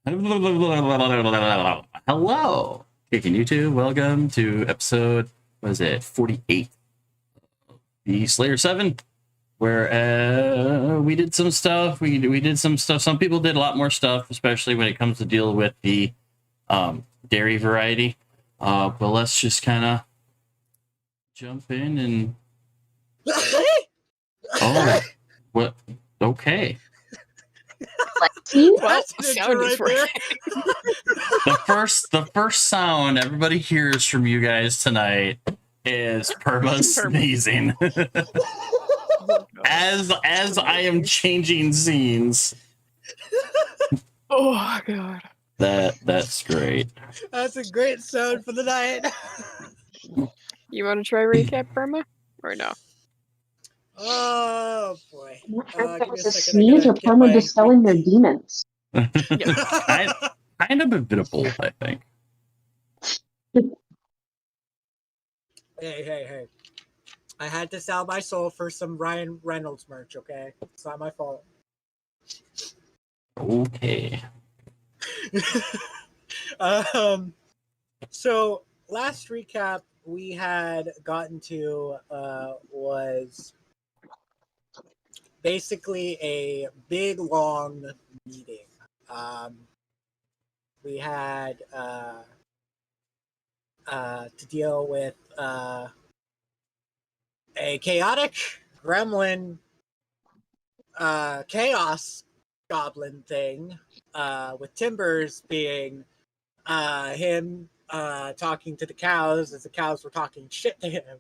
Hello, Kicking YouTube. Welcome to episode, what is it, 48, the Slayer 7, where we did some stuff. We did some stuff. Some people did a lot more stuff, especially when it comes to deal with the dairy variety. But let's just kind of jump in and... Oh, what? Okay. Well, sound is right. The first sound everybody hears from you guys tonight is Perma sneezing. as I am changing scenes. Oh god. That's great. That's a great sound for the night. You want to try recap, Burma? Or no? Oh boy. That was a sneeze or Perma dispelling their demons? kind of a bit of both, I think. Hey. I had to sell my soul for some Ryan Reynolds merch, okay? It's not my fault. Okay. So last recap we had gotten to was basically a big long meeting. We had to deal with a chaotic gremlin chaos goblin thing, with Timbers being him talking to the cows as the cows were talking shit to him,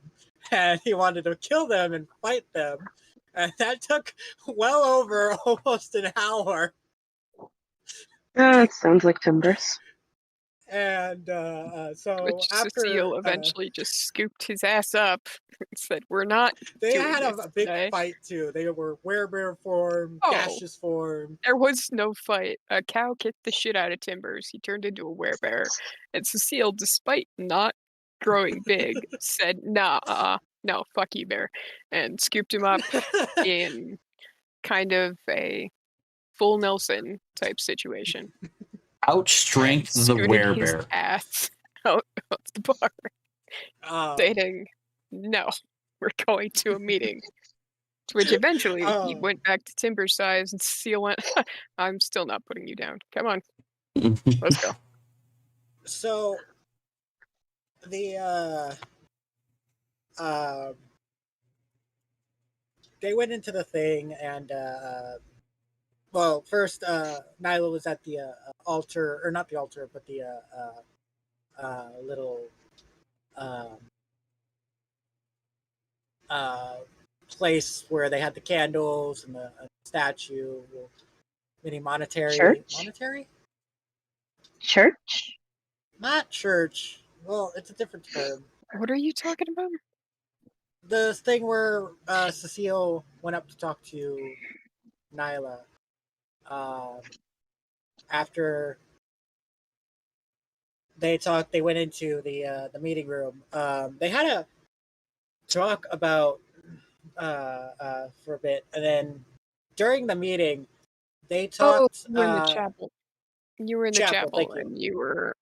and he wanted to kill them and fight them, and that took well over almost an hour. It sounds like Timbers. And so Which after Cecile eventually just scooped his ass up and said, "We're not." they doing had this a big today." fight too. They were werebear form, Oh. gaseous form. There was no fight. A cow kicked the shit out of Timbers. He turned into a werebear, and Cecile, despite not growing big, said, "Nah, no, fuck you, bear," and scooped him up in kind of a full Nelson type situation. Outstrength the Scooted his werebear. ass out of the bar, stating, "No, we're going to a meeting." To which eventually he went back to Timber's size, and Cecile went, "I'm still not putting you down. Come on, let's go." So they went into the thing, and well, first Nyla was at the altar, or not the altar, but the little place where they had the candles and the statue, mini monetary. Church? Monetary? Church? Not church. Well, it's a different term. What are you talking about? The thing where Cecile went up to talk to Nyla after they talked. They went into the meeting room. They had a talk about for a bit, and then during the meeting, they talked. You were in the chapel. You were in the chapel, thank you. and you were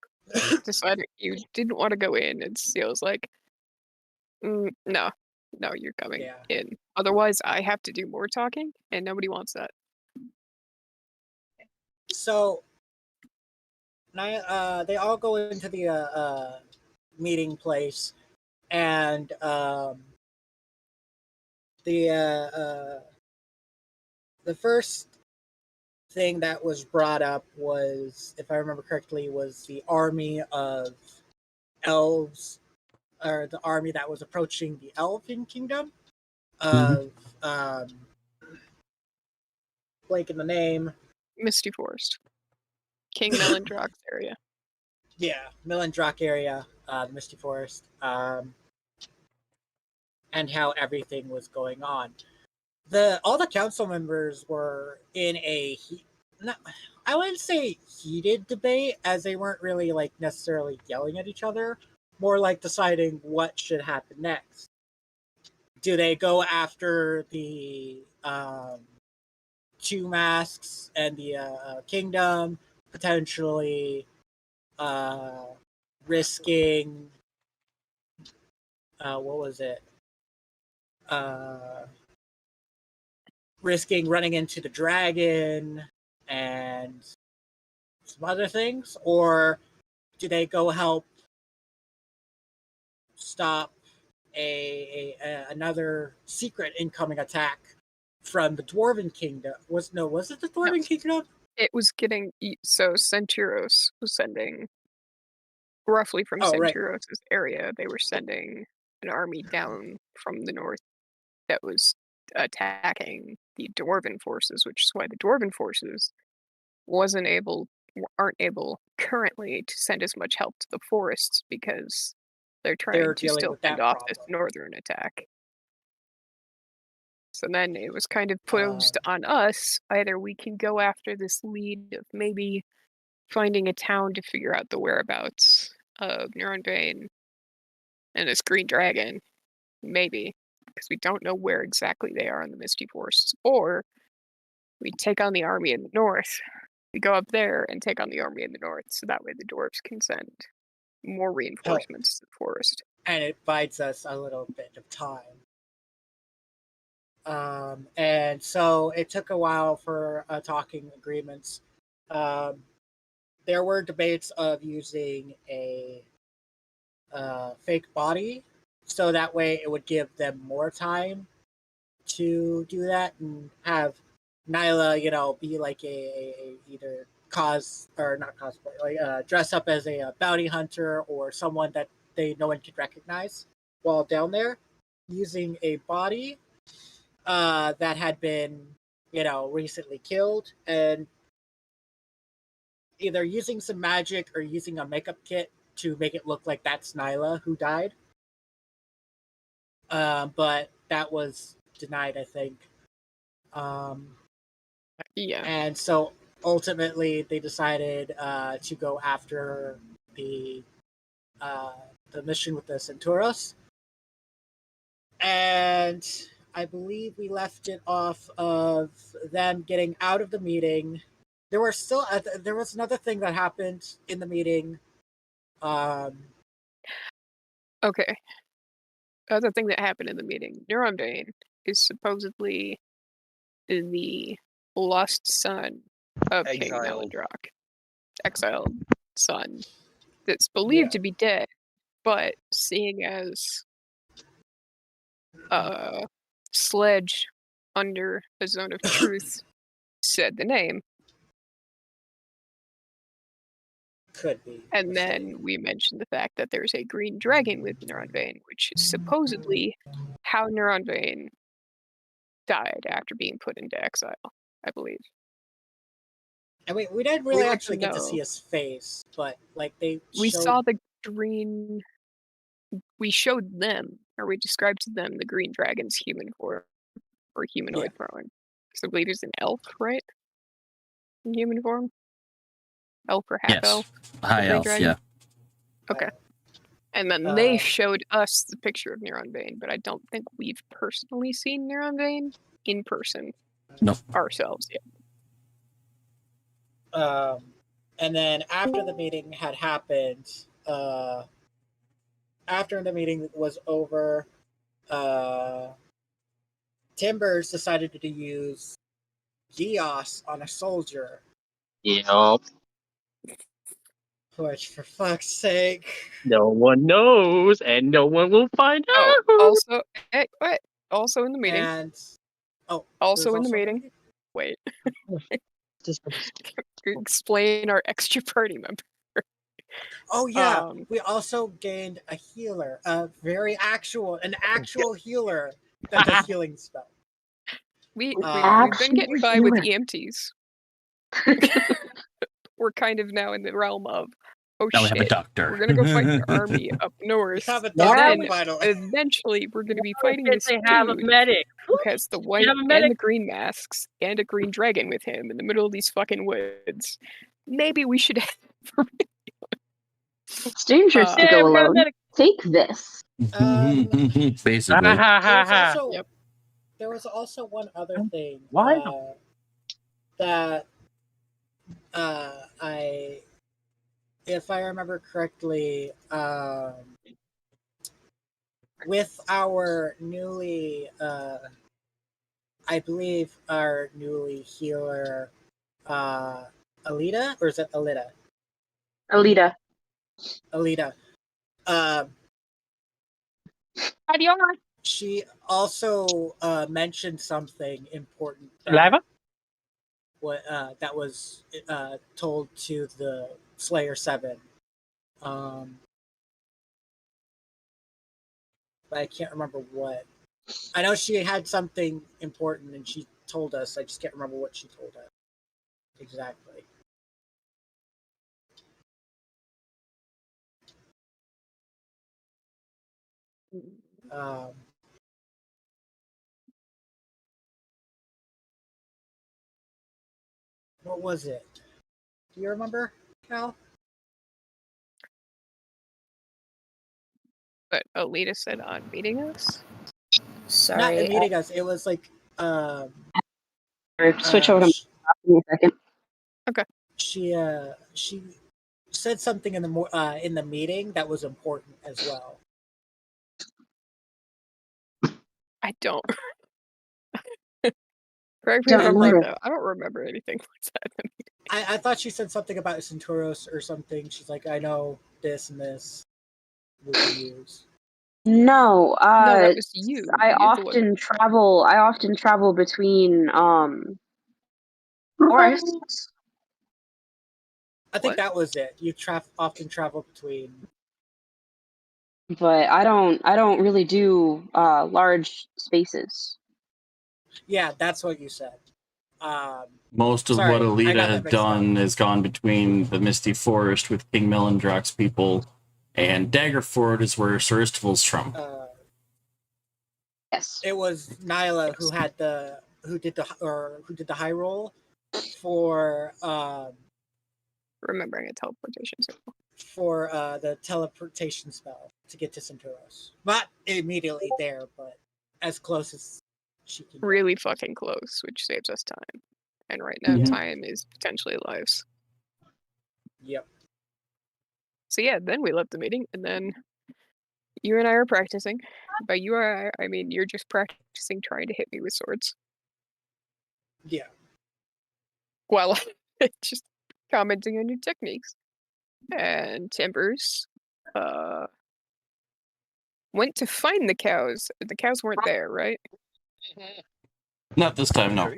decided you didn't want to go in, and Cecile's like, "No, you're coming in. Otherwise, I have to do more talking, and nobody wants that." So, they all go into the meeting place, and the first thing that was brought up was, if I remember correctly, was the army of elves, or the army that was approaching the Elven Kingdom of blanking the name. Misty Forest. King Melindrock's area. Yeah, Melindrock area, the Misty Forest, and how everything was going on. All the council members were in a I wouldn't say heated debate, as they weren't really like necessarily yelling at each other, more like deciding what should happen next. Do they go after the two masks and the kingdom? potentially risking what was it? Risking running into the dragon and some other things, or do they go help stop another secret incoming attack from the Dwarven Kingdom? Was it the Dwarven Kingdom? It was getting so Centuros was sending roughly from Right. Centuros' area. They were sending an army down from the north that was attacking the Dwarven forces, which is why the Dwarven forces aren't able currently to send as much help to the forests because they're trying to dealing still with fend that off this problem. northern attack. So then it was kind of posed on us. Either we can go after this lead of maybe finding a town to figure out the whereabouts of Neuronbane and this green dragon, maybe, because we don't know where exactly they are in the Misty Forests, or we take on the army in the north. We go up there and take on the army in the north, so that way the dwarves can send more reinforcements to the forest. And it buys us a little bit of time. And so it took a while for talking agreements. There were debates of using a fake body, so that way it would give them more time to do that and have Nyla, be like a either not cosplay, like dress up as a bounty hunter or someone that no one could recognize while down there, using a body that had been, recently killed, and either using some magic or using a makeup kit to make it look like that's Nyla who died. But that was denied, I think. Yeah. And so ultimately they decided to go after the mission with the Centauros. And I believe we left it off of them getting out of the meeting. There was another thing that happened in the meeting. Okay. Other thing that happened in the meeting, Neuronbane is supposedly the lost son of King Melindrock. Exiled son. That's believed to be dead, but seeing as Sledge under a Zone of Truth said the name. Could be. And then we mentioned the fact that there's a green dragon with Neuronbane, which is supposedly how Neuronbane died after being put into exile, I believe. And we didn't really actually get to see his face, but like we saw the green. We showed them, or we described to them the green dragon's human form or humanoid form. Because I believe he's an elf, right? In human form? Elf or half elf? High elf, yeah. Okay. And then they showed us the picture of Neuronbane, but I don't think we've personally seen Neuronbane in person ourselves yet. And then after the meeting had happened, after the meeting was over, Timbers decided to use Geos on a soldier. Yup. Which, for fuck's sake, no one knows, and no one will find out. Also, also in the meeting. And also in the meeting. Wait. Explain our extra party member. Oh yeah, we also gained a healer, an actual healer that does healing spell. We've been getting by with EMTs. We're kind of now in the realm of now we have a doctor. We're gonna go fight an army up north. We have a doctor, finally. Eventually, we're gonna be fighting this dude a medic who has the white and the green masks and a green dragon with him in the middle of these fucking woods. Maybe we should. It's dangerous to go alone. Take this. Basically. There was also one other thing Why? that I if I remember correctly, with our newly, I believe our newly healer, Alita, or is it Alita? Alita. Alita. She also mentioned something important Lava? that was told to the Slayer 7. But I can't remember what. I know she had something important and she told us. I just can't remember what she told us exactly. Um, what was it? Do you remember, Cal? But Alita said on meeting us. Not Sorry. meeting us. It was like Switch over to sh- me a second. she said something in the meeting that was important as well. I don't. Correct me if Don't I'm wrong, remember. though. I don't remember anything like that. I thought she said something about Centauros or something. She's like, I know this and this we can use. No, No, that was you. I You're the one. often travel. I often travel between forests. I think What? that was it. You often travel between. But I don't really do large spaces. Yeah, that's what you said. Most of Sorry, what I Alita got has that mixed up. done has gone between the Misty Forest with King Melandrock's people, and Daggerford is where Sir Istival's from. Yes. It was Nyla who did the high roll for Remembering a teleportation symbol. for the teleportation spell to get to Centauros. Not immediately there, but as close as she can. Really fucking close, which saves us time. And right now, Mhm. time is potentially lives. Yep. So yeah, then we left the meeting, and then you and I are practicing. By you I mean you're just practicing trying to hit me with swords. Yeah. While just commenting on your techniques. And Timbers went to find the cows. The cows weren't there, right? Not this time, no.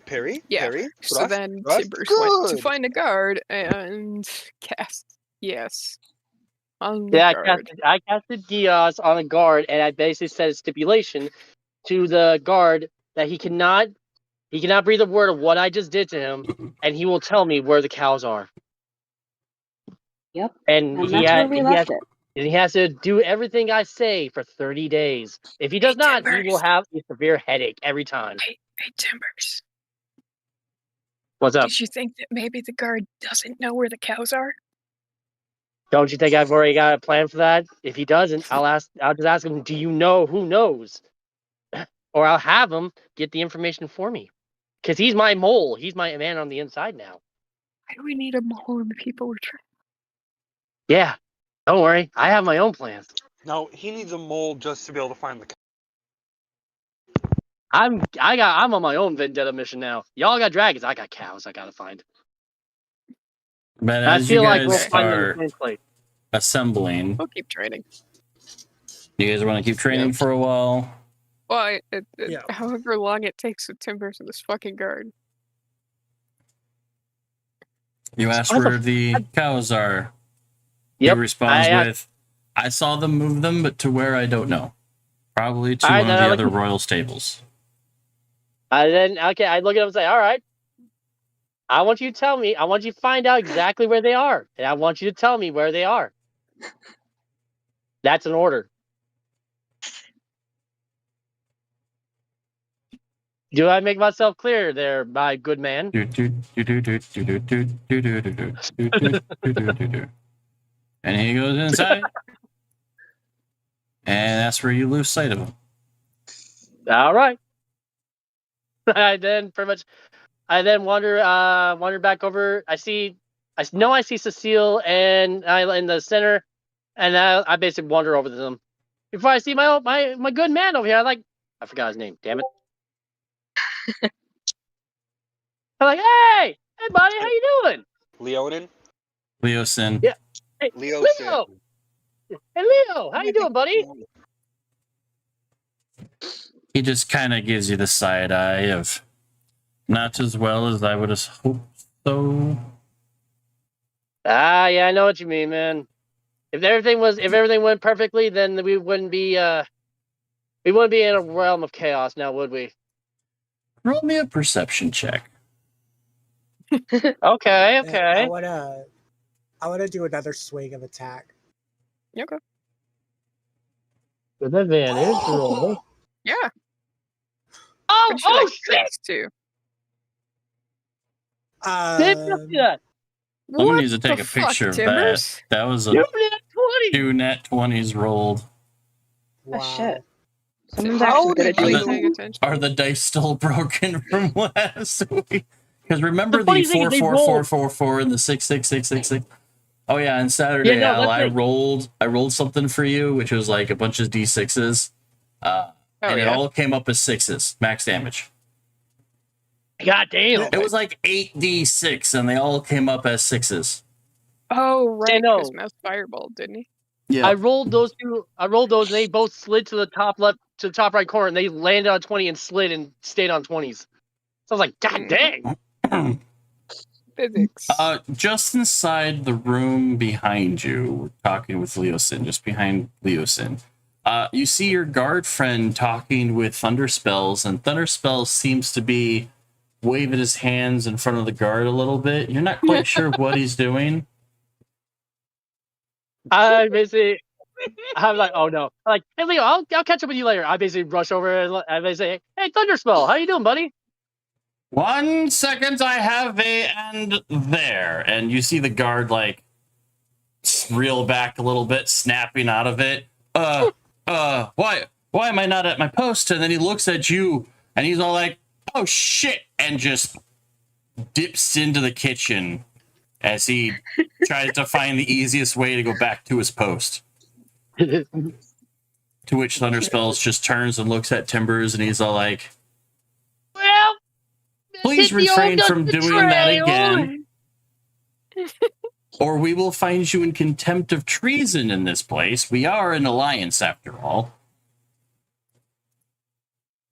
Perry? Yeah. Perry? So Thrust? then Thrust? Timbers went to Good. find a guard and cast yes on the Yeah, guard. I casted Diaz on a guard, and I basically said a stipulation to the guard that he cannot breathe a word of what I just did to him, and he will tell me where the cows are. Yep. And And that's where we left it. he has to do everything I say for 30 days. If he does not, he will Timbers. have a severe headache every time. Hey Timbers. What's up? Did you think that maybe the guard doesn't know where the cows are? Don't you think I've already got a plan for that? If he doesn't, I'll just ask him, do you know who knows? Or I'll have him get the information for me. Because he's my mole. He's my man on the inside now. Why do we need a mole in the people we're trying? Yeah. Don't worry. I have my own plans. No, he needs a mole just to be able to find the cow. I'm on my own vendetta mission now. Y'all got dragons. I got cows I gotta find. But I as you feel like guys we'll find them in are the same place. assembling, We'll keep training. you guys want to keep training for a while? Well, Yeah. however long it takes with Timbers and this fucking guard. You ask What the where the cows are. Yep. He responds I asked- with, I saw them move them, but to where I don't know. Probably to Alright, one of then the I other look- royal stables. I look at him and say, all right. I want you to tell me. I want you to find out exactly where they are. And I want you to tell me where they are. That's an order. Do I make myself clear there, my good man? And he goes inside. And that's where you lose sight of him. All right. I then wander back over. I see I know I see Cecile and I in the center, and I basically wander over to them. Before I see my good man over here, I forgot his name. Damn it! I'm like, hey, buddy, how you doing? Leonin? Leosin. Yeah. Hey, Leo. Leo. Hey, Leo, how you doing, buddy? He just kind of gives you the side eye of not as well as I would have hoped so. Ah, yeah, I know what you mean, man. If everything went perfectly, then we wouldn't be in a realm of chaos now, would we? Roll me a perception check. Okay, I okay. wanna do another swing of attack. Okay. With advantage, roll. Yeah. Oh, Pretty sure that shit! crits too. Did you see that? Someone What needs to take the a picture fuck, of Timbers? that. That was a You did 20. 2 nat 20s rolled. Wow. Oh, shit. Someone's How actually good did at you doing paying that. attention? Are the dice still broken from last week? Because remember The the funny thing is they 44444 and the 66666? Oh yeah, and Saturday, Yeah, no, Al, that's I rolled something for you, which was like a bunch of d6s, and it yeah? all came up as 6s, max damage. God damn. It was like 8d6, and they all came up as 6s. Oh, right. no. Because Mouse fireballed, didn't he? Yeah, I rolled those two. And they both slid to the top left, to the top right corner, and they landed on 20 and slid and stayed on 20s. So I was like, God dang. Physics. Just inside the room behind you, we're talking with Leosin, just behind Leosin. You see your guard friend talking with Thunderspells, and Thunderspells seems to be waving his hands in front of the guard a little bit. You're not quite sure what he's doing. I basically, I'm like, oh no. I'm like, hey Leo, I'll catch up with you later. I basically rush over and I basically say, hey Thunderspell, how you doing, buddy? 1 second, I have a and there, and you see the guard like reel back a little bit, snapping out of it. Why am I not at my post? And then he looks at you, and he's all like, oh shit, and just dips into the kitchen as he tries to find the easiest way to go back to his post. To which Thunderspells just turns and looks at Timbers, and he's all like, Well, please hit the refrain old from doing that betrayal. again, or we will find you in contempt of treason in this place. We are an alliance, after all.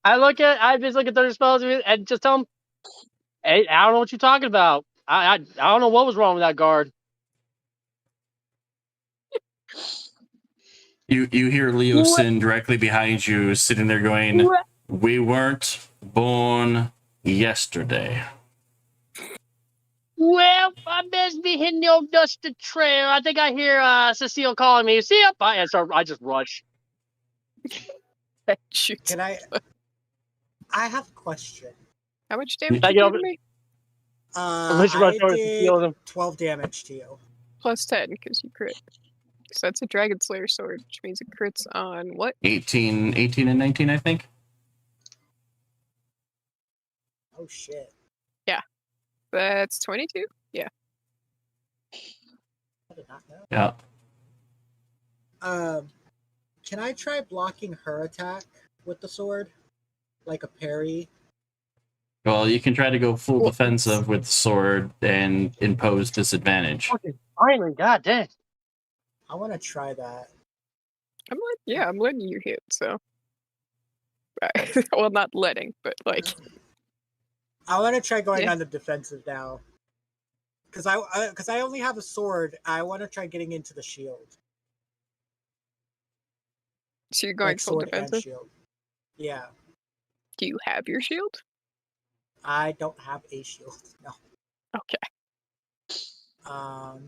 I just look at Thunderspells and just tell him, hey, I don't know what you're talking about. I don't know what was wrong with that guard. You hear Leosin directly behind you, sitting there going, we weren't born yesterday. Well, I best be hitting the old dusted trail. I think I hear Cecile calling me. See ya. Bye. I just rush. Shoot. Can I have a question. How much damage I you get do over- to me? Unless you rush I over to Cecile. did 12 damage to you. Plus 10, because you crit. So that's a Dragon Slayer sword, which means it crits on what? 18 and 19, I think. Oh shit. That's 22? Yeah. I did not know. Yeah. Can I try blocking her attack with the sword? Like a parry? Well, you can try to go full defensive with the sword and impose disadvantage. Fucking finally, god dang. I want to try that. I'm letting you hit, so. Well, not letting, but like. I want to try going Yeah. on the defensive now. Because I only have a sword. I want to try getting into the shield. So you're going Like full sword and defensive? shield. Yeah. Do you have your shield? I don't have a shield. No. Okay. So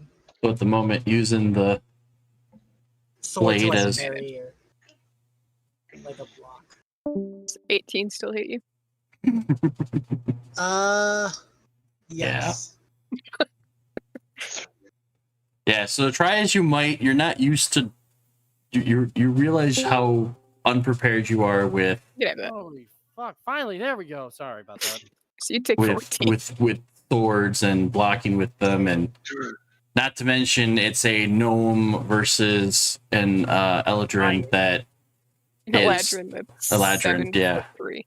at the moment, using the Sword to Blade like as- parry or like a block. Does 18 still hit you? Yes. Yeah, so try as you might, you're not used to. You realize how unprepared you are with You can have that. Holy fuck. Finally, there we go. Sorry about that. So you take 14. with swords and blocking with them, and not to mention it's a gnome versus an Eladrin that is Eladrin, that's Eladrin, yeah. 7'3".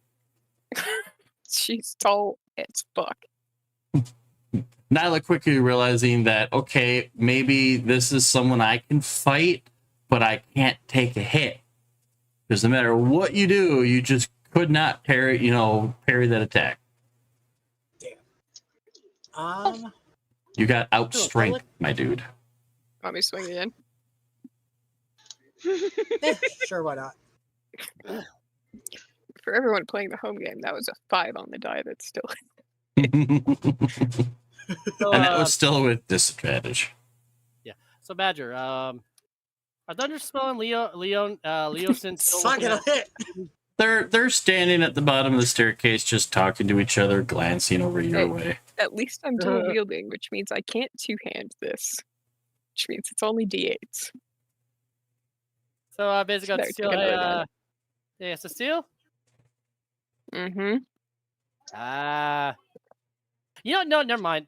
She's tall as fuck. Nyla quickly realizing that, okay, maybe this is someone I can fight, but I can't take a hit. Because no matter what you do, you just could not parry that attack. You got outstrength, my dude. Want me to swing again? Sure, why not? For everyone playing the home game, that was a 5 on the die. That's still. So, And that was still with disadvantage. so Badger, are Thunderspell and Leosin still Suck looking it at- hit. They're standing at the bottom of the staircase, just talking to each other, glancing over your Hey. way. At least I'm dual wielding, which means I can't two-hand this. Which means it's only D8s. So basically, There, Cecile, take another die. yeah, Cecile. Mm-hmm. No, never mind.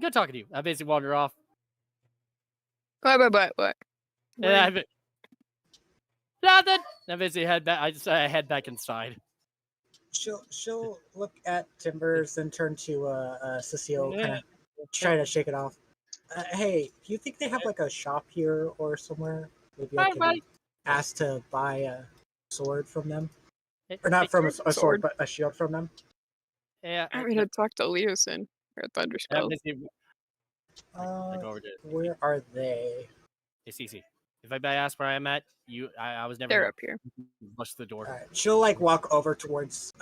Good talking to you. I basically wander off. What? Yeah, nothing. I basically head back. I head back inside. She'll look at Timbers and turn to Cecile, kind of try to shake it off. Hey, do you think they have like a shop here or somewhere? Maybe I Hi, can buddy. ask to buy a sword from them, Hey, or not from a sword. sword, but a shield from them. Yeah, I'm gonna talk to Leosin or Thunderspell. basically, I go over to Where are they? Hey, Cece. If I ask where I'm at, I was never. They're up here. Rush the door. All right, she'll like walk over towards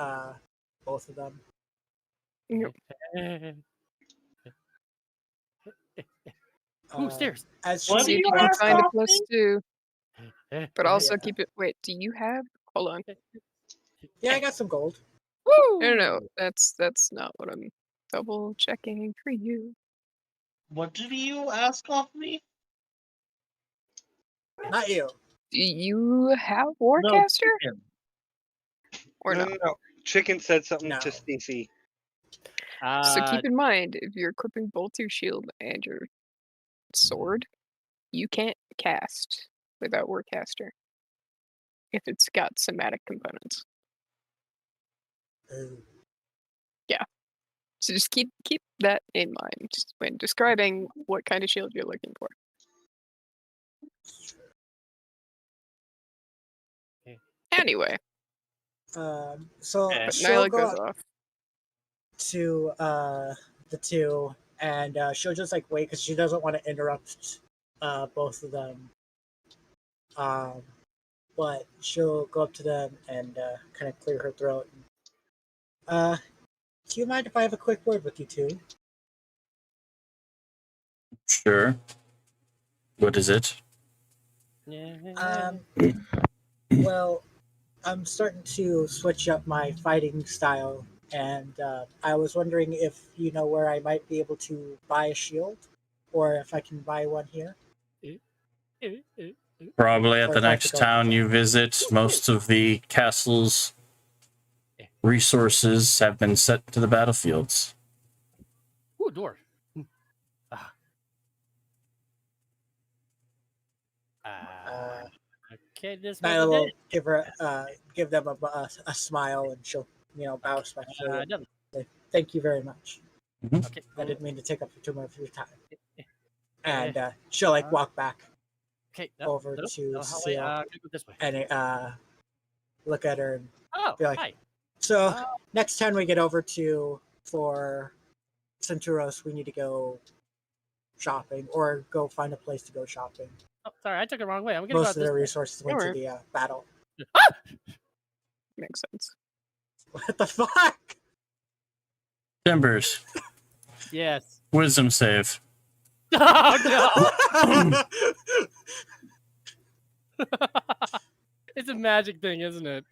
both of them. Yep. Ooh, stairs. As What See she if you do can have find a something? +2, but also Yeah. keep it. Wait, do you have? Hold on. yeah, I got some gold. No. That's not what I'm double checking for you. What did you ask of me? Not you. Do you have Warcaster chicken. or no, not? no, no. Chicken said something No. to Stacy. So keep in mind, if you're equipping both your shield and your sword, you can't cast without Warcaster if it's got somatic components. Ooh. So just keep that in mind when describing what kind of shield you're looking for. Okay. Anyway, So Okay. she'll Nyla go goes up off. to the two, and she'll just like wait because she doesn't want to interrupt both of them. But she'll go up to them and kind of clear her throat. Do you mind if I have a quick word with you two? Sure. What is it? Well, I'm starting to switch up my fighting style, and I was wondering if you know where I might be able to buy a shield, or if I can buy one here. Probably at Or the if I have next to go town with you visit. Most of the castle's resources have been set to the battlefields. Ooh, door. Okay, this Nyla was will give them a smile, and she'll bow respectfully. done. Thank you very much. Okay. I didn't mean to take up too much of your time. And she'll like walk back Okay. over to Cecile go this way. and look at her and Oh, be like, hi. so next time we get over for Centauros, we need to go shopping or go find a place to go shopping. Oh, sorry, I took it the wrong way. I'm gonna go Most out of this the way. resources went to the battle. Makes sense. What the fuck? Timbers, Yes. wisdom save. Oh no! It's a magic thing, isn't it?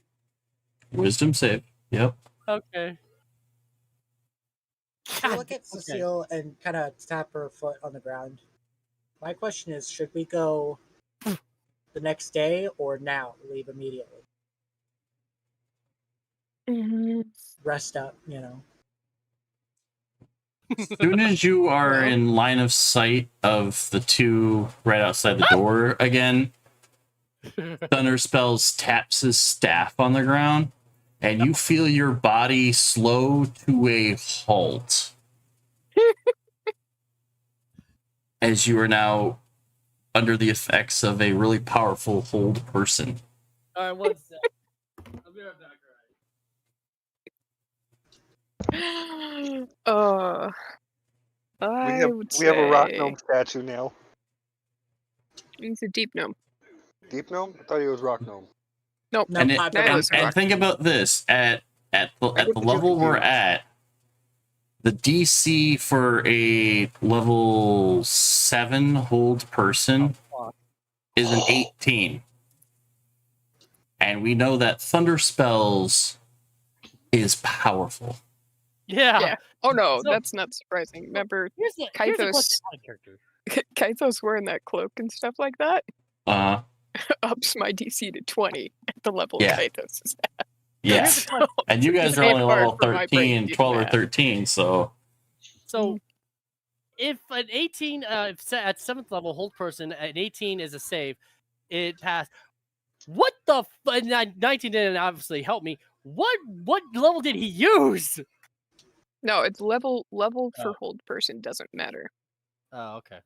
Wisdom save. Yep. Okay. I look at Cecile and kind of tap her foot on the ground. My question is, should we go the next day or now? Leave immediately. Mm-hmm. Rest up, As soon as you are in line of sight of the two right outside the door again, Thunderspells taps his staff on the ground, and you feel your body slow to a halt. As you are now under the effects of a really powerful hold person. All right, one sec. I'll be right back. I would We have a rock say gnome statue now. he's a deep gnome. Deep gnome? I thought he was rock gnome. Nope. No, And, it, Hyper Nyla's Rock. a and rock think about this at the level we're at, the DC for a level 7 hold person is an 18. And we know that Thunder Spells is powerful. Yeah. Oh no, So- that's not surprising. Remember, Here's a Kythos- question on a character. Kythos wearing that cloak and stuff like that Uh, ups my DC to 20 at the level Yeah. Kythos is at. yeah. Here's a question. And you guys It's are only hard level for my brain to 13, do 12 or math. 13, so So, if an 18, at 7th level hold person, an 18 is a save, it passed. What the? 19 didn't obviously help me. What level did he use? No, it's level for Oh. hold person doesn't matter. Oh, okay.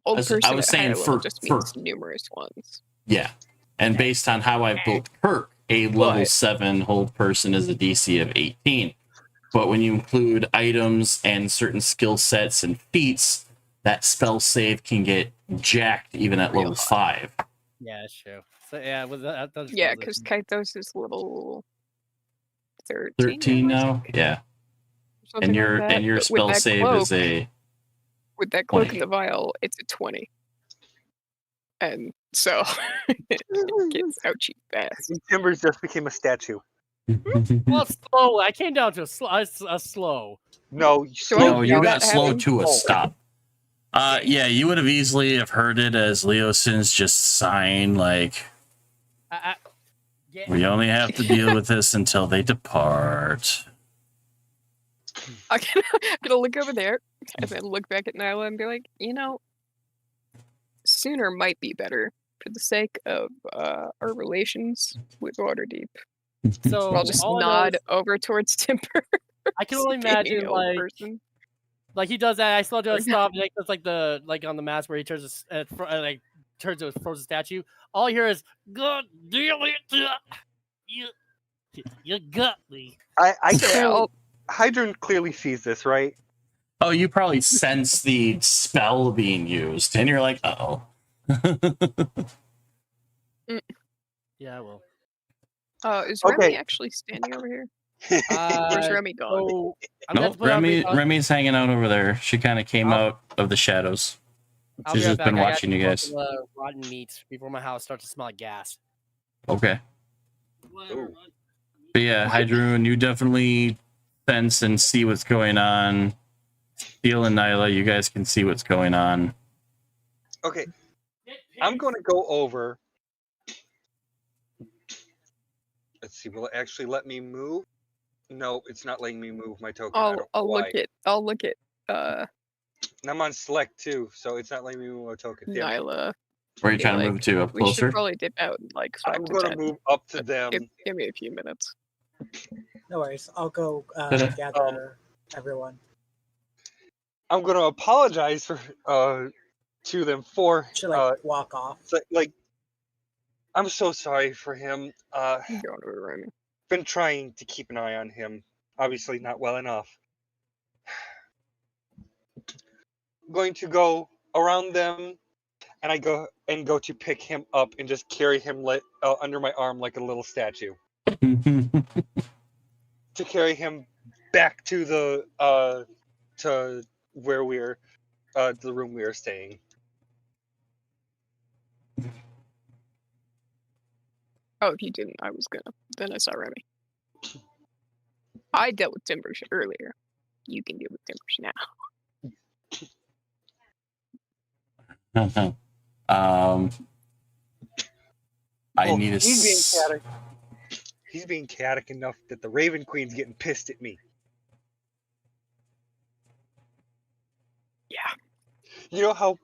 Hold I person was at higher saying level for- just for- means numerous ones. yeah. And based on how I've built Kirk, a level But- 7 hold person is a DC of 18. But when you include items and certain skill sets and feats, that spell save can get jacked even at level 5. Yeah, that's true. So yeah, with that, that's Yeah, because Kythos is level 13. 13 now? Yeah. something And like your that, and your but with spell that save cloak, is a with that cloak 20. in the vial, it's a 20. And so it gets ouchy fast. Timbers just became a statue. Well, slow. I came down to a slow. No, So No, I you feel got that slow happen. to a Oh. stop. Yeah, you would have easily have heard it as Leosin's just sighing like, Yeah. we only have to deal with this until they depart. I'm gonna look over there and then look back at Nyla and be like, sooner might be better for the sake of our relations with Waterdeep. So I'll just all I know nod is over towards Timber. I can only being an imagine old like person. he does that. I still just stop. Like that's like the on the mask where he turns like turns to a frozen statue. All I hear is "God damn it, you got me." I Yeah, can't. Hydron clearly sees this, right? Oh, you probably sense the spell being used, and you're like, uh-oh. Yeah, I will. is Remy Okay. actually standing over here? Where's Remy gone? So I'm gonna have Nope, to put on brief- Remi's hanging out over there. She kind of came out of the shadows. I'll She's be right just back. been I gotta watching you cook guys. the rotten meat before my house starts to smell like gas. Okay. Whatever. But yeah, Hydroon, you definitely sense and see what's going on. Steel and Nyla, you guys can see what's going on. Okay, I'm going to go over. Let's see. Will it actually let me move? No, it's not letting me move my token. I don't know I'll why. look at And I'm on select too, so it's not letting me move my token. Damn it. Nyla. Where are you be trying to like, move to? Up We should closer? probably dip out in like 5 I'm to going 10. to move up to them. Give me a few minutes. No worries. I'll go Okay. gather everyone. I'm going to apologize for to them for Should like walk off. like. I'm so sorry for him. You go to Remy. Been trying to keep an eye on him. Obviously not well enough. Going to go around them, and I go to pick him up and just carry him under my arm like a little statue. To carry him back to the to where we're the room we are staying. Oh, if you didn't, I was gonna. Then I saw Remy. I dealt with Timbers earlier. You can deal with Timbers now. I need a He's being chaotic enough that the Raven Queen's getting pissed at me. You know how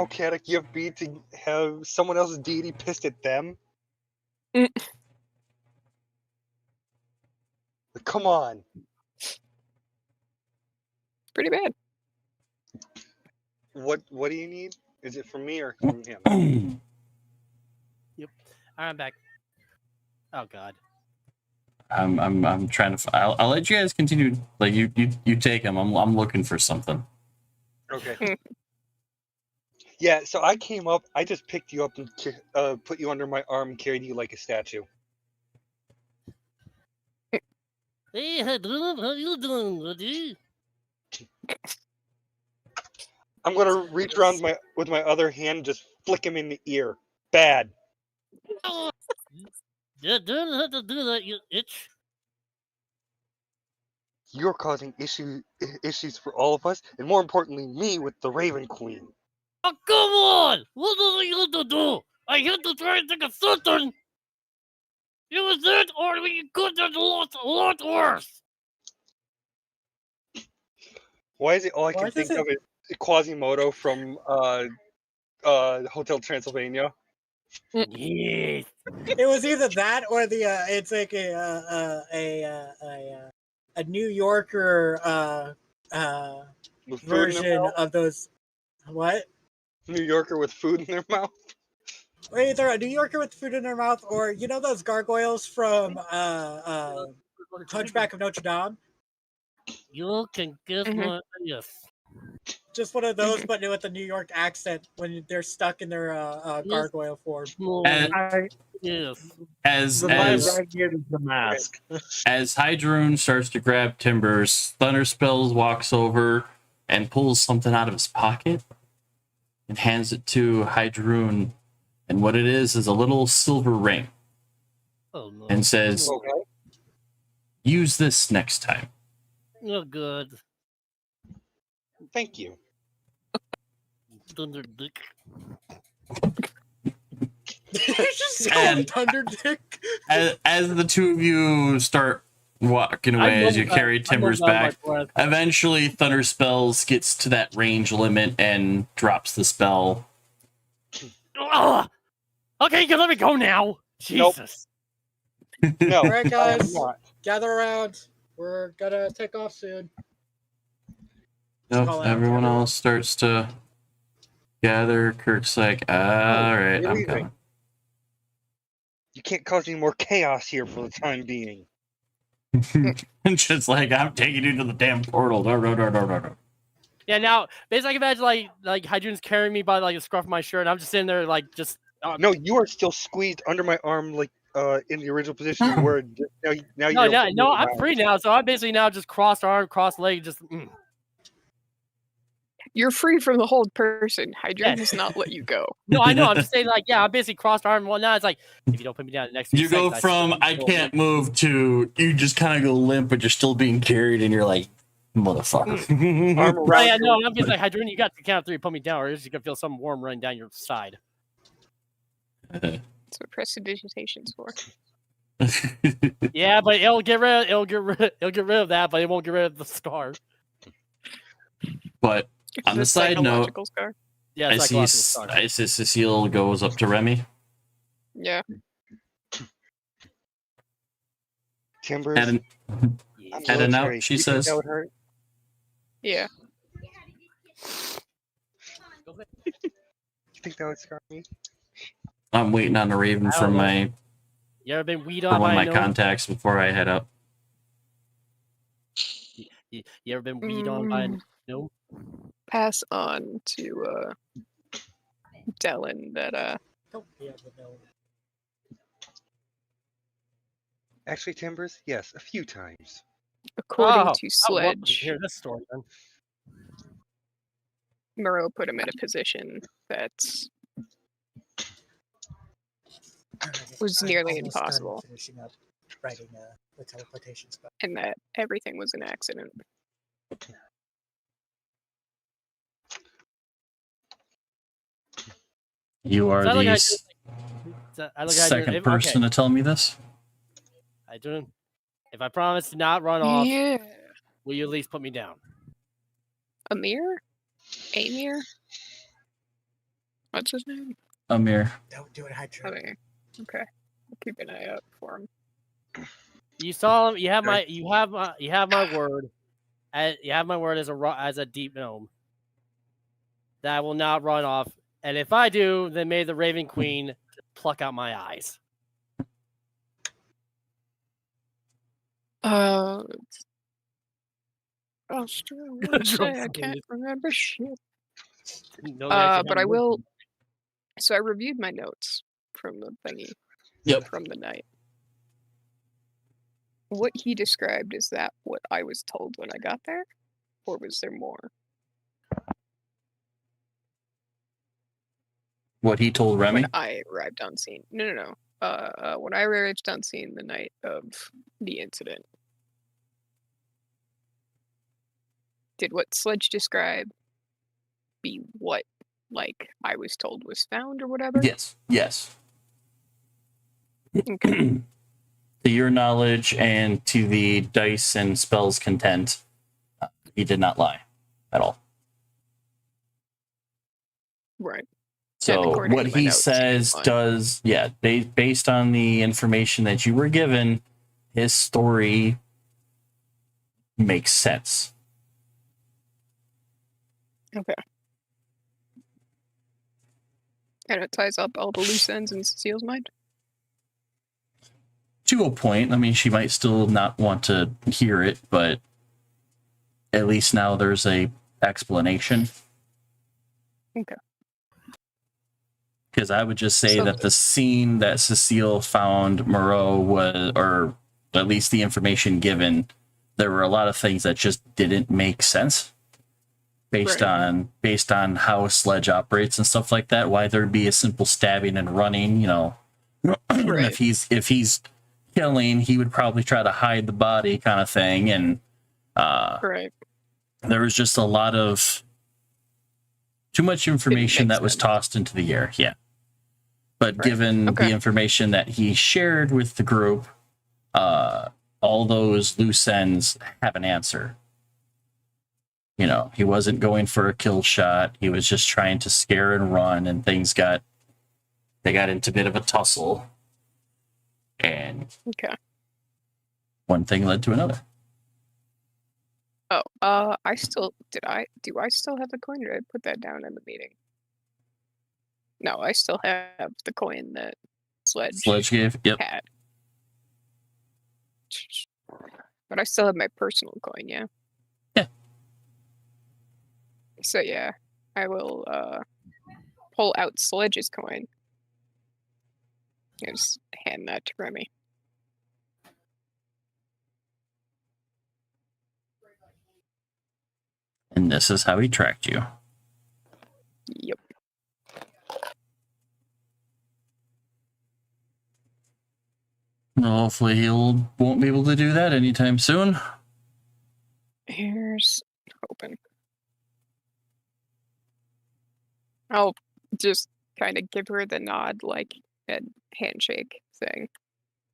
chaotic you have to be to have someone else's deity pissed at them? Mm. Like, come on. Pretty bad. What do you need? Is it from me or from him? I'm back. Oh God. I'm trying to. I'll let you guys continue. Like you take him. I'm looking for something. Okay. Yeah, so I came up, I just picked you up and put you under my arm and carried you like a statue. Hey, Hadron, how you doing, buddy? I'm gonna reach around with my other hand and just flick him in the ear. Bad. You don't have to do that, you itch. You're causing issues for all of us, and more importantly, me with the Raven Queen. Oh, come on! What are you to do? I had to try and take a certain. It was it, or we could have lost a lot worse. Why is it all I Why can does think of is Quasimodo from Hotel Transylvania? Yes. It was either that or the it's like a New Yorker With food in their version mouth? of those. What? New Yorker with food in their mouth? Or either a New Yorker with food in their mouth, or you know those gargoyles from Hunchback of Notre Dame. You can get Mhm. my yes. Just one of those, but with a New York accent when they're stuck in their gargoyle form. Yes. As The right here is the mask. as Hydroon starts to grab Timbers, Thunderspells walks over and pulls something out of his pocket and hands it to Hydroon. And what it is a little silver ring Oh no. and says, Okay. use this next time. Oh good. Thank you. Thunder dick. Just And- Thunder Dick. As the two of you start walking away, as you carry Timbers back, eventually Thunderspells gets to that range limit and drops the spell. Ugh. Okay, you can let me go now. Nope. Jesus. No. All right, I am guys, not. gather around. We're gonna take off soon. Nope, Call out everyone to else starts to gather. Kirk's like, all right, you're I'm leaving. coming. You can't cause any more chaos here for the time being. Just like, I'm taking you to the damn portal. No. Yeah, now basically I can imagine like Hydroon's carrying me by like the scruff of my shirt, and I'm just sitting there like just No, you are still squeezed under my arm like in the original position you were. Now no, you're no, I'm free now, so I'm basically now just crossed arm, crossed leg, just You're free from the hold person. Hydra Yeah. does not let you go. No, I know. I'm just saying, like, yeah, I'm basically crossed arm and whatnot. It's like, if you don't put me down the next few You go seconds, from still I feel can't move to you just kind of go limp, but you're still being carried, and you're like, motherfucker. Arm Oh, around yeah, you. no, I'm just like, Hydroon, you got to count 3, put me down, or else you're going to feel something warm running down your side. That's what prestidigitation's for. Yeah, but it'll get rid of that, but it won't get rid of the scar. But on the side note, psychological scar. Yeah, I see, psychological scar. I see Cecile goes up to Remy. Yeah. Timbers. And I'm heading out, military. she You think says. that would hurt? Yeah. You think that would scar me? I'm waiting on a Raven I don't from know. my You ever been weed from on one of by my a gnome? contacts before I head up. You ever been weed on by a gnome? Pass on to Dellen that Don't be able to know. Actually, Timbers, yes, a few times. according Oh, to I would love to Sledge, hear this story then. Moreau put him in a position that was I'm nearly almost done impossible. Finishing up writing the teleportation spell. and that everything was an accident. You are So I look the at you So I look at you, second if- person to tell me this. I do. If I promise to not run off, Yeah. will you at least put me down? Amir? Amir? What's his name? Amir. Don't do it, Hydra. Amir. Okay. I'll keep an eye out for him. You saw him. You have my word. You have my word as a deep gnome. That I will not run off. And if I do, then may the Raven Queen pluck out my eyes. I can't remember shit. No, But I will. So I reviewed my notes from the thingy. Yep. From the night. What he described, is that what I was told when I got there? Or was there more? What he told Remy? When I arrived on scene. No. When I arrived on scene the night of the incident. Did what Sledge described be what, like, I was told was found or whatever? Yes. Okay. To your knowledge and to the dice and spells content, he did not lie at all. Right. So according what to my he notes, says fine. does, based on the information that you were given, his story makes sense. Okay. And it ties up all the loose ends in Cecile's mind? To a point. I mean, she might still not want to hear it, but at least now there's a explanation. Okay. Because I would just say that the scene that Cecile found Moreau was, or at least the information given, there were a lot of things that just didn't make sense based on how Sledge operates and stuff like that. Why there'd be a simple stabbing and running, you know. Right. If he's killing, he would probably try to hide the body, kind of thing. And Right. there was just a lot of too much information that was tossed into the air. Yeah. But given the information that he shared with the group, all those loose ends have an answer. You know, he wasn't going for a kill shot. He was just trying to scare and run, and they got into a bit of a tussle. And one thing led to another. Oh, I still do I still have the coin, or did I put that down in the meeting? No, I still have the coin that Sledge gave. Yep. had. But I still have my personal coin, yeah. Yeah. So yeah, I will pull out Sledge's coin. And just hand that to Remy. And this is how he tracked you. Yep. Well, hopefully he won't be able to do that anytime soon. Here's hoping. I'll just kind of give her the nod, like a handshake thing.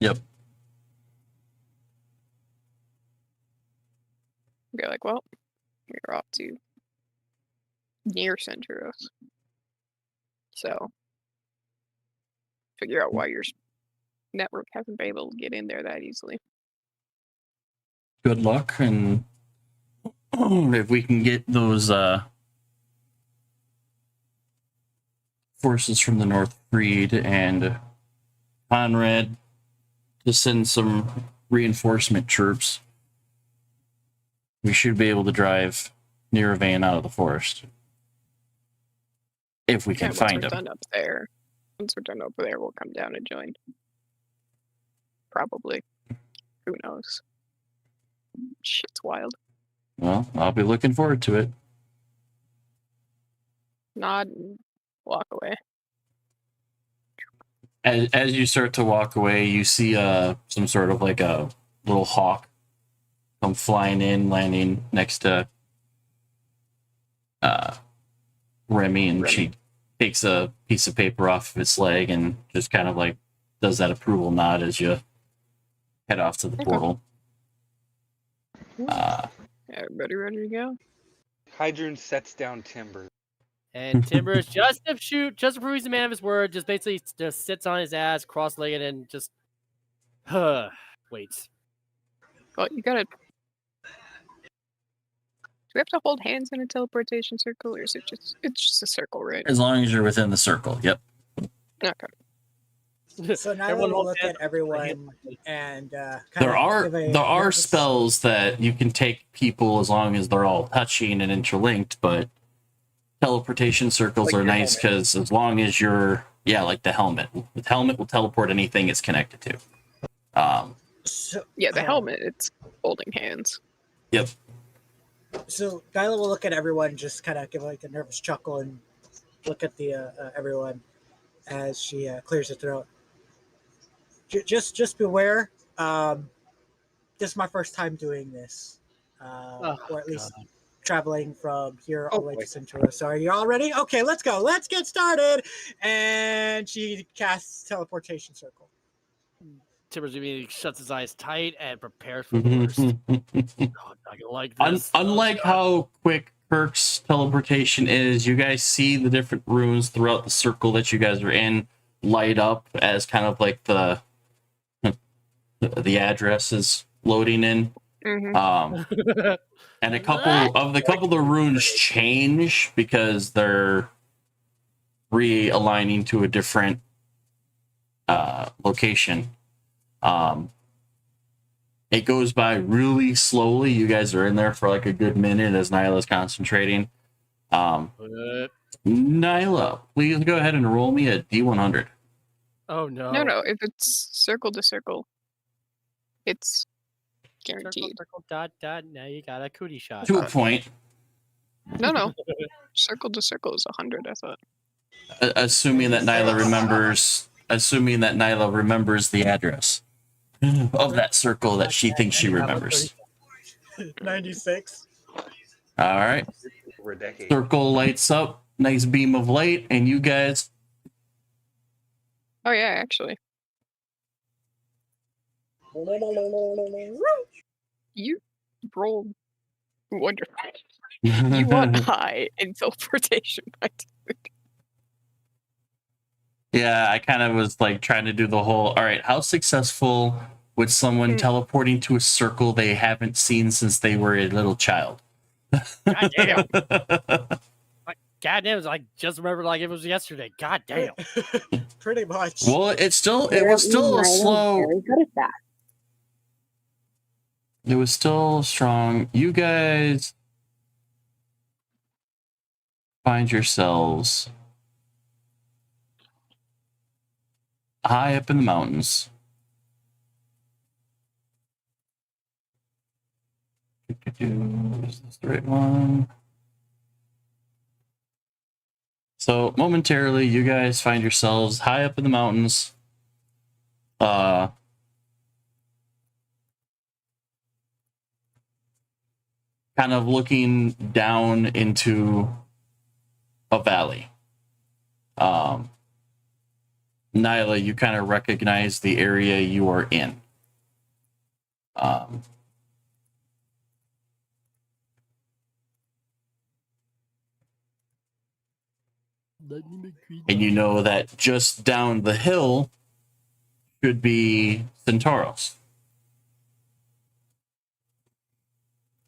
Yep. Be like, well, we're off to near Centauros. So, figure out why your network hasn't been able to get in there that easily. Good luck, and if we can get those forces from the North freed and Conrad to send some reinforcement troops, we should be able to drive Niravain out of the forest. If we can find him. Done up there. Once we're done over there, we'll come down and join. Probably. Who knows? Shit's wild. Well, I'll be looking forward to it. Nod and walk away. As you start to walk away, you see some sort of like a little hawk come flying in, landing next to Remy, and she takes a piece of paper off of its leg and just kind of like does that approval nod as you head off to the portal. Everybody ready to go? Hydron sets down Timber. And Timbers just to prove he's a man of his word, just basically just sits on his ass, cross-legged, and just waits. Well, you gotta. Do we have to hold hands in a teleportation circle, or is it just it's just a circle, right? As long as you're within the circle. Yep. Okay. So now Everyone we'll holds look hands. at everyone and There are spells that you can take people as long as they're all touching and interlinked, but teleportation circles Like are your nice because as long as you're like the helmet. The helmet will teleport anything it's connected to. So, Yeah, the helmet. It's holding hands. Yep. So Nyla will look at everyone, just kind of give like a nervous chuckle and look at the everyone as she clears her throat. Just beware. This is my first time doing this, or at least traveling from here all the way to Centura. So are you all ready? Okay, let's go. Let's get started. And she casts teleportation circle. Timbers immediately shuts his eyes tight and prepares for the worst. Oh, I'm not gonna like this. Unlike how quick Kirk's teleportation is, you guys see the different runes throughout the circle that you guys are in light up as kind of like the address is loading in. Mm-hmm. And a couple of the runes change because they're realigning to a different location. It goes by really slowly. You guys are in there for like a good minute as Nyla's concentrating. Nyla, please go ahead and roll me a D100. Oh no. No. If it's circle to circle, it's Circle, guaranteed. circle, dot, dot. Now you got a cootie shot. To a point, No. Circle to circle is 100. I thought. assuming that Nyla remembers the address of that circle that she thinks she remembers. 96. All right. Over a decade. Circle lights up, nice beam of light, and you guys Oh yeah, actually, you rolled wonderful. You want high in teleportation, right? Yeah, I kind of was like trying to do the whole, all right, how successful would someone teleporting to a circle they haven't seen since they were a little child? God damn. God damn, I just remembered like it was yesterday. God damn. Pretty much. Well, it was still a slow. Very good at that. It was still strong. You guys find yourselves high up in the mountains. Is this the right one? So momentarily, you guys find yourselves high up in the mountains. Kind of looking down into a valley. Nyla, you kind of recognize the area you are in. And you know that just down the hill should be Centauros.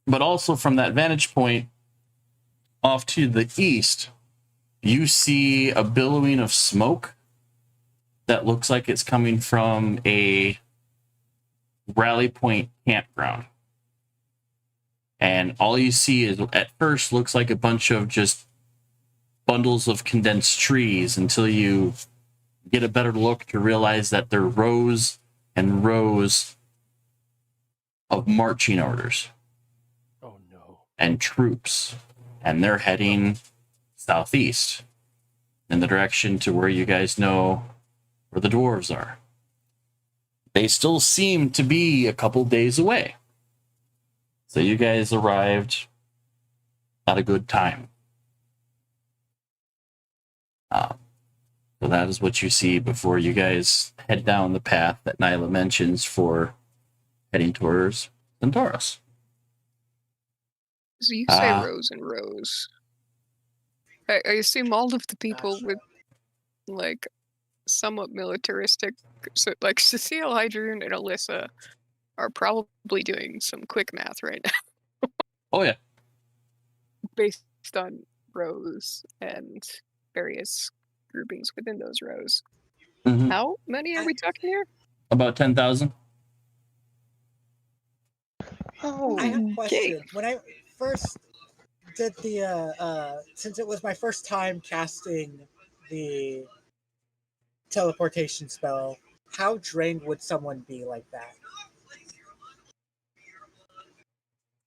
But also from that vantage point, off to the east, you see a billowing of smoke that looks like it's coming from a Rally Point campground. And all you see is, at first, looks like a bunch of just bundles of condensed trees until you get a better look to realize that they're rows and rows of marching orders. Oh no. And troops. And they're heading southeast in the direction to where you guys know where the dwarves are. They still seem to be a couple days away. So you guys arrived at a good time. So that is what you see before you guys head down the path that Nyla mentions for heading towards Centauros. So you say Ah. rows and rows. I assume all of the people Gotcha. with like somewhat militaristic, so like Cecile, Hydroon, and Alyssa are probably doing some quick math right now Oh yeah. based on rows and various groupings within those rows. Mhm. How many are we talking here? About 10,000. Oh, I have a Okay. question. When I first did since it was my first time casting the teleportation spell, how drained would someone be like that?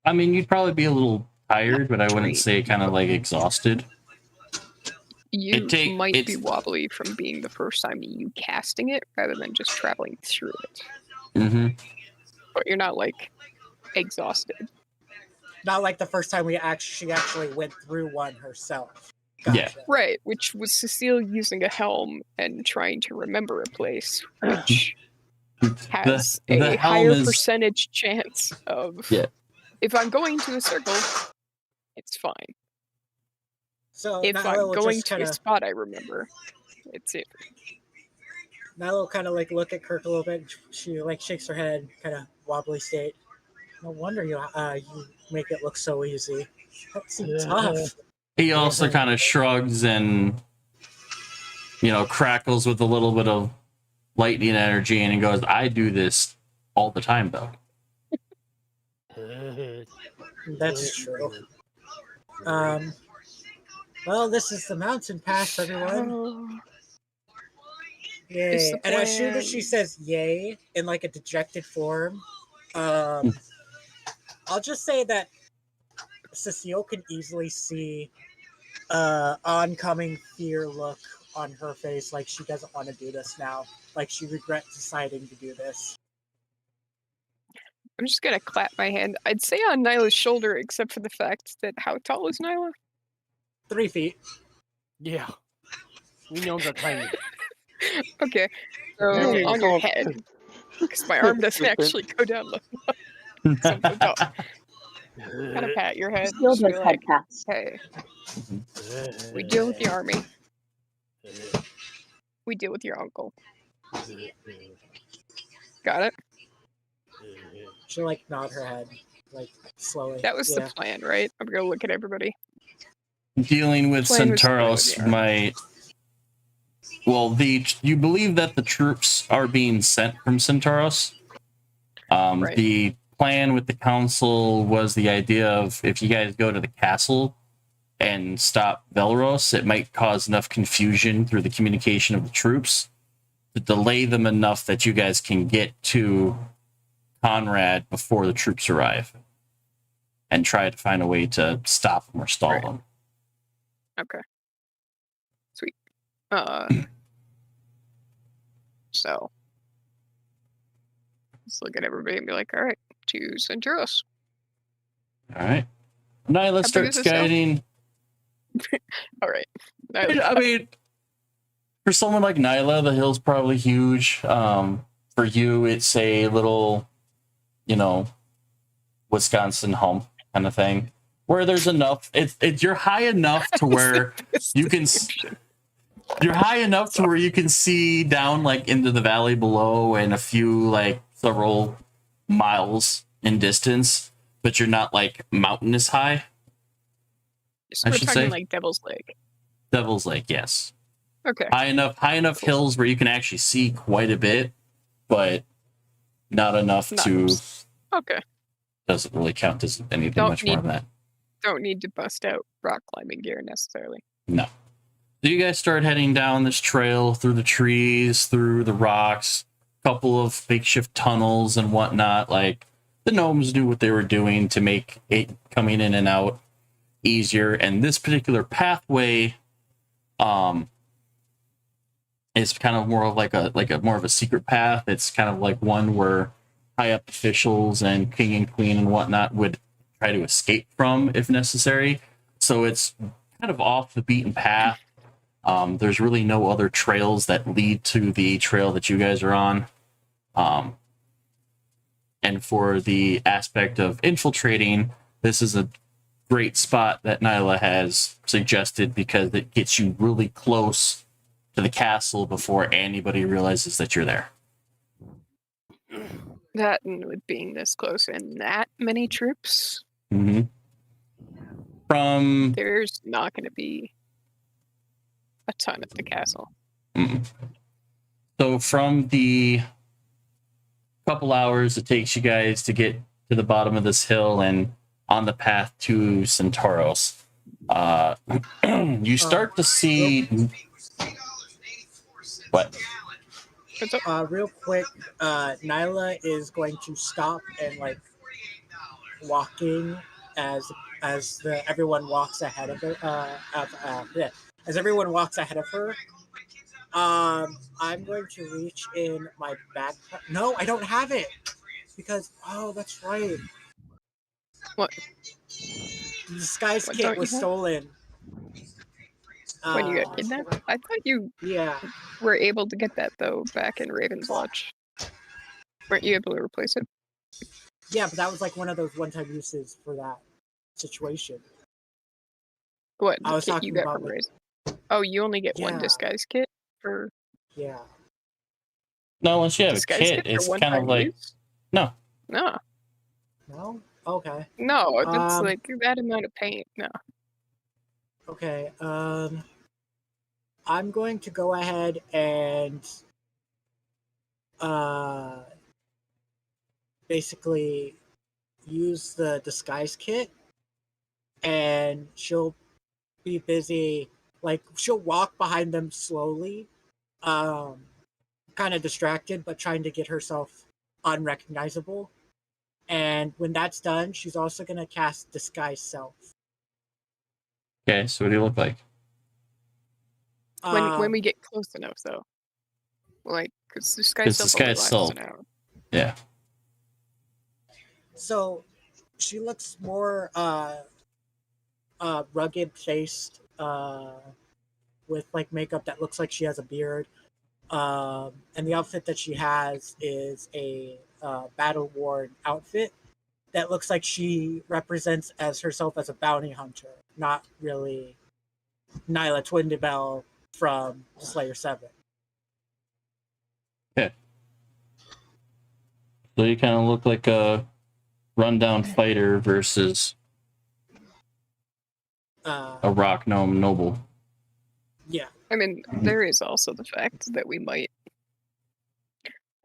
I mean, you'd probably be a little tired, but I wouldn't drained. say kind of like exhausted. You take- might be it's- wobbly from being the first time you casting it rather than just traveling through it. Mm-hmm. But you're not like exhausted. Not like the first time she actually went through one herself. Yeah. Gotcha. Right, which was Cecile using a helm and trying to remember a place, which has the a helm higher is- percentage chance of Yeah. if I'm going to a circle, it's fine. So If Nyla I'm will going just to kind a of spot I remember, it's it. Nyla will kind of like look at Kirk a little bit. She like shakes her head, kind of wobbly state. No wonder you make it look so easy. That seems tough. He also kind of shrugs and, crackles with a little bit of lightning energy, and he goes, "I do this all the time, though." That's true. Well, this is the mountain pass, everyone. Oh, Yay. It's the And as soon as plan. she says yay in like a dejected form, I'll just say that Cecile can easily see oncoming fear look on her face, like she doesn't want to do this now. Like she regrets deciding to do this. I'm just gonna clap my hand. I'd say on Nyla's shoulder, except for the fact that how tall is Nyla? 3 feet. Yeah. We gnomes are tiny. Okay, so Maybe on come your up- head, because my arm doesn't actually go down so tall. Kind of pat your head. Still Just be does like, head pats. hey, we deal with the army. We deal with your uncle. Got it? She'll like nod her head, like slowly. That was the Yeah. plan, right? I'm gonna look at everybody. Dealing with Playing with Centauros something with might. Well, you believe that the troops are being sent from Centauros. Right. The plan with the council was the idea of if you guys go to the castle and stop Velros, it might cause enough confusion through the communication of the troops to delay them enough that you guys can get to Conrad before the troops arrive and try to find a way to stop them or stall Right. them. Okay. Sweet. So let's look at everybody and be like, all right, to Centauros. All right. Nyla big starts is this hill? guiding. All right. I mean, for someone like Nyla, the hill's probably huge. For you, it's a little, Wisconsin hump kind of thing, where there's enough. You're high enough to where you can. You're high enough to where you can see down like into the valley below and a few like several miles in distance, but you're not like mountainous high. So I we're should talking say. like Devil's Lake. Devil's Lake, yes. Okay. High enough hills where you can actually see quite a bit, but not enough Not to Okay. doesn't really count as anything Don't much more need- than that. Don't need to bust out rock climbing gear necessarily. No. So you guys start heading down this trail through the trees, through the rocks, couple of makeshift tunnels and whatnot. Like the gnomes knew what they were doing to make it coming in and out easier. And this particular pathway, is kind of more of like a more of a secret path. It's kind of like one where high up officials and king and queen and whatnot would try to escape from if necessary. So it's kind of off the beaten path. There's really no other trails that lead to the trail that you guys are on. And for the aspect of infiltrating, this is a great spot that Nyla has suggested because it gets you really close to the castle before anybody realizes that you're there. That and with being this close and that many troops, Mm-hmm. From there's not going to be a ton at the castle. So from the couple hours it takes you guys to get to the bottom of this hill and on the path to Centauros, you start to see what? Real quick, Nyla is going to stop and like walking as everyone walks ahead of her. As everyone walks ahead of her. I'm going to reach in my backpack. No, I don't have it because that's right. What? The disguise What kit don't was you have? stolen. When you got kidnapped? I thought you Yeah. were able to get that though back in Raven's Lodge. Weren't you able to replace it? Yeah, but that was like one of those one-time uses for that situation. What? I The was kit talking you got about from like, Raven? Oh, you only get one Yeah. disguise kit for yeah. No, once you have a disguise kit, kit for it's one kind of time like use? no. No, No? Okay. no, it's Um, like that amount of paint. No, Okay. I'm going to go ahead and basically use the disguise kit, and she'll be busy. Like she'll walk behind them slowly, kind of distracted, but trying to get herself unrecognizable. And when that's done, she's also gonna cast Disguise Self. Okay, so what do you look like? when we get close enough though, like because disguise Because self only disguise lasts self. an hour. Yeah. So she looks more rugged faced, with like makeup that looks like she has a beard. And the outfit that she has is a battle worn outfit that looks like she represents as herself as a bounty hunter, not really Nyla Twindibel from Slayer 7. So you kind of look like a rundown fighter versus a rock gnome noble. Yeah. I mean, there is also the fact that we might.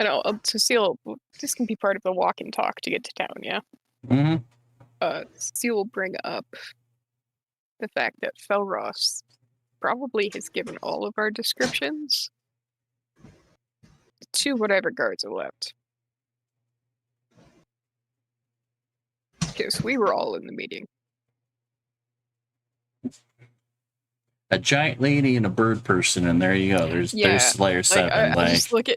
I know Cecile. This can be part of the walk and talk to get to town. Yeah. Mm-hmm. Cecile will bring up the fact that Felross probably has given all of our descriptions to whatever guards are left. Because we were all in the meeting. A giant lady and a bird person, and there you go. There's Slayer Like, 7. I just look at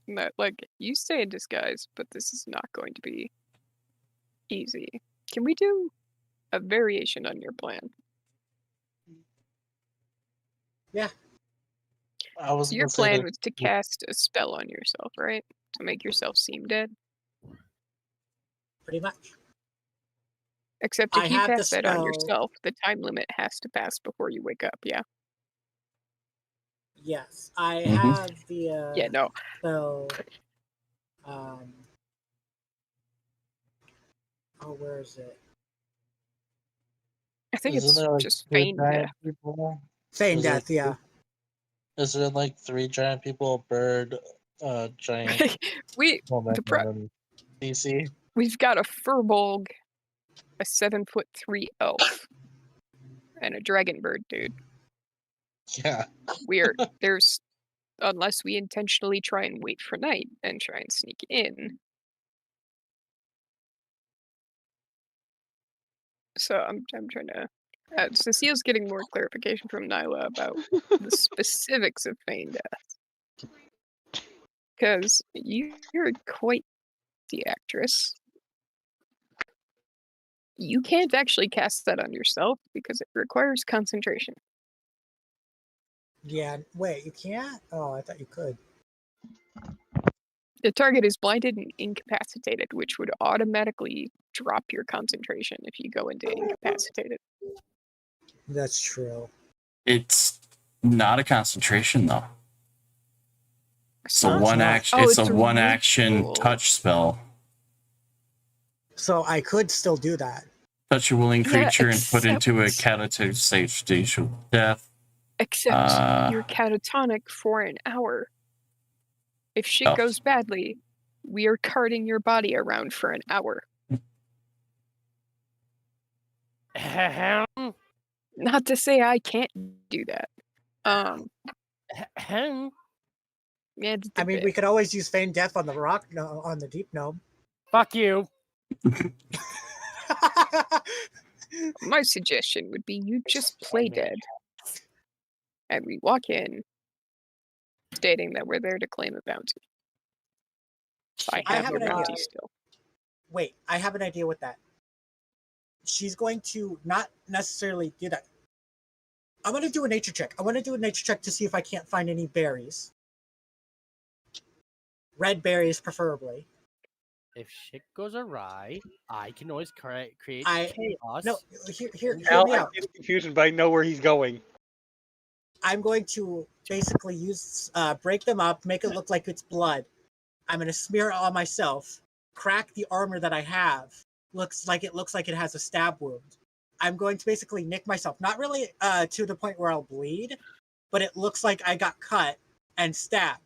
that, like, you stay in disguise, but this is not going to be easy. Can we do a variation on your plan? I was So your gonna say plan that- was to cast a spell on yourself, right? To make yourself seem dead? Pretty much. Except I if you have the cast that on spell. yourself, the time limit has to pass before you wake up, yeah? Yes. I Mhm. have the Yeah, no. spell. Where is it? I think Isn't it's there, like, just two feign giant death. people? Feign Is it death, yeah. Is there like 3 giant people, a bird, giant woman, The pro- and then DC? We've got a Furbolg, a 7'3" elf, and a dragon bird dude. Yeah. There's, unless we intentionally try and wait for night and try and sneak in. So I'm trying to. Cecile's getting more clarification from Nyla about the specifics of feign death, because you're quite the actress. You can't actually cast that on yourself because it requires concentration. Yeah. Wait, you can't? Oh, I thought you could. The target is blinded and incapacitated, which would automatically drop your concentration if you go into incapacitated. That's true. It's not a concentration though. It's a not? one not. action. Oh, It's a it's a one action ritual. touch spell. So I could still do that. Touch a willing Yeah, creature and put into a except- catatonic state of death. Except Uh, you're catatonic for an hour. If shit Oh. goes badly, we are carting your body around for an hour. Ahem. Not to say I can't do that. Ahem. Yeah, it's I a mean, bit. we could always use feign death on the rock, no, on the deep gnome. Fuck you. My suggestion would be you just play dead. And we walk in stating that we're there to claim a bounty. I I have have a an idea. bounty still. Wait, I have an idea with that. She's going to not necessarily do that. I'm going to do a nature check. I want to do a nature check to see if I can't find any berries. Red berries, preferably. If shit goes awry, I can always create I- chaos. No, hear Al, me I'm out. getting confusion, but I know where he's going. I'm going to basically use break them up, make it look like it's blood. I'm going to smear it on myself, crack the armor that I have. Looks like it has a stab wound. I'm going to basically nick myself, not really to the point where I'll bleed, but it looks like I got cut and stabbed.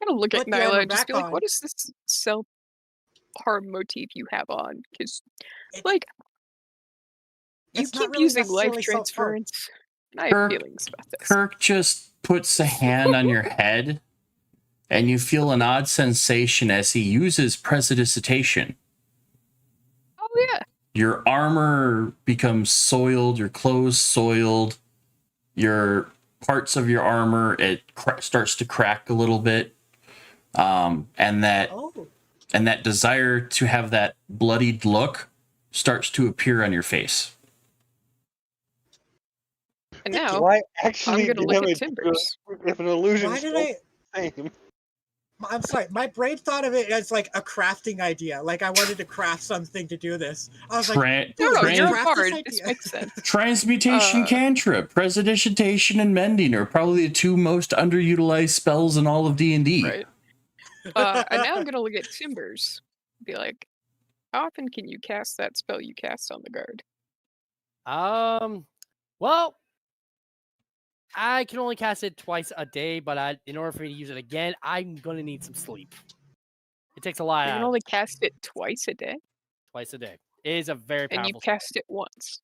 I'm gonna look at Put the armor Nyla and just back be like, on. what is this self-harm motif you have on? Because, It- like, you It's not keep really using life necessarily self-harm. transference. I have Kirk- feelings about this. Kirk just puts a hand on your head, and you feel an odd sensation as he uses prestidigitation. Oh, yeah. Your armor becomes soiled, your clothes soiled, your parts of your armor starts to crack a little bit, and that Oh, desire to have that bloodied look starts to appear on your face. And now, Do I actually I'm gonna look damage at Timbers. if an illusion why did I? same? I'm sorry. My brain thought of it as like a crafting idea. Like I wanted to craft something to do this. I was like, Tran- No, no, Trans- you're a craft this bard. This idea. makes sense. Transmutation cantrip, prestidigitation, and mending are probably the two most underutilized spells in all of D&D. Right. And now I'm gonna look at Timbers. Be like, how often can you cast that spell you cast on the guard? Well, I can only cast it twice a day, but in order for me to use it again, I'm gonna need some sleep. It takes a lot You out can of only cast it twice a day, twice a day. It is a very and you powerful. cast it once.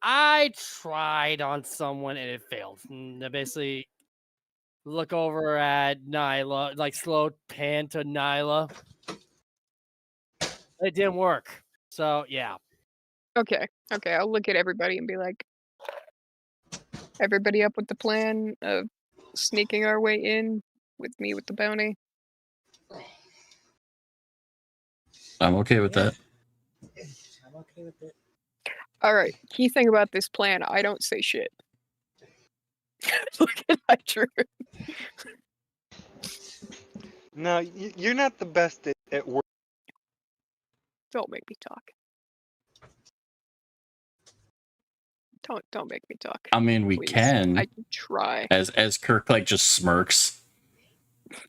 I tried on someone and it failed. I basically look over at Nyla, like slow pan to Nyla. It didn't work. So yeah. Okay, I'll look at everybody and be like, everybody up with the plan of sneaking our way in with me with the bounty? I'm okay with that. I'm okay with it. All right, key thing about this plan, I don't say shit. Look at Hydra. No, you're not the best at work. Don't make me talk. Don't make me talk. I mean, we please. can, I can try. as Kirk like just smirks.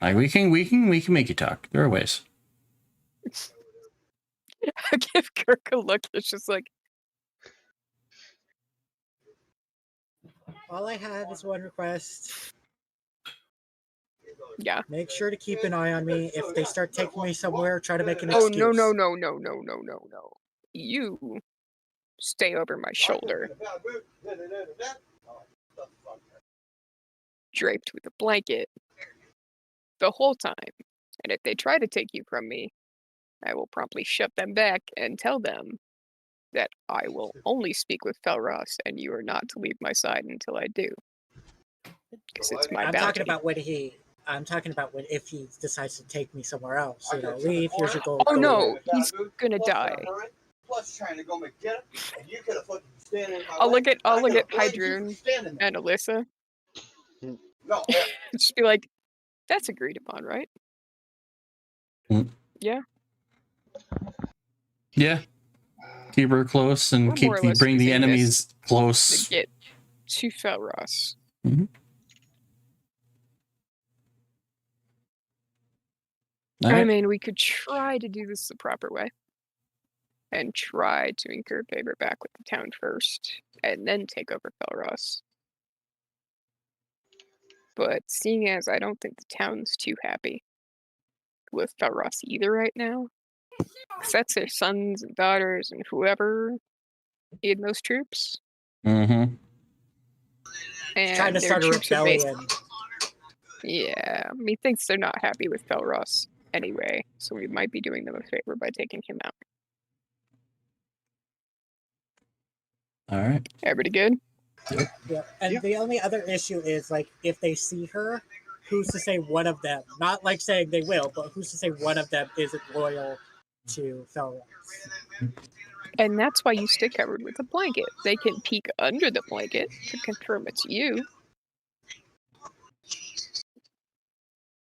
Like we can make you talk. There are ways. I give Kirk a look. It's just like, All I have is one request. yeah. Make sure to keep an eye on me. If they start taking me somewhere, try to make an Oh excuse. no. You stay over my shoulder, draped with a blanket, the whole time. And if they try to take you from me, I will promptly shove them back and tell them that I will only speak with Felross, and you are not to leave my side until I do. Because it's my I'm bounty. talking about when if he decides to take me somewhere else. You know, leave. Here's your gold. Oh go no, he's gonna die. I'll look at Hydrune and Alyssa. Just be like, that's agreed upon, right? Hmm. Yeah. Yeah. Keep her close and We're more or less bring the using enemies to close. get to Felros. All I right. mean, we could try to do this the proper way and try to incur favor back with the town first and then take over Felros. But seeing as I don't think the town's too happy with Felros either right now, 'cause that's their sons and daughters and whoever in those troops. Mm-hmm. And Trying to their start a troops are based. rebellion. Yeah, methinks they're not happy with Felros anyway, so we might be doing them a favor by taking him out. All right. Everybody good? Yeah. And the only other issue is like if they see her, who's to say one of them? Not like saying they will, but who's to say one of them isn't loyal to Felros? And that's why you stay covered with a blanket. They can peek under the blanket to confirm it's you.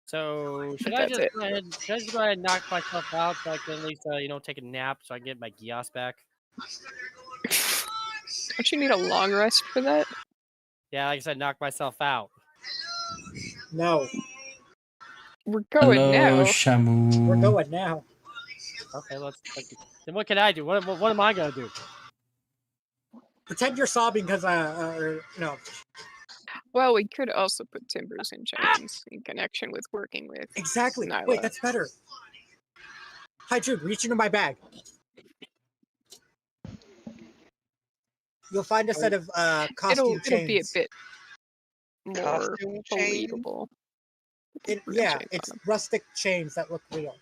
So should I That's just it. go ahead? Should I just go ahead and knock myself out so I can at least take a nap so I can get my Gios back? Don't you need a long rest for that? Yeah, like I said, knock myself out. No, We're going Hello, now. Shamu. we're going now. Okay, then what can I do? What am I gonna do? Pretend you're sobbing because no. Well, we could also put Timbers in chains in connection with working with Exactly. Nyla. Wait, that's better. Hi, Jude. Reach into my bag. You'll find a set of costume it'll be a chains. bit more Costume chain? believable. Rune Yeah, chains it's on 'em. rustic chains that look real.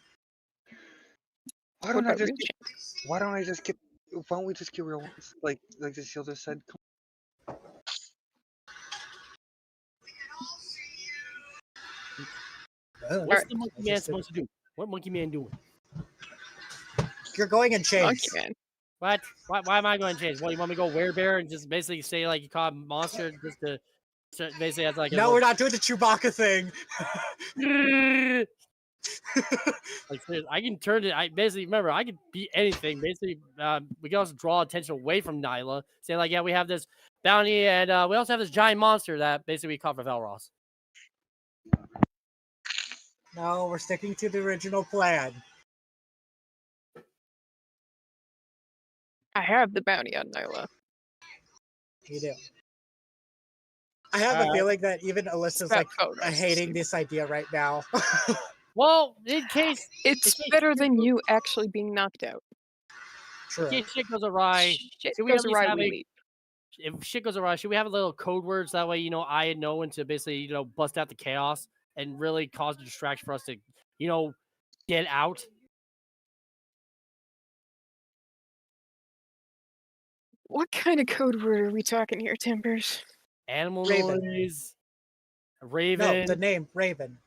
Why What don't I about just rune get, chains? why don't I just get why don't we just get real ones? Like the seal just said. Oh, What's Alright. the monkey man supposed to do? What monkey man doing? You're going in chains. Monkey Man. What? Why am I going to change? Well, you want me to go werebear and just basically say like you caught a monster just to basically as like No, we're not doing the Chewbacca thing. like seriously, I can turn it. I basically remember I can beat anything. Basically, we can also draw attention away from Nyla. Say like, yeah, we have this bounty, and we also have this giant monster that basically we caught for Felros. No, we're sticking to the original plan. I have the bounty on Nyla. You do. I have a feeling that even Alyssa's about like Felros. hating this idea right now. Well, in case It's case better shit than goes- you actually being knocked out. True. in case shit goes awry, Shit should we at goes least awry, have we a- leave. if shit goes awry, should we have a little code words that way I know when to basically bust out the chaos and really cause a distraction for us to get out. What kind of code word are we talking here, Timbers? Animal Raven. noise, No, raven. the name Raven.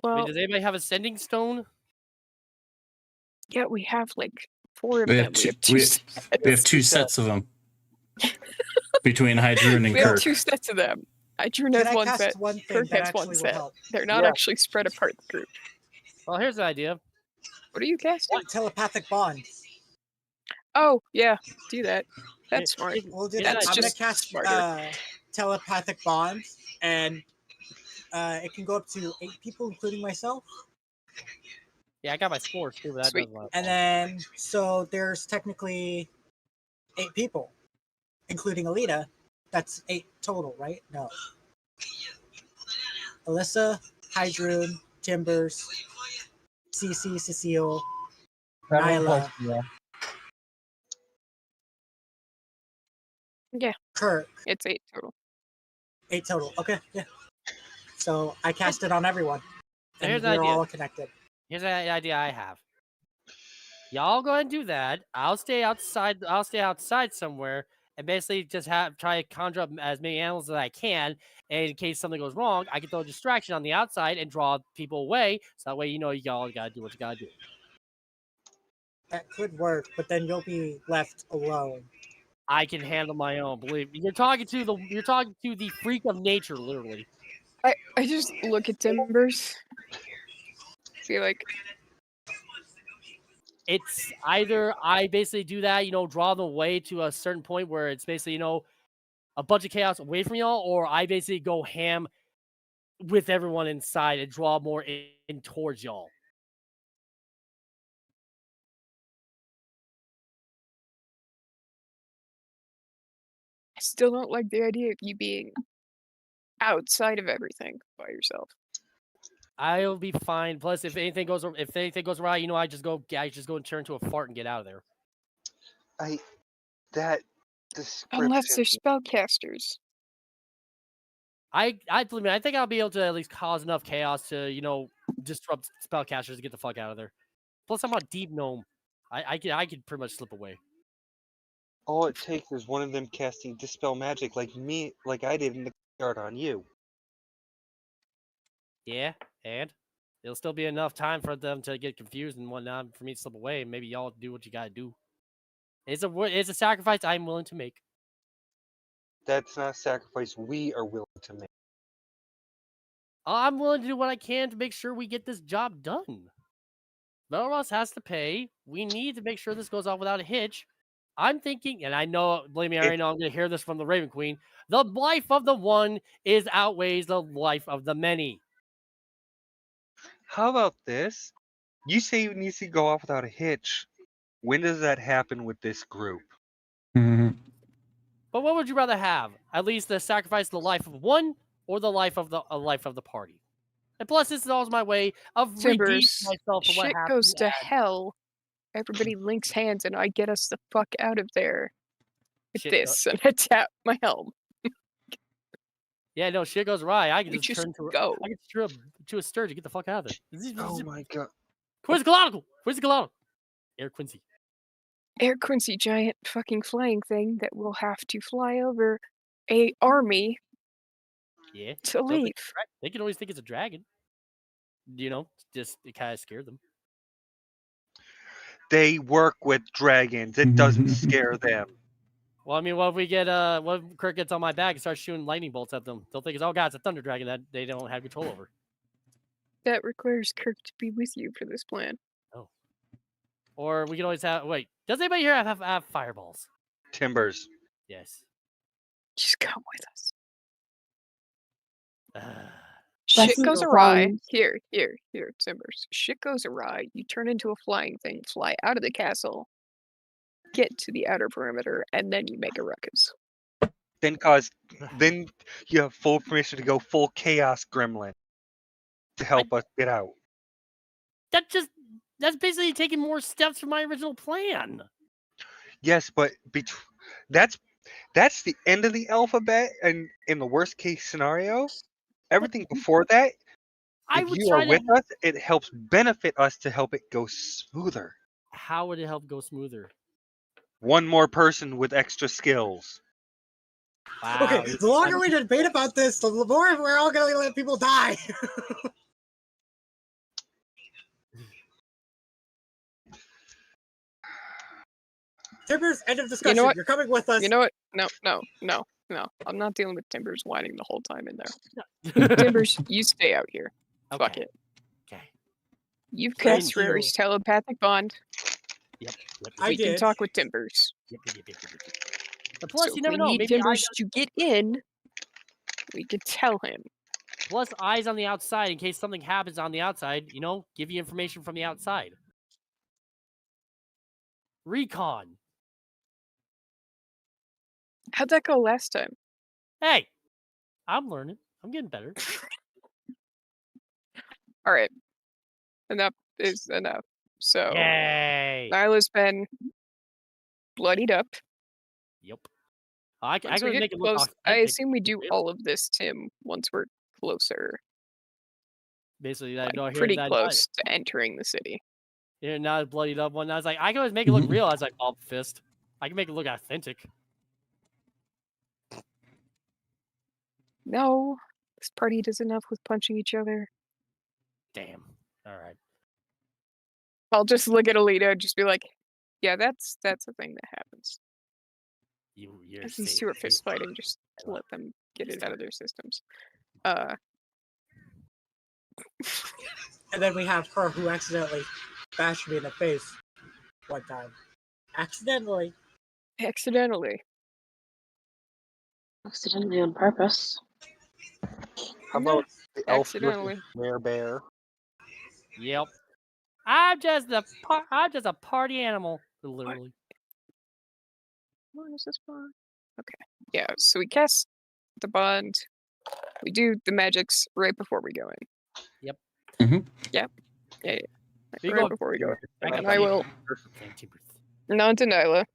I mean, Well, does anybody have a sending stone? yeah, we have like 4 of We them. have We two, have two we, sets. we have two sets of them between Hydrune and We have Kirk. 2 sets of them. Idrun Can has I one cast set. one thing Kirk that has one actually will set. help? They're not Yeah. actually spread apart the group. Well, here's an idea. What are you casting? Telepathic bond. Oh, yeah, do that. That's smart. We'll do Yeah, that. That's I'm gonna just cast smarter. telepathic bond, and it can go up to 8 people, including myself. Yeah, I got my spores too, but that Sweet. doesn't matter. And then, so there's technically 8 people, including Alita. That's 8 total, right? No. Alyssa, Hydrune, Timbers, CC, Cecile, Nyla, Yeah, Kirk. it's 8 total. 8 total. Okay, yeah. So I cast it on everyone. So And here's the we're idea. all connected. Here's an idea I have. Y'all go ahead and do that. I'll stay outside. I'll stay outside somewhere and basically just try to conjure up as many animals as I can. And in case something goes wrong, I can throw a distraction on the outside and draw people away. So that way, y'all gotta do what you gotta do. That could work, but then you'll be left alone. I can handle my own. Believe me. You're talking to the freak of nature, literally. I just look at Timbers. Feel like it's either I basically do that, draw them away to a certain point where it's basically, a bunch of chaos away from y'all, or I basically go ham with everyone inside and draw more in towards y'all. I still don't like the idea of you being outside of everything by yourself. I'll be fine. Plus, if anything goes awry, I just go and turn into a fart and get out of there. That Unless they're description. spellcasters. I think I'll be able to at least cause enough chaos to, disrupt spellcasters to get the fuck out of there. Plus, I'm a deep gnome. I could pretty much slip away. All it takes is one of them casting Dispel Magic like I did in the card on you. Yeah, and it'll still be enough time for them to get confused and whatnot for me to slip away, and maybe y'all do what you gotta do. It's a sacrifice I'm willing to make. That's not a sacrifice we are willing to make. I'm willing to do what I can to make sure we get this job done. Melros has to pay. We need to make sure this goes off without a hitch. I'm thinking, and I know, believe me, I already know I'm going to hear this from the Raven Queen. The life of the one outweighs the life of the many. How about this? You say it needs to go off without a hitch. When does that happen with this group? But what would you rather have? At least the sacrifice of the life of one, or the life of the party? And plus, this is always my way of redeeming Timbers, myself for what shit happened. goes to hell. Everybody links hands and I get us the fuck out of there. With Shit this, and I tap my helm. Yeah, no, shit goes awry. I can We just just turn to go. I can turn to a sturge and get the fuck out of there. Oh my god. Quizzical! Air Quincy. Air Quincy, giant fucking flying thing that will have to fly over a army Yeah. to leave. They can always think it's a dragon. Just it kind of scared them. They work with dragons. It doesn't scare them. Well, I mean, what if we get what if Kirk gets on my back and starts shooting lightning bolts at them? They'll think it's, oh god, it's a thunder dragon that they don't have control over. That requires Kirk to be with you for this plan. Or we can always have does anybody here have fireballs? Timbers. Yes. Just come with us. Bless Shit you, goes awry. friends. Here, Timbers. Shit goes awry. You turn into a flying thing, fly out of the castle, get to the outer perimeter, and then you make a ruckus. Then you have full permission to go full chaos gremlin to help us get out. That's basically taking more steps from my original plan. Yes, but that's the end of the alphabet, and in the worst case scenario, everything before that, if you are with us, it helps benefit us to help it go smoother. How would it help go smoother? One more person with extra skills. Wow. Okay, the longer we debate about this, the more we're all going to let people die. Timbers, end of discussion. You know what? You're coming with us. You know what? No. I'm not dealing with Timbers whining the whole time in there. Timbers, you stay out here. Fuck it. Okay. You've Thank cast you. Rary's telepathic bond. Yep. I We can did. talk with Timbers. Yep. But plus, So you if never we know. need Maybe Timbers to get in, we could tell him. plus eyes on the outside in case something happens on the outside. Give you information from the outside. Recon. How'd that go last time? Hey, I'm learning. I'm getting better. All right. Enough is enough. So, Yay! Nyla's been bloodied up. Yep. I Once gotta we make get it look close, I authentic. assume we do all of this, Tim, once we're closer. Basically, Like, I know pretty close to entering the city. Now it's bloodied up one. I was like, I can always make it look real. I was like, oh, fist. I can make it look authentic. No, this party does enough with punching each other. Damn. All right. I'll just look at Alita and just be like, yeah, that's a thing that happens. You're As these safe. two are fist fighting, just let them get it out of their systems. And then we have her who accidentally bashed me in the face. one time. Accidentally. Accidentally. Accidentally on purpose. How about the elf Accidentally. bear? Yep. I'm just a party animal, literally. What is this for? Okay. Yeah, so we cast the bond. We do the magics right before we go in. Yep. Mhm. Yep. Yeah. We Right go- before we go in. I And can I see- will nod to Nyla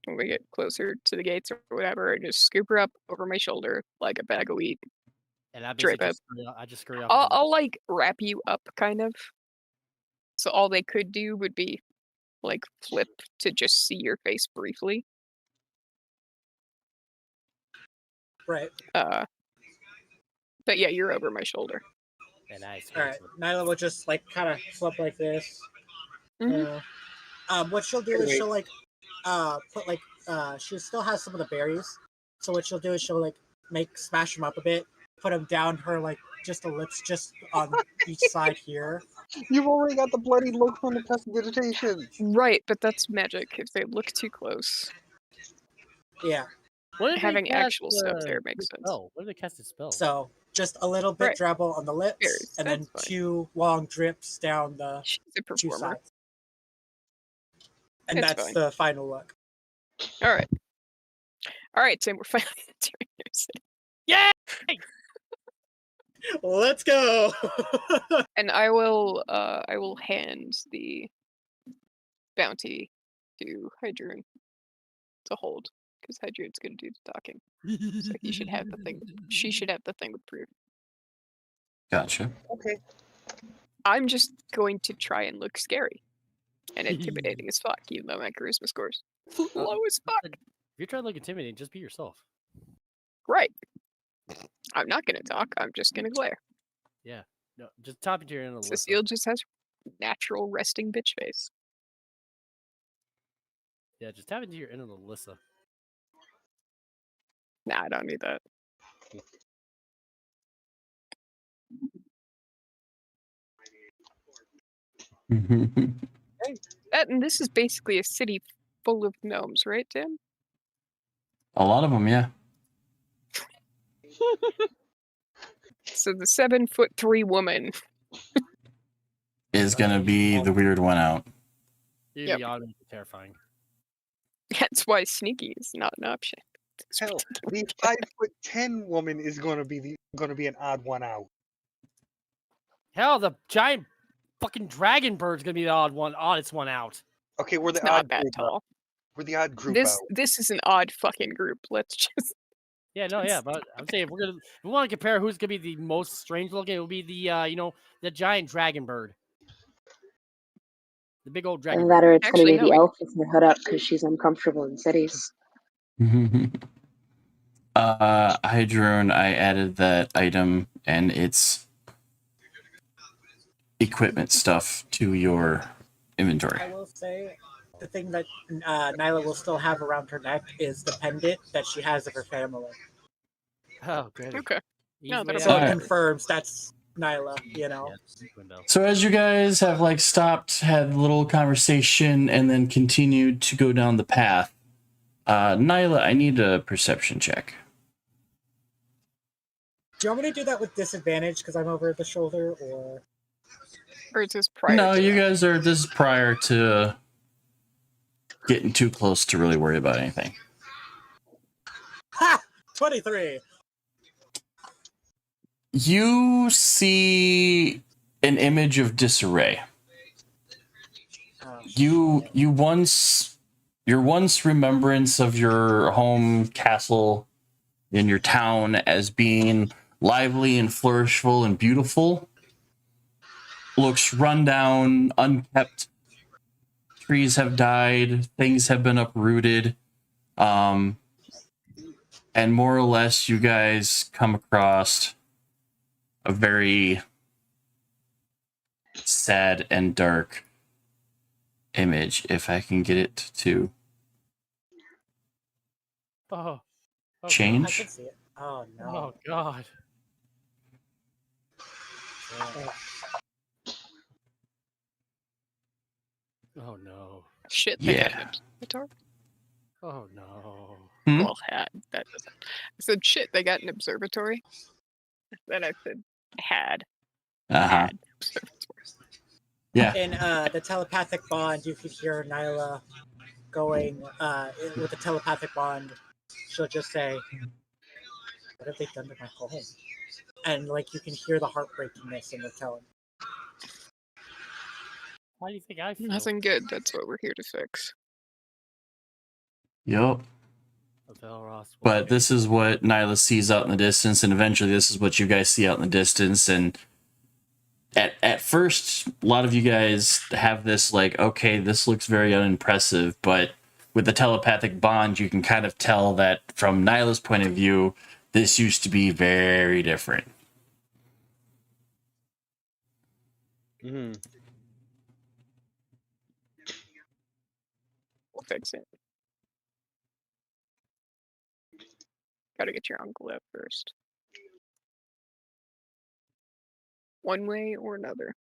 when we get closer to the gates or whatever, and just scoop her up over my shoulder like a bag of wheat. And I Drape basically up. just scurry off. I'll like wrap you up kind of. So all they could do would be like flip to just see your face briefly. Right. But yeah, you're over my shoulder. And I All right. Nyla will just like kind of flip like this. Mhm. What she'll do is she'll like put like she still has some of the berries. So what she'll do is she'll like smash them up a bit, put them down her like just the lips just on each side here. You've already got the bloody look from the prestidigitation. Right, but that's magic. If they look too close, Yeah. having actual stuff there makes sense. Oh, what did they cast a spell? So just a little bit Right. drabble on the lips, Berries, and then that's fine. 2 long drips down the She's a 2 performer. sides. And It's that's fine. the final look. All right, Tim. We're finally entering your city. Yeah. Let's go. And I will hand the bounty to Hydrun to hold, because Hydrun's gonna do the talking. So he should have the thing. She should have the thing with proof. Gotcha. Okay. I'm just going to try and look scary and intimidating as fuck, even though my charisma scores low as fuck. If you're trying to look intimidating, just be yourself. Right. I'm not gonna talk. I'm just gonna glare. No, just top into your inner Cecile just has natural resting bitch face. Yeah, just tap into your inner Alyssa. Nah, I don't need that. And this is basically a city full of gnomes, right, Tim? A lot of them, yeah. So the 7'3" woman. Is gonna be the weird one out. You'd Yep. be automatically terrifying. That's why sneaky is not an option. Hell, the 5'10" woman is gonna be an odd one out. Hell, the giant fucking dragon bird's gonna be the oddest one out. Okay, we're the It's not odd that group out. tall. We're the odd group This out. this is an odd fucking group. Let's just Yeah, no, yeah, but I'm saying if we want to compare who's gonna be the most strange looking, it will be the the giant dragon bird, the big old dragon. And that or it's Actually, going to be no, the we- elf with her hood up because she's uncomfortable in cities. Hydrone, I added that item and its equipment stuff to your inventory. I will say the thing that Nyla will still have around her neck is the pendant that she has of her family. Oh, good. okay. No, that'll So be it Alright. confirms that's Nyla, you know. So as you guys have like stopped, had a little conversation, and then continued to go down the path, Nyla, I need a perception check. Do you want me to do that with disadvantage because I'm over the shoulder, or Or is this prior No, to you that? guys are. This is prior to getting too close to really worry about anything. ha 23? You see an image of disarray. Oh, Your once remembrance of your home castle in your town as being lively and flourishful and beautiful looks run down, unkept. Trees have died, things have been uprooted. And more or less you guys come across a very sad and dark image, if I can get it to Oh, I change. can see it. Oh no. Oh God. Oh no. Shit, they got Yeah. an observatory. Oh no. Hmm? Well, had that doesn't. I said shit. They got an observatory. Then I said had Uh-huh. had observatory. Yeah. In the telepathic bond, you could hear Nyla going with the telepathic bond. She'll just say, "What have they done to my home?" And like you can hear the heartbreakingness in the tone. How do you think I feel? Nothing good. That's what we're here to fix. Yup. Velros But this is what Nyla sees out in the distance, and eventually this is what you guys see out in the distance. And at first, a lot of you guys have this like, okay, this looks very unimpressive, but with the telepathic bond, you can kind of tell that from Nyla's point of view, this used to be very different. Mm. We'll fix it. Gotta get your uncle out first. One way or another.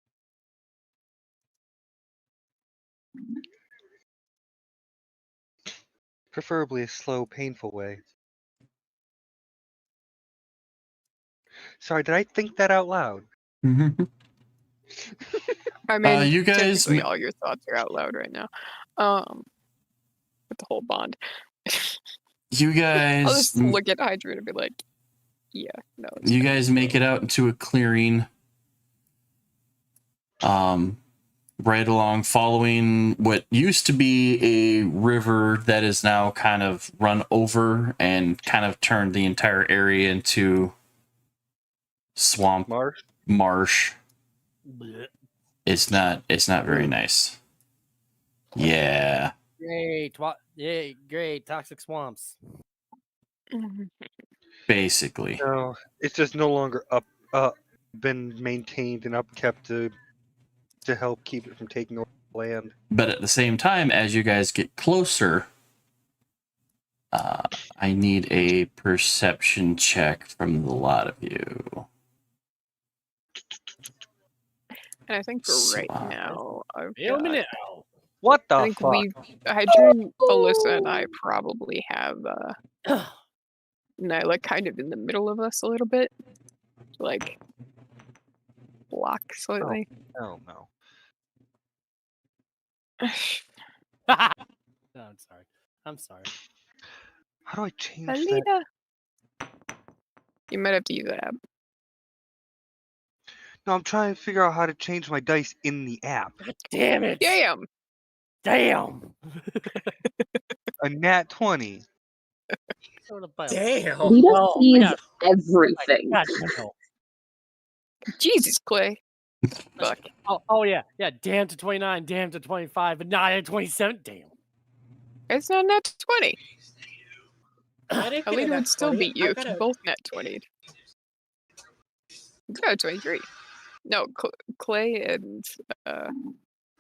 Preferably a slow, painful way. Sorry, did I think that out loud? I mean, you guys technically all your thoughts are out loud right now. With the whole bond. You guys I'll just look at Hydra and be like, yeah, no. You guys make it out into a clearing. Right along, following what used to be a river that is now kind of run over and kind of turned the entire area into swamp marsh. It's not very nice. Yeah. Great toxic swamps. Basically. No, it's just no longer been maintained and upkept to help keep it from taking over the land. But at the same time, as you guys get closer, I need a perception check from the lot of you. And I think for right now, I've Feel me got, now. What the I think fuck? Hydra, Alyssa, and I probably have Nyla kind of in the middle of us a little bit. Like, block slightly. Oh no. No, I'm sorry. How do I change that? Alita. You might have to use the app. No, I'm trying to figure out how to change my dice in the app. Damn it! Damn! Damn! A nat 20. Damn. Lita Oh, sees yeah. everything. God, no. Jesus, Clay. Fuck. Oh yeah. Damn to 29, damn to 25, but not at 27. Damn. It's not net 20. I didn't get a Alita nat would still 20. beat you I if got you a- both net 20'd. You got a 23. No, Clay and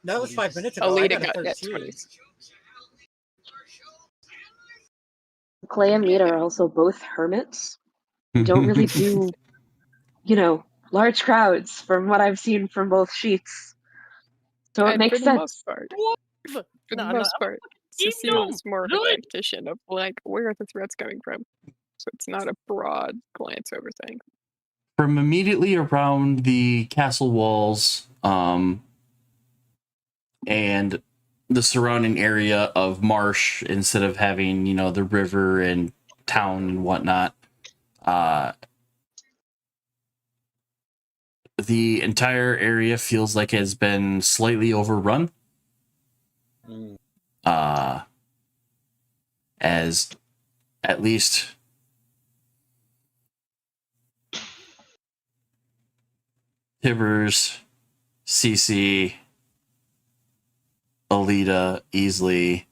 That was 5 minutes ago. I Alita got a got net 13. 20. Clay and Lita are also both hermits. Don't really do, large crowds from what I've seen from both sheets. So it And makes for the sense. most part, for the No, most part, Keep Cecile going. is more of Do a it. tactician of like, where are the threats coming from? So it's not a broad glance over things. From immediately around the castle walls, and the surrounding area of marsh, instead of having, the river and town and whatnot, the entire area feels like it has been slightly overrun. As at least Tibbers, Cece, Alita, Easley,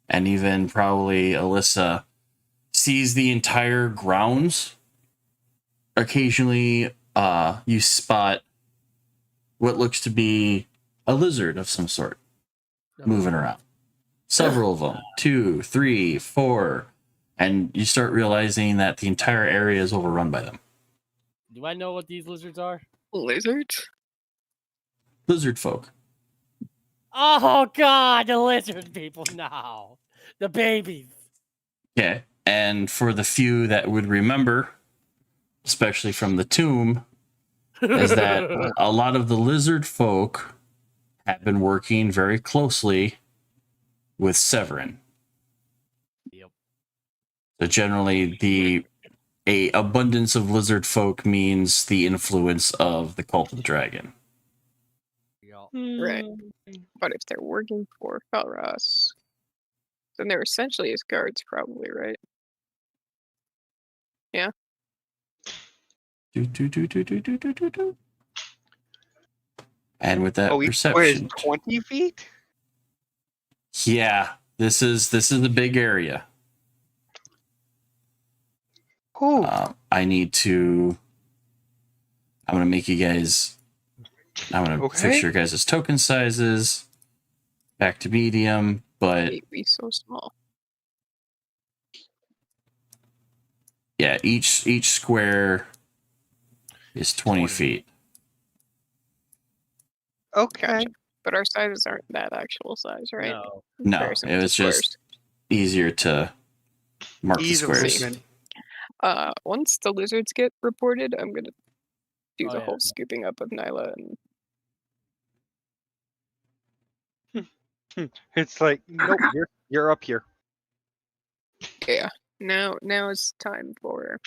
and even probably Alyssa sees the entire grounds. Occasionally, you spot what looks to be a lizard of some sort moving around. Several of them, 2, 3, 4, and you start realizing that the entire area is overrun by them. Do I know what these lizards are? Lizards? Lizard folk. Oh God, the lizard people now. The babies. Okay. And for the few that would remember, especially from the tomb, is that a lot of the lizard folk have been working very closely with Severin. Yep. So generally, a abundance of lizard folk means the influence of the cult of the dragon. Yep. Right. But if they're working for Felros, then they're essentially his guards, probably, right? Yeah. Do. And with that Oh, each square is perception, 20 feet? yeah, this is a big area. Ooh. I need to. I'm gonna make you guys. I'm gonna Okay. fix your guys' token sizes back to medium, but Be so small. yeah, each square is 20 feet. Okay. Gotcha. But our sizes aren't that actual size, right? No. In No, comparison it to was squares. just easier to mark Ease the of squares. movement. Once the lizards get reported, I'm gonna do Oh, the yeah. whole scooping up of Nyla and It's like, nope, you're up here. yeah. Now is time for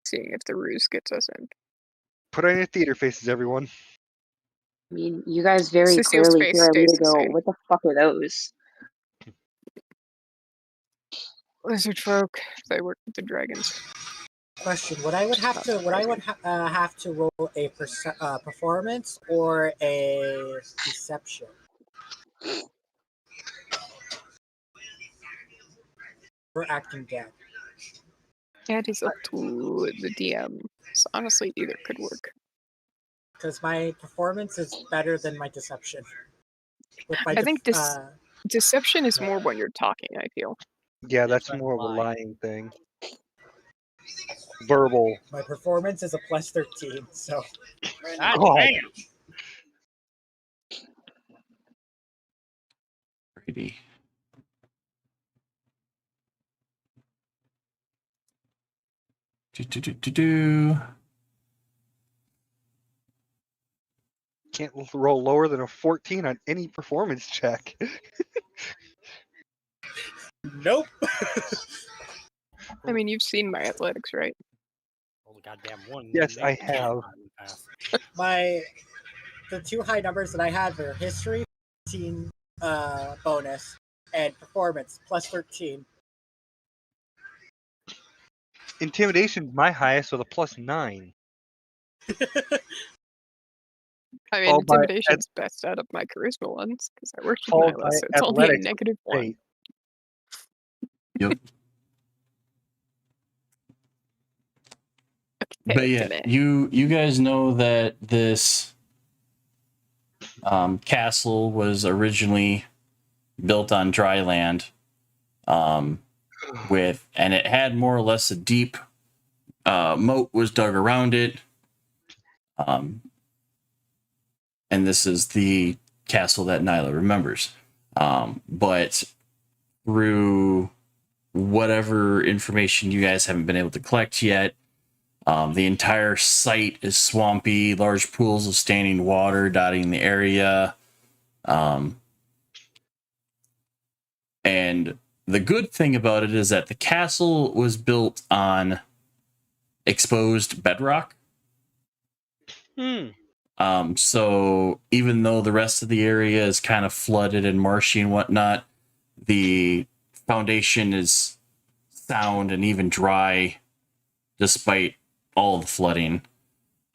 seeing if the ruse gets us in. Put on your theater faces, everyone. I mean, you guys very Cecile's clearly face hear me stays to the go, same. what the fuck are those? Lizard folk, they work with the dragons. Question: Would I have to roll a performance or a deception? For acting dead. That is up to the DM. So honestly, either could work. Because my performance is better than my deception. With my I think deception is more when you're talking, I feel. Yeah, that's like more of a lying. lying thing. Verbal. My performance is a plus 13, so God Oh. damn. Pretty. Do. Can't roll lower than a 14 on any performance check. nope. I mean, you've seen my athletics, right? Oh, the goddamn one. Yes, I Maybe. have. The two high numbers that I had were history 15 bonus and performance plus 13. Intimidation's my highest with a plus 9. I mean, Followed by intimidation's best out of my charisma ones because I worked with Followed Nyla, by so it's only a athletics, negative one. 8. Yep. Okay, But yeah, you guys know that this castle was originally built on dry land, and it had more or less a deep moat was dug around it, and this is the castle that Nyla remembers. But through whatever information you guys haven't been able to collect yet, the entire site is swampy, large pools of standing water dotting the area. And the good thing about it is that the castle was built on exposed bedrock. So even though the rest of the area is kind of flooded and marshy and whatnot, the foundation is sound and even dry despite all the flooding.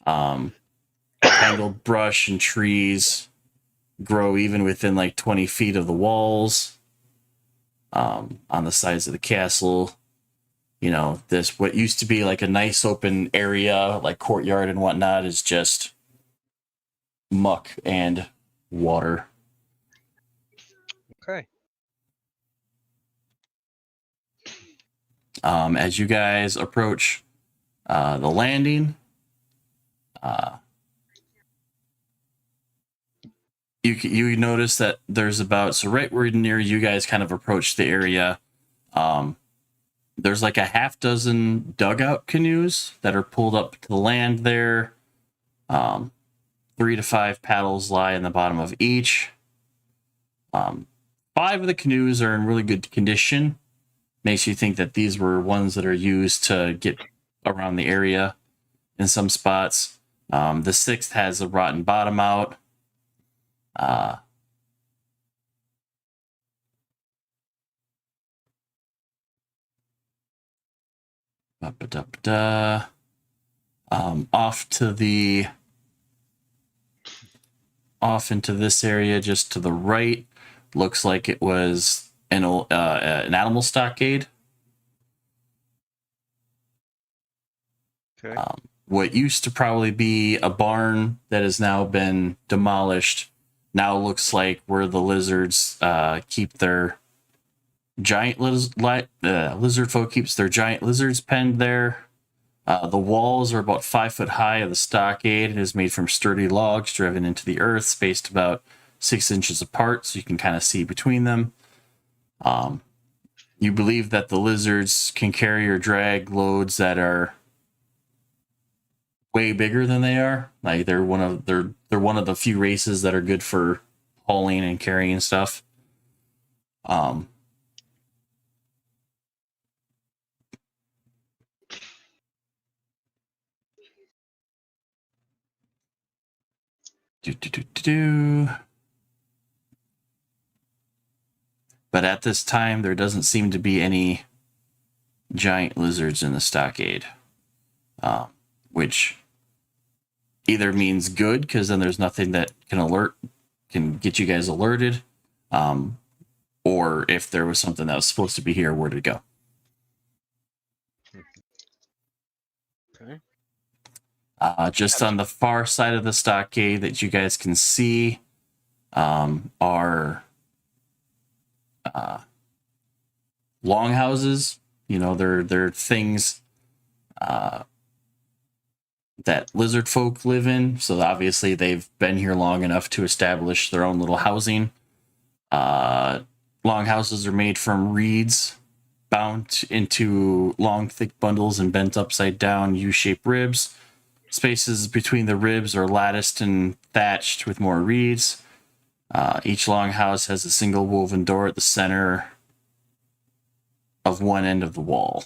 Tangled brush and trees grow even within like 20 feet of the walls. On the sides of the castle, you know, this what used to be like a nice open area, like courtyard and whatnot, is just muck and water. Okay. As you guys approach the landing, you notice that there's about, so right where near you guys kind of approach the area, there's like a half dozen dugout canoes that are pulled up to the land there. 3 to 5 paddles lie in the bottom of each. 5 of the canoes are in really good condition. Makes you think that these were ones that are used to get around the area in some spots. The 6th has a rotten bottom out. Off into this area just to the right, looks like it was an animal stockade. Okay. What used to probably be a barn that has now been demolished now looks like where the lizards keep their giant lizard folk keeps their giant lizards penned there. The walls are about 5 foot high of the stockade and is made from sturdy logs driven into the earth, spaced about 6 inches apart, so you can kind of see between them. You believe that the lizards can carry or drag loads that are way bigger than they are. Like they're one of the few races that are good for hauling and carrying stuff. But at this time, there doesn't seem to be any giant lizards in the stockade, which either means good, because then there's nothing that can get you guys alerted, or if there was something that was supposed to be here, where did it go? Okay. Just on the far side of the stockade that you guys can see are longhouses. You know, they're things that lizard folk live in. So obviously they've been here long enough to establish their own little housing. Longhouses are made from reeds bound into long, thick bundles and bent upside down U-shaped ribs. Spaces between the ribs are latticed and thatched with more reeds. Each longhouse has a single woven door at the center of one end of the wall.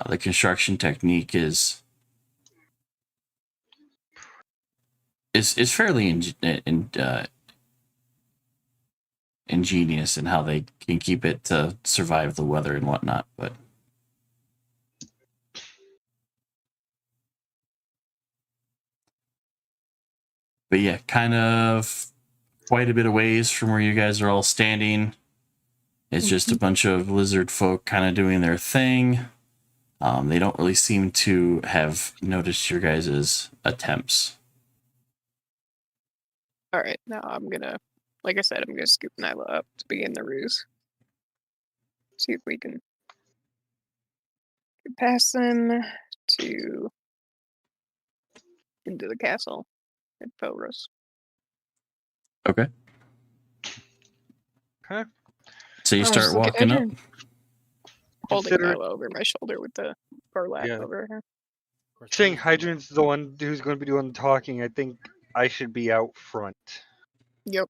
The construction technique is fairly ingenious in how they can keep it to survive the weather and whatnot, but yeah, kind of quite a bit of ways from where you guys are all standing. It's just a bunch of lizard folk kind of doing their thing. They don't really seem to have noticed your guys' attempts. All right, now I'm gonna, like I said, I'm gonna scoop Nyla up to begin the ruse. See if we can get past them to into the castle at Pelros. Okay. Okay. So you I was start looking walking at up. her. Holding Consider- Nyla over my shoulder with the burlap Yeah. over her. Of course, Saying Timbers- Hydrant's the one who's going to be doing the talking. I think I should be out front. Yep.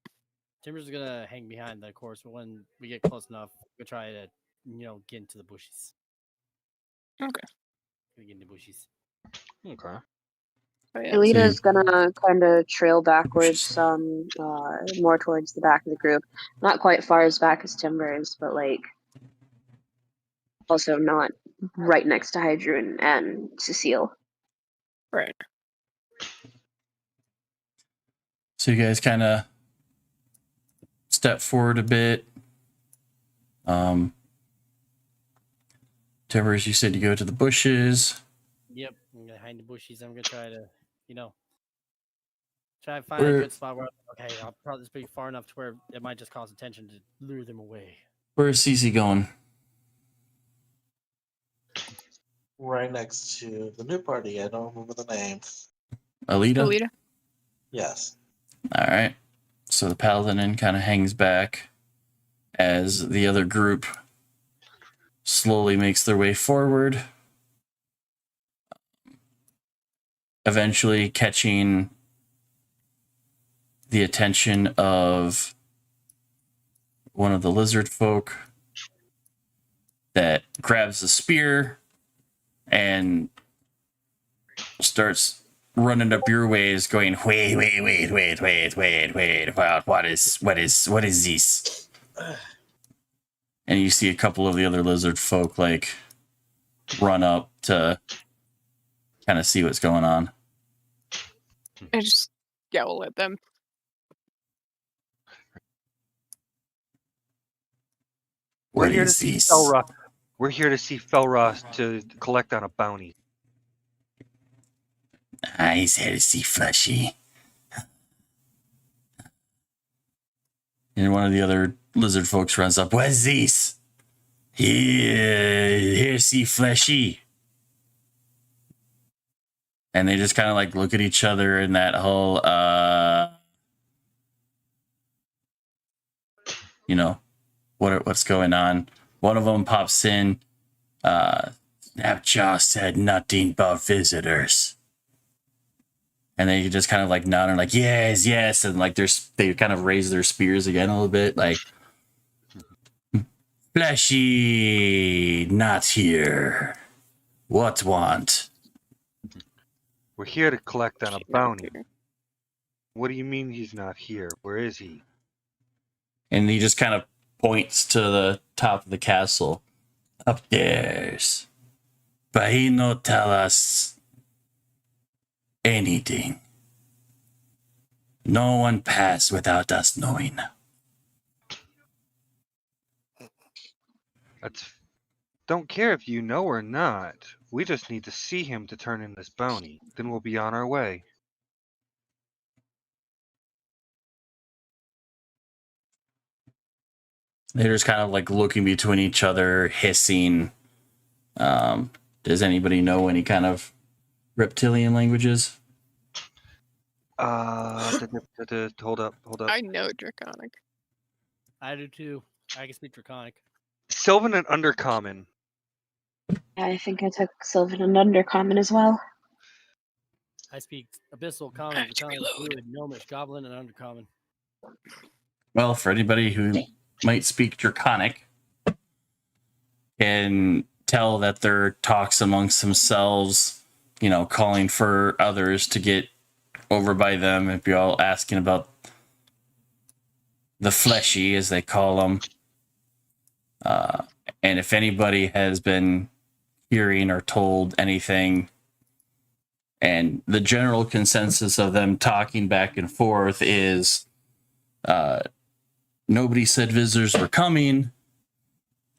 Timbers is gonna hang behind the course, but when we get close enough, we'll try to, get into the bushes. Okay. Get in the bushes. Okay. Oh, yeah. Alita's gonna kind of trail backwards, more towards the back of the group. Not quite far as back as Timbers, but like also not right next to Hydrun and Cecile. Right. So you guys kind of step forward a bit. Timbers, you said you go to the bushes. Yep, I'm gonna hide in the bushes. I'm gonna try to, try to find Where- a good spot where, okay, I'll probably just be far enough to where it might just cause attention to lure them away. Where's Cece going? Right next to the new party. I don't remember the name. Alita? Alita. Yes. All right. So the paladin kind of hangs back as the other group slowly makes their way forward, eventually catching the attention of one of the lizard folk that grabs the spear and starts running up your ways going, wait, what is this? And you see a couple of the other lizard folk like run up to kind of see what's going on. I just yell at them. We're What here to is see this? Felross. We're here to see Felross to collect on a bounty. He's here to see Fleshy. And one of the other lizard folks runs up. What's this? Here to see Fleshy. And they just kind of like look at each other in that whole, what's going on. One of them pops in. Snapjaw said nothing but visitors. And they just kind of like nod and like, yes. And like they kind of raise their spears again a little bit. Like, Fleshy, not here. What want? We're here to collect on a bounty. What do you mean he's not here? Where is he? And he just kind of points to the top of the castle. Upstairs. But he no tell us anything. No one pass without us knowing. Don't care if you know or not. We just need to see him to turn in this bounty. Then we'll be on our way. They're just kind of like looking between each other, hissing. Does anybody know any kind of reptilian languages? Hold up. I know Draconic. I do too. I can speak Draconic. Sylvan and Undercommon. I think I took Sylvan and Undercommon as well. I speak Abyssal, Common, Draconic, Druid, Gnomish, Goblin, and Undercommon. Well, for anybody who might speak Draconic, can tell that their talks amongst themselves, calling for others to get over by them, if you're all asking about the Fleshy, as they call them. And if anybody has been hearing or told anything, and the general consensus of them talking back and forth is nobody said visitors were coming.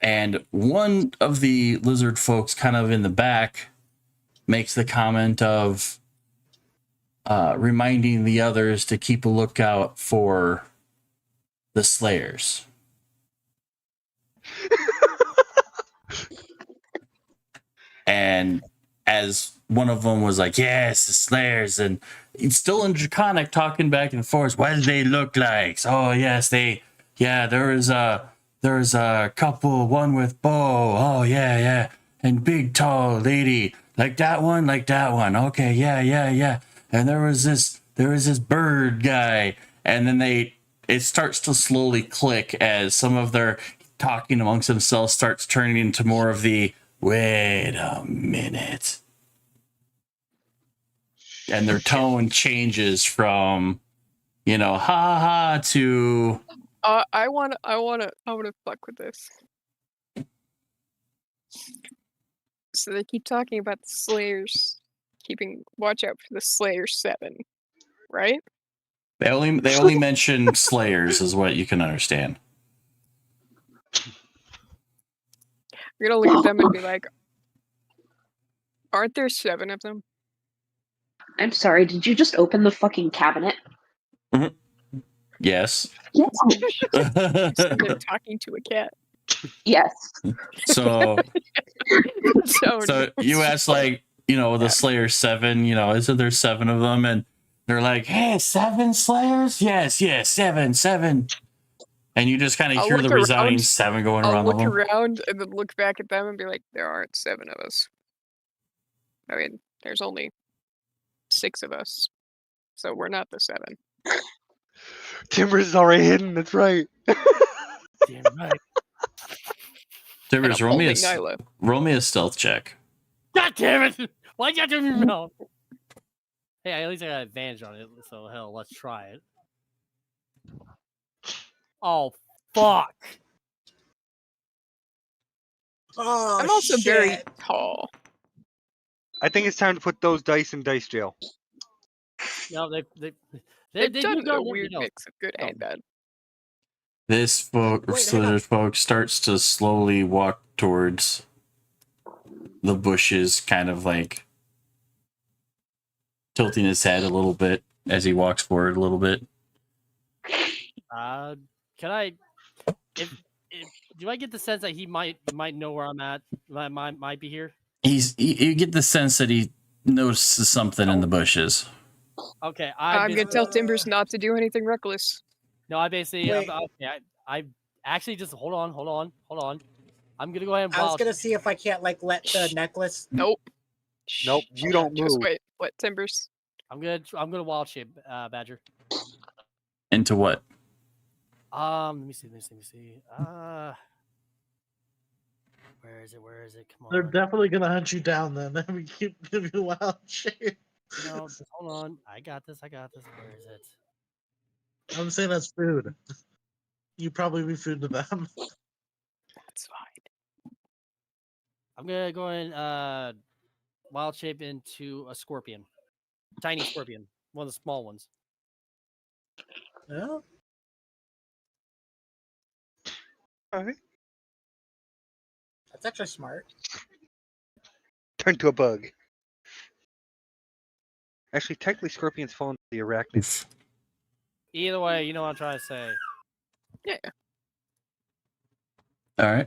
And one of the lizard folks kind of in the back makes the comment of reminding the others to keep a lookout for the Slayers. And as one of them was like, yes, the Slayers, and it's still in Draconic talking back and forth. What do they look like? Oh, yes, there's a couple, one with bow. Oh, yeah. And big, tall lady. Like that one. Okay, yeah. And there was this bird guy. And then it starts to slowly click as some of their talking amongst themselves starts turning into more of the, wait a minute. And their tone changes from, ha ha to, I wanna fuck with this. So they keep talking about the Slayers, watch out for the Slayer 7, right? they only mention Slayers is what you can understand. You're gonna look at them and be like, aren't there 7 of them? I'm sorry, did you just open the fucking cabinet? Mm-hmm. Yes. Yes. So they're talking to a cat. Yes. So So you asked, like, the Slayer 7, isn't there 7 of them? And They're like, "Hey, 7 Slayers? Yes, 7. And you just kind of I'll hear the look resounding around- 7 going I'll around look them. around and then look back at them and be like, there aren't 7 of us. I mean, there's only 6 of us. So we're not the 7. Timbers is already hidden. That's right. Damn right. Timbers, I'm roll me holding a Nyla. roll me a stealth check. God damn it! Why'd you have to no? Hey, at least I got advantage on it, so hell, let's try it. Oh, fuck. Oh, I'm also very shit. tall. I think it's time to put those dice in dice jail. No, they They've do done go a weird no. mix of good No. and bad. This Wait, hang on. folk starts to slowly walk towards the bushes, kind of like tilting his head a little bit as he walks forward a little bit. Can I? If do I get the sense that he might know where I'm at? Might be here. You get the sense that he notices something in the bushes. Okay, I'm gonna tell Timbers not to do anything reckless. No, I basically. Wait. Okay, I actually just hold on. I'm gonna go ahead and I was wild. gonna see if I can't like let the necklace. Nope. Nope, Shh, you don't Just move. wait. What, Timbers? I'm gonna wild shape, Badger. Into what? Let me see. Where is it? Come on. They're definitely gonna hunt you down then. Then we keep giving you wild shape. No, just hold on. I got this. Where is it? I'm saying that's food. You probably be food to them. That's fine. I'm gonna go and wild shape into a scorpion, tiny scorpion, one of the small ones. No? Alright. That's actually smart. Turn to a bug. Actually, technically, scorpions fall into the arachnids. Either way, you know what I'm trying to say. Yeah. All right.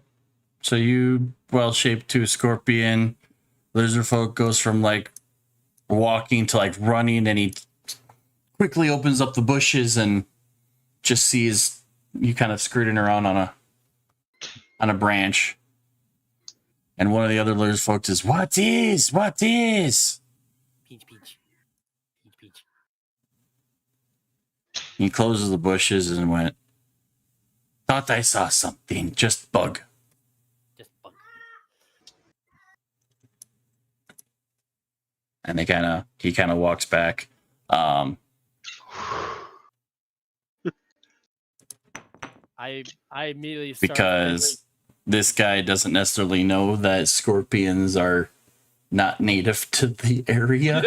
So you well shaped to a scorpion. Lizard folk goes from like walking to like running, and he quickly opens up the bushes and just sees you kind of skirting around on a branch. And one of the other lizard folk says, What is? Peach. He closes the bushes and went, Thought I saw something. Just bug. Just bug. And he kind of walks back. I immediately start Because this guy doesn't necessarily know that scorpions are not native to the area.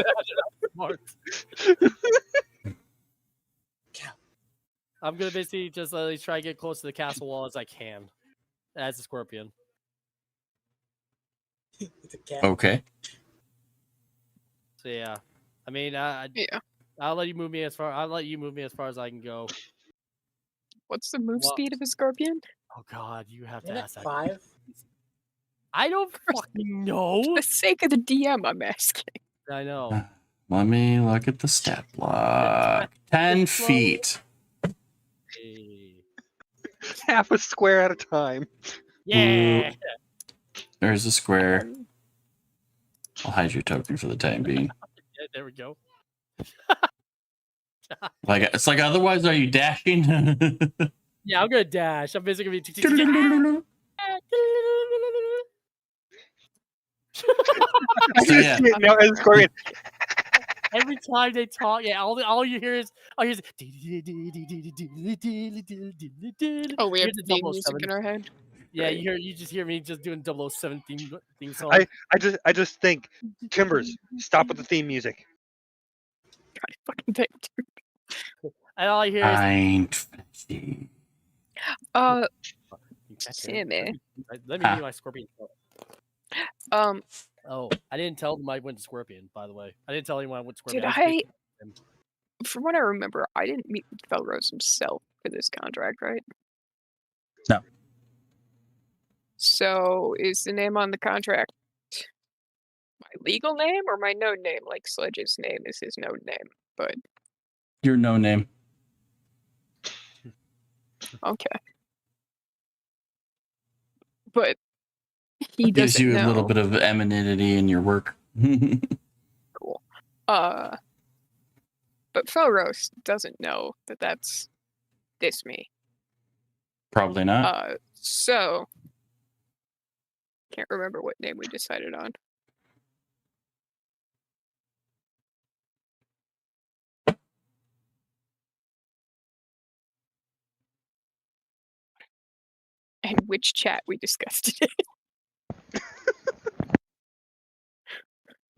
Smart. I'm gonna basically just at least try to get close to the castle wall as I can, as a scorpion. It's a cat. Okay. So yeah, I mean, Yeah. I'll let you move me as far. I'll let you move me as far as I can go. What's the move Well- speed of a scorpion? Oh God, you have to Isn't it ask that. 5? I don't fucking know. For the sake of the DM, I'm asking. I know. Let me look at the stat block. 10 feet. Hey. Half a square at a time. Yeah. There's a square. I'll hide your token for the time being. Yeah, there we go. Like it's like otherwise are you dashing? Yeah, I'm gonna dash. I'm basically gonna be. So, yeah. No, as a scorpion. Every time they talk, yeah, all you hear is Oh, we hear have the theme music 007. in our head. Yeah, you just hear me just doing 007 theme song. I just think, Timbers, stop with the theme music. God, fucking thing. And all I hear is Ain't fishy. Timmy. Let me do my scorpion. Oh, I didn't tell them I went to Scorpion, by the way. I didn't tell anyone I went to Scorpion. Did just I? basically- From what I remember, I didn't meet Felrose himself for this contract, right? No. So, is the name on the contract my legal name or my known name? Like Sledge's name is his known name, but You're no name. Okay. But he Gives doesn't you know. a little bit of amenity in your work. Cool. But Felros doesn't know that that's this me. Probably not. So can't remember what name we decided on. And which chat we discussed today.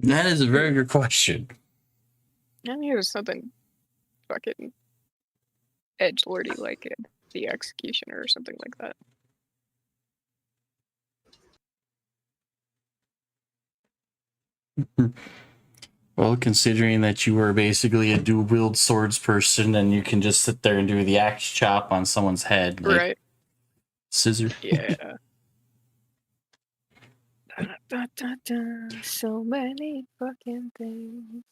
That is a very good question. I mean, it was something fucking edgelordy like it, the Executioner or something like that. Well, considering that you were basically a dual wield swords person and you can just sit there and do the axe chop on someone's head, like Right. scissor. Yeah. Da, da, da, so many fucking things.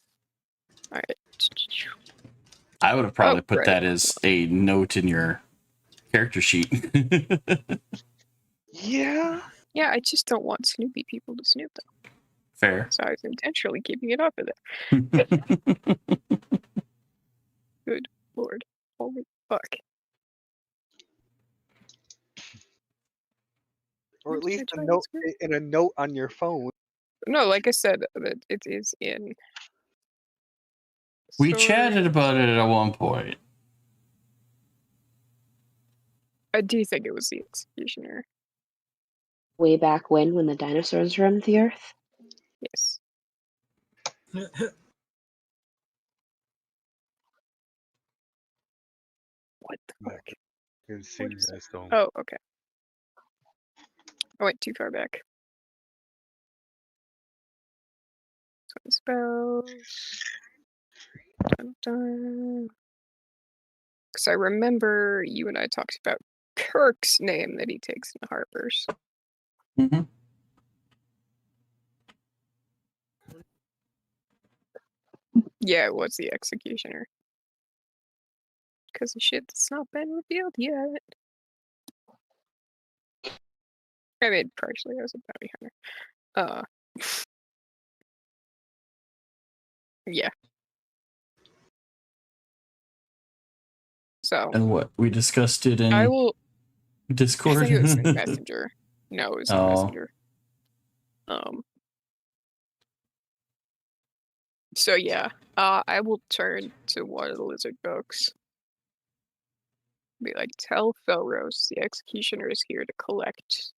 All right. I would have probably Oh, put right. that as a note in your character sheet. Yeah. Yeah, I just don't want Snoopy people to snoop them. Fair. So I was intentionally keeping it off of there. Good lord. Holy fuck. Or at Where did I least a try note this in a note on your phone. No, like I said, it is in. We Story. chatted about it at one point. I do think it was the Executioner. Way back when the dinosaurs roamed the earth. Yes. What the fuck? You can see What is this, don't. Oh, okay. I went too far back. Spells. Because I remember you and I talked about Kirk's name that he takes in the Harpers. Mm-hmm. Yeah, it was the Executioner. Because of shit that's not been revealed yet. I mean, partially as a bounty hunter. Yeah. So And what? We discussed it in I will. Discord? I think it was in Messenger. No, it was in Oh. Messenger. So yeah, I will turn to one of the lizard folks. Be like, tell Felros the Executioner is here to collect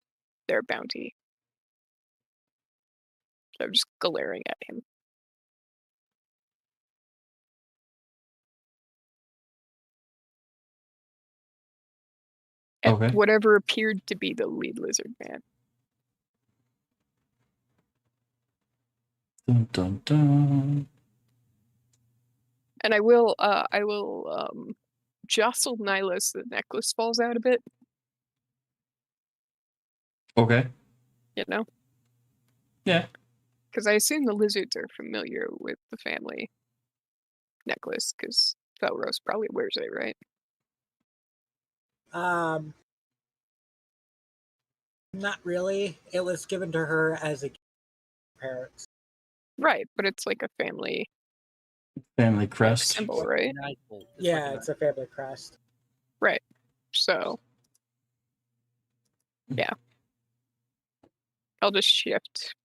their bounty. I'm just glaring at him. At Okay. whatever appeared to be the lead lizard man. Dun, dun, dun. And I will jostle Nyla so the necklace falls out a bit, Okay. you know? Yeah. Because I assume the lizards are familiar with the family necklace, because Felros probably wears it, right? Not really. It was given to her as a gift from her parents. Right, but it's like a family Family crest. symbol, right? Yeah, it's a family crest. Right. So, yeah. I'll just shift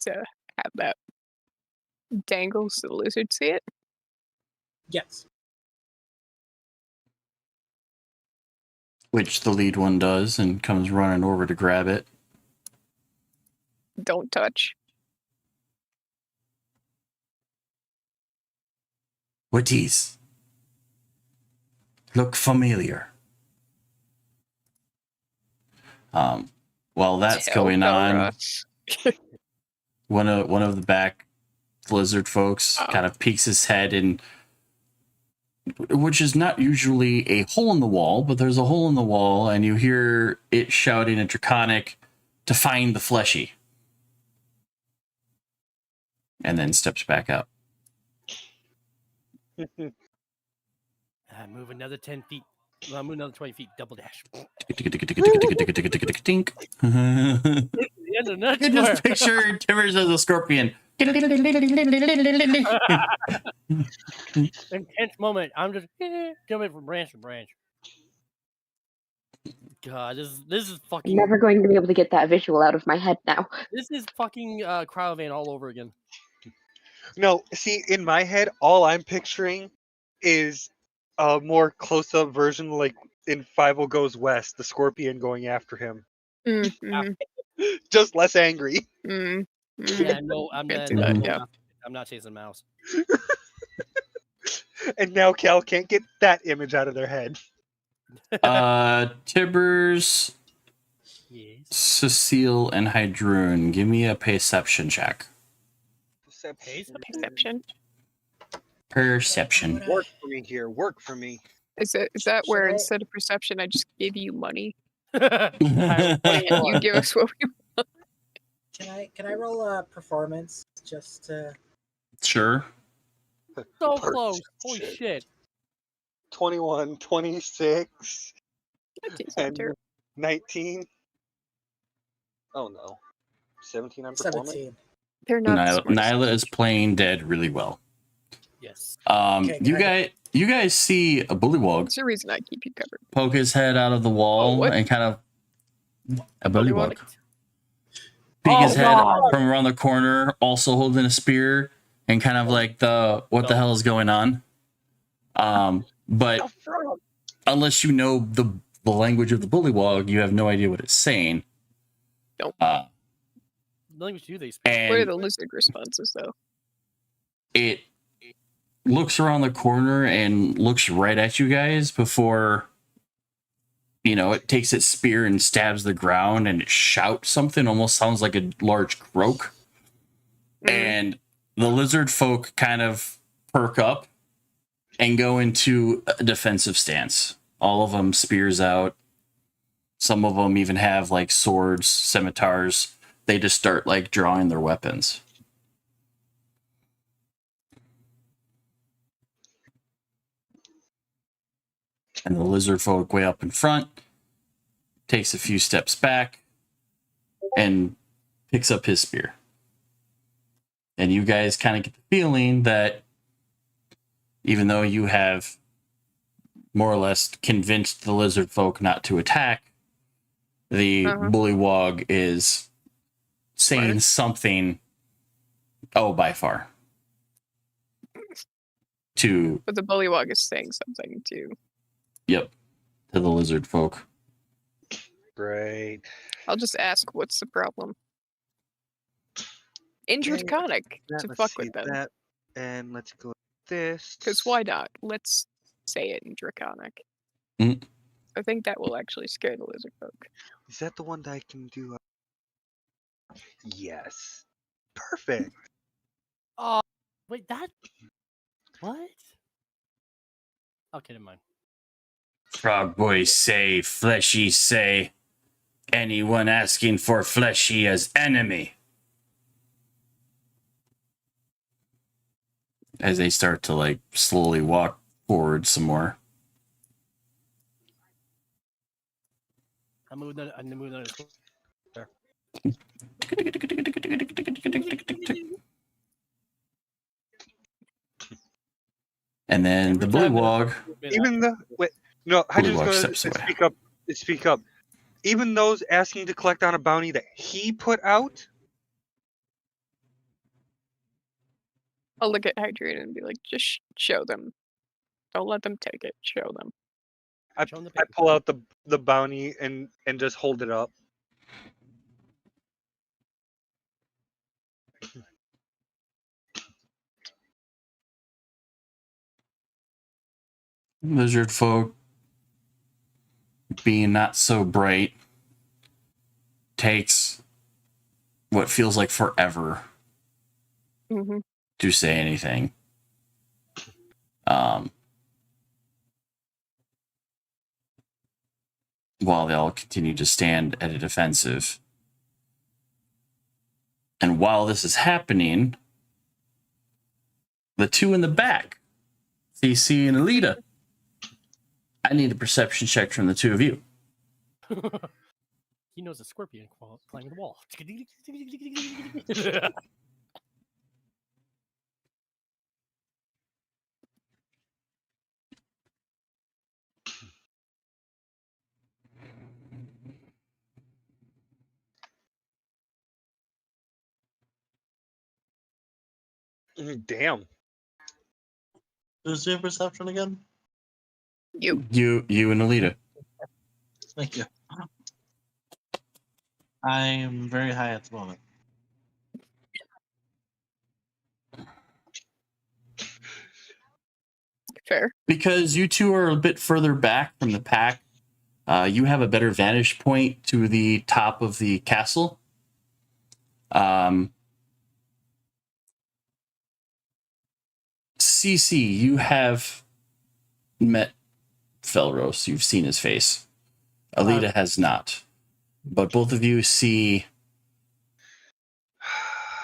to have that dangle so the lizard see it. Yes. Which the lead one does and comes running over to grab it. Don't touch. What is? Look familiar. While that's Tell going on, Felros. one of the back lizard folks kind of peeks his head in, which is not usually a hole in the wall, but there's a hole in the wall, and you hear it shouting in Draconic to find the fleshy. And then steps back out. Move another 10 feet. Well, move another 20 feet. Double dash. Tink. The end of I can just nowhere. picture Timbers as a scorpion. Intense moment. I'm just jumping from branch to branch. God, this is I'm fucking never going to be able to get that visual out of my head now. this is fucking Cryovan all over again. No, see, in my head, all I'm picturing is a more close-up version, like in Five Goes West, the scorpion going after him. Just less angry. Yeah, no, I'm Can't not. do that, I'm not chasing mouse. And now Cal can't get that image out of their head. Tibbers, Yes. Cecile, and Hydroon, give me a perception check. Perception. Perception. Work for me here. Work for me. Is that where Should I- instead of perception, I just give you money I and you give us what we want? Can I roll a performance just to? Sure. so close. Holy shit. 21, 26, That takes and terrible. 19. Oh no. 17 on performance? 17. They're not the smartest. Nyla is playing dead really well. Yes. Okay, You guys see a bullywog That's the reason I keep you covered. poke his head out of the Oh, wall what? and kind of a bullywog Bullywog? peek his Oh, head God. from around the corner, also holding a spear and kind of like what the hell is going on. But unless you know the language of the bullywog, you have no idea what it's saying. Nope. The language do they speak? What are And the lizard responses though? it looks around the corner and looks right at you guys before, it takes its spear and stabs the ground, and it shouts something, almost sounds like a large croak. And the lizard folk kind of perk up and go into a defensive stance. All of them spears out. Some of them even have like swords, scimitars. They just start like drawing their weapons. And the lizard folk way up in front takes a few steps back and picks up his spear. And you guys kind of get the feeling that even though you have more or less convinced the lizard folk not to attack, the bullywog is saying something, by far. But the bullywog is saying something too. To the lizard folk. Great. I'll just ask, what's the problem? In Draconic to fuck with them. And let's go with this. Because why not? Let's say it in Draconic. Mm. I think that will actually scare the lizard folk. Is that the one that I can do? Yes. Perfect. Oh, wait, that. What? Okay, never mind. Frog boys say, fleshy say, anyone asking for fleshy as enemy. As they start to like slowly walk forward some more. I'm moving on. There. And then the bullywog. Even the wait, no, I just Bullywog going steps to away. speak up. Speak up. Even those asking to collect on a bounty that he put out. I'll look at Hydrian and be like, just show them. Don't let them take it. Show them. I Show 'em the I paper. pull out the bounty and just hold it up. Lizard folk, being not so bright, takes what feels like forever Mm-hmm. to say anything. While they all continue to stand at a defensive. And while this is happening, the two in the back CC and Alita. I need a perception check from the two of you. He knows a scorpion climbing the wall. Damn. Who's your perception again? You. You and Alita. Thank you. I'm very high at the moment. Fair. Because you two are a bit further back from the pack, you have a better vantage point to the top of the castle. CC, you have met Felros. You've seen his face. Alita has not. But both of you see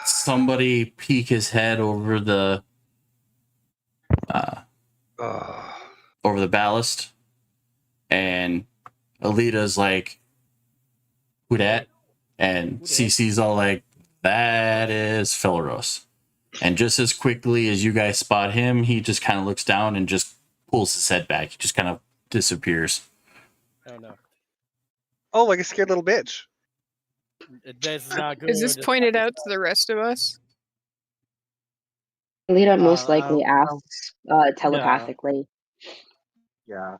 somebody peek his head over the ballast, and Alita's like, "Who dat?" And CC's all like, "That is Felros." And just as quickly as you guys spot him, he just kind of looks down and just pulls his head back. He just kind of disappears. Oh no. Oh, like a scared little bitch. This is not good. Is this pointed out to the rest of us? Alita most likely asks telepathically. Yeah.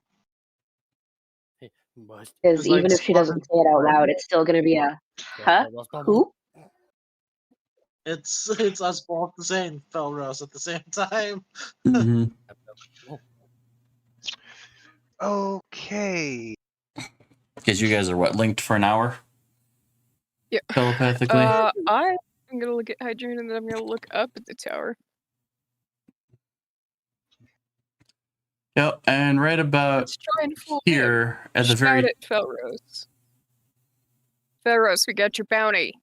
Because even if she doesn't say it out loud, it's still going to be a, huh? Who? It's us both the same Felros at the same time. Mm-hmm. Okay. Because you guys are what, linked for an hour? Yeah. Telepathically? I'm gonna look at Hydroon and then I'm gonna look up at the tower. Yep, and right about Let's try and fool here him. at the Shout very at Felros. Felros, we got your bounty.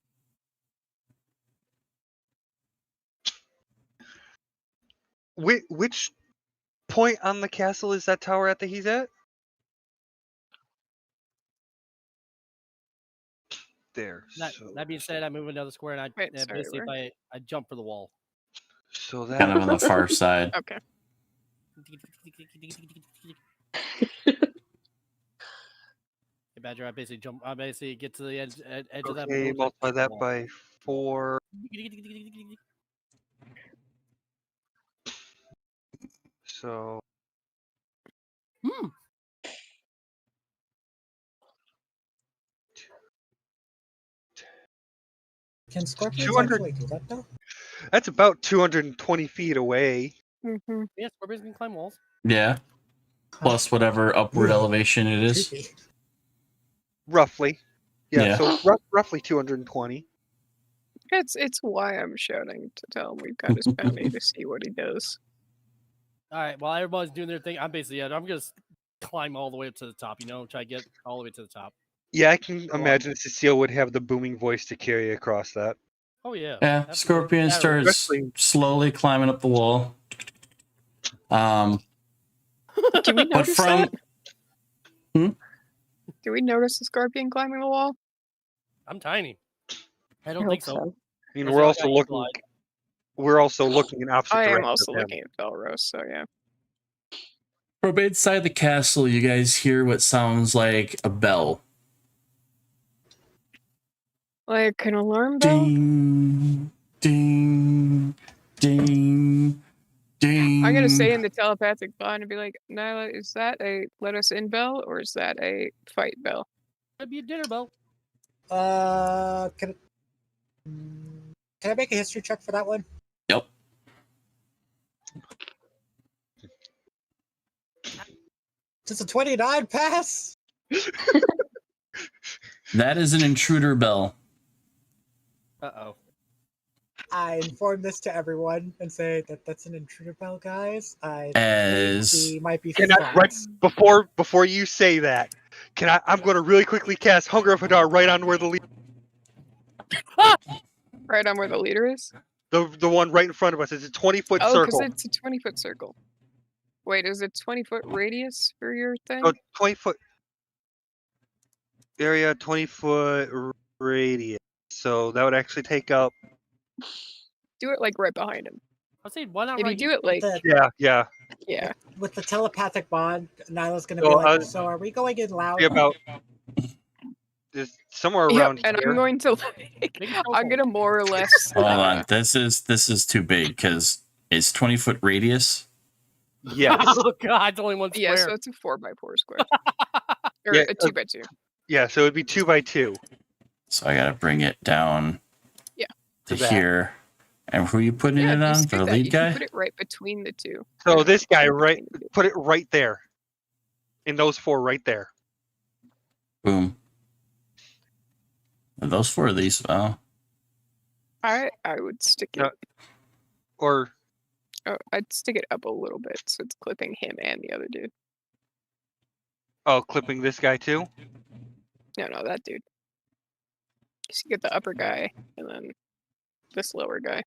Which point on the castle is that tower at that he's at? There. That being said, I move another square and I Wait, sorry, basically where? I jump for the wall. So that kind of on the far side. Okay. Hey, Badger, I basically jump. I basically get to the edge of that. okay, wall, multiply that wall. by 4. So Can scorpions 200 actually do that though? that's about 220 feet away. Mm-hmm. Yeah, scorpions can climb walls. Yeah. Plus whatever upward elevation it is. Creepy. Roughly. Yeah, Yeah. so roughly 220. It's why I'm shouting to tell him we've got his bounty to see what he does. All right, while everybody's doing their thing, I'm basically I'm gonna climb all the way up to the top. Try to get all the way to the top. Yeah, I can imagine Cecile would have the booming voice to carry across that. Oh yeah. Yeah, Absolutely. Scorpion Yeah, starts especially- slowly climbing up the wall. Do we But notice from that? Do we notice the scorpion climbing the wall? I'm tiny. I I don't hope think so. so. I mean, That's we're why I also got looking. eagle-eyed. We're also looking in opposite I directions. am also of him. looking at Felros, so yeah. from inside the castle, you guys hear what sounds like a bell. Like an alarm bell? Ding, ding, ding, ding. I'm gonna say in the telepathic bond and be like, Nyla, is that a let us in bell or is that a fight bell? Could be a dinner bell. Can I make a history check for that one? Yep. Does a 29 pass? That is an intruder bell. Uh-oh. I inform this to everyone and say that that's an intruder bell, guys. I As think we might be Can I, right fucked. before you say that, I'm going to really quickly cast Hunger of Hadar right on where the Right on where the leader is? one right in front of us. It's a 20-foot Oh, because circle. it's a 20-foot circle. Wait, is it 20-foot radius for your thing? So 20-foot area, 20-foot radius. So that would actually take up. Do it like right behind him. I'll say why not If you right do here? it like, Yeah. yeah. With the telepathic bond, Nyla's gonna So, be like, so are we going in loud? Be about just somewhere Yep, around and here. I'm going to like, Make it I'm gonna more or less. Hold on. This is too big because it's 20-foot radius. Yes. Oh god, it's only one square. Yeah, so it's a 4x4 square. Or Yeah, a 2x2. Yeah, so it'd be 2x2. So I gotta bring it down. Yeah. To To that. here. And who are you putting Yeah, it on? just The do that. lead You can guy? put it right between the two. So this guy Right right, between the two. put it right there. In those 4 right there. Boom. Are those 4 of these? Oh. I would stick it. Or I'd stick it up a little bit so it's clipping him and the other dude. clipping this guy too. No, that dude. So you get the upper guy and then this lower guy.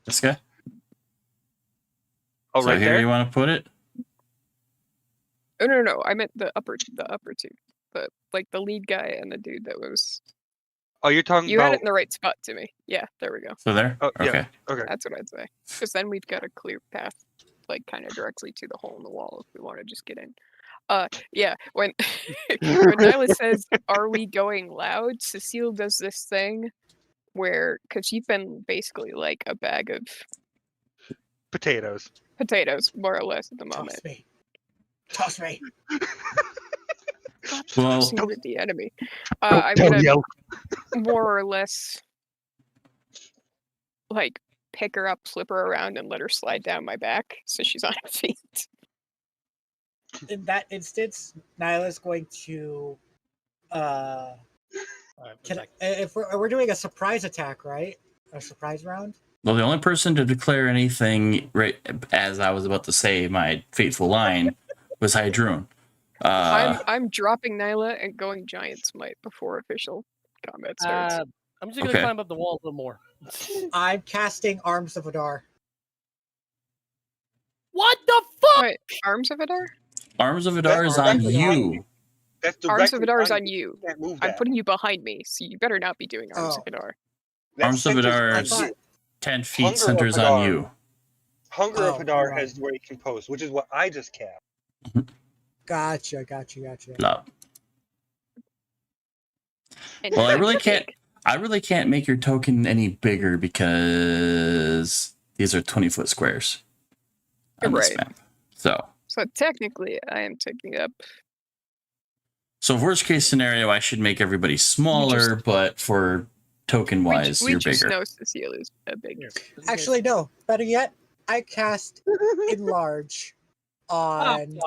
This guy? Oh, So right here there. you want to put it? Oh no, I meant the upper two. The like the lead guy and the dude that was. Oh, you're talking You had about. it in the right spot, Timmy. Yeah, there we go. So there? Oh, yeah. Okay. Okay. That's what I'd say. Because then we've got a clear path, like kind of directly to the hole in the wall if we want to just get in. Yeah. When Nyla says, "Are we going loud?" Cecile does this thing where, because you've been basically like a bag of Potatoes. potatoes, more or less, at the moment. Toss me. Stop Well- tossing with the enemy. I'm gonna more or less like pick her up, flip her around, and let her slide down my back so she's on her feet. In that instance, Nyla's going to Alright, can one sec. if we're doing a surprise attack, right? A surprise round? Well, the only person to declare anything right as I was about to say my fateful line was Hydrune. I'm dropping Nyla and going Giant Smite before official combat starts. I'm just gonna Okay. climb up the wall a little more. I'm casting Arms of Adar. What the fuck? Wait, Arms of Adar? Arms of Adar is on Directly on you. That's Arms of directly Adar is on on you. Can't move I'm that. putting you behind me, so you better not be doing Arms Oh. of Adar. That Arms of centers Adar on I is you. thought 10 feet Hunger of centers on Adar. you. Hunger of Oh, Hadar right. has where he can post, which is what I just cast. Gotcha. Love. And Well, I you're really big. can't. I really can't make your token any bigger because these are 20-foot squares on this Right. map. So technically, I am taking up. worst case scenario, I should make everybody smaller, but for token wise, we you're just bigger. know Cecile is a big. Actually, no. Better yet, I cast Enlarge Oh on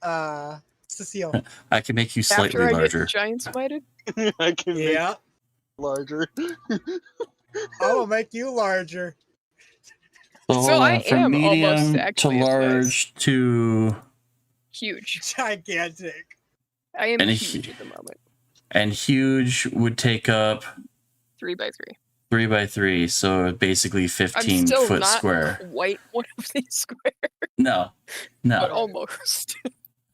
god. Cecile. I can make you slightly After I larger. get Giant Smited? I can make Yeah, larger. I will make you larger. So, So hold I on, from am almost medium to actually a size. large to Huge. Gigantic. I am And huge at the moment. and huge would take up 3x3. 3x3, so basically I'm 15 still foot not square. quite one of these squares, No, but no, almost.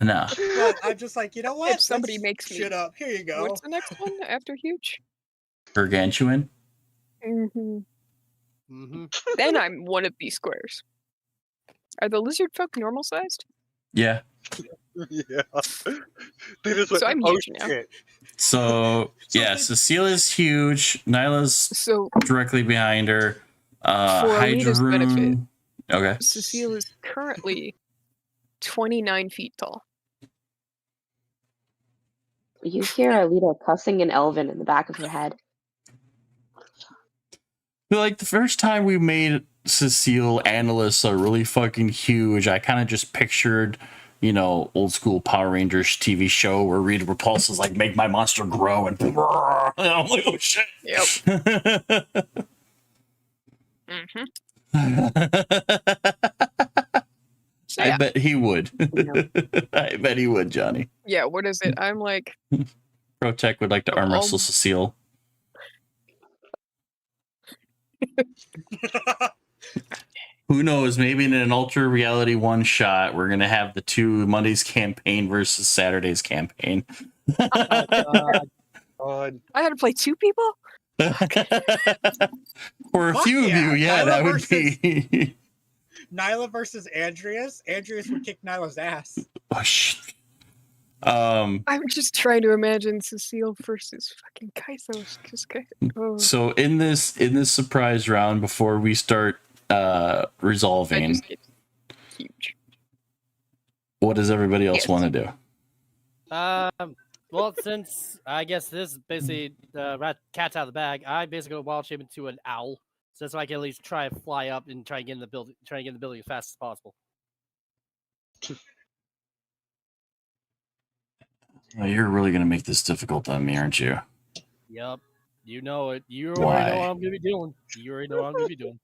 no. But I'm just like, you know what? If somebody Let's makes me- shit up. Here you go. What's the next one after huge? Gargantuan. Mm-hmm. Mm-hmm. Then I'm one of these squares. Are the lizard folk normal sized? Yeah. Yeah. They just went, So I'm oh, huge now. shit. So yeah, Cecile is huge. Nyla's So directly behind her. For Alita's benefit. Hydrune. Okay. Cecile is currently 29 feet tall. You hear Alita cussing in Elven in the back of her head. Like the first time we made Cecile and Alyssa really fucking huge, I kind of just pictured, old school Power Rangers TV show where Rita Repulsa is like, make my monster grow, and I'm like, oh shit. Yep. Mm-hmm. So I yeah. bet he would. I bet he would, Johnny. Yeah, what is it? I'm like, Protech would like to arm wrestle Cecile. Who knows? Maybe in an Ultra Reality one shot, we're gonna have the two Monday's campaign versus Saturday's campaign. God. God. I had to play 2 people? For a Fuck few of yeah, you, yeah, Nyla that would versus- be. Nyla versus Andreas. Andreas would kick Nyla's ass. Oh, shit. I'm just trying to imagine Cecile versus fucking Kaisos. Oh, So in this surprise round, before we start that resolving, just gets huge. what does everybody else Yes. want to do? Well, since I guess this is basically cat's out of the bag, I basically go wild shape into an owl, so I can at least try to fly up and try and get in the building, as fast as possible. Oh, you're really gonna make this difficult on me, aren't you? Yep, you know it. You Why? already know what I'm gonna be doing. You already know what I'm gonna be doing.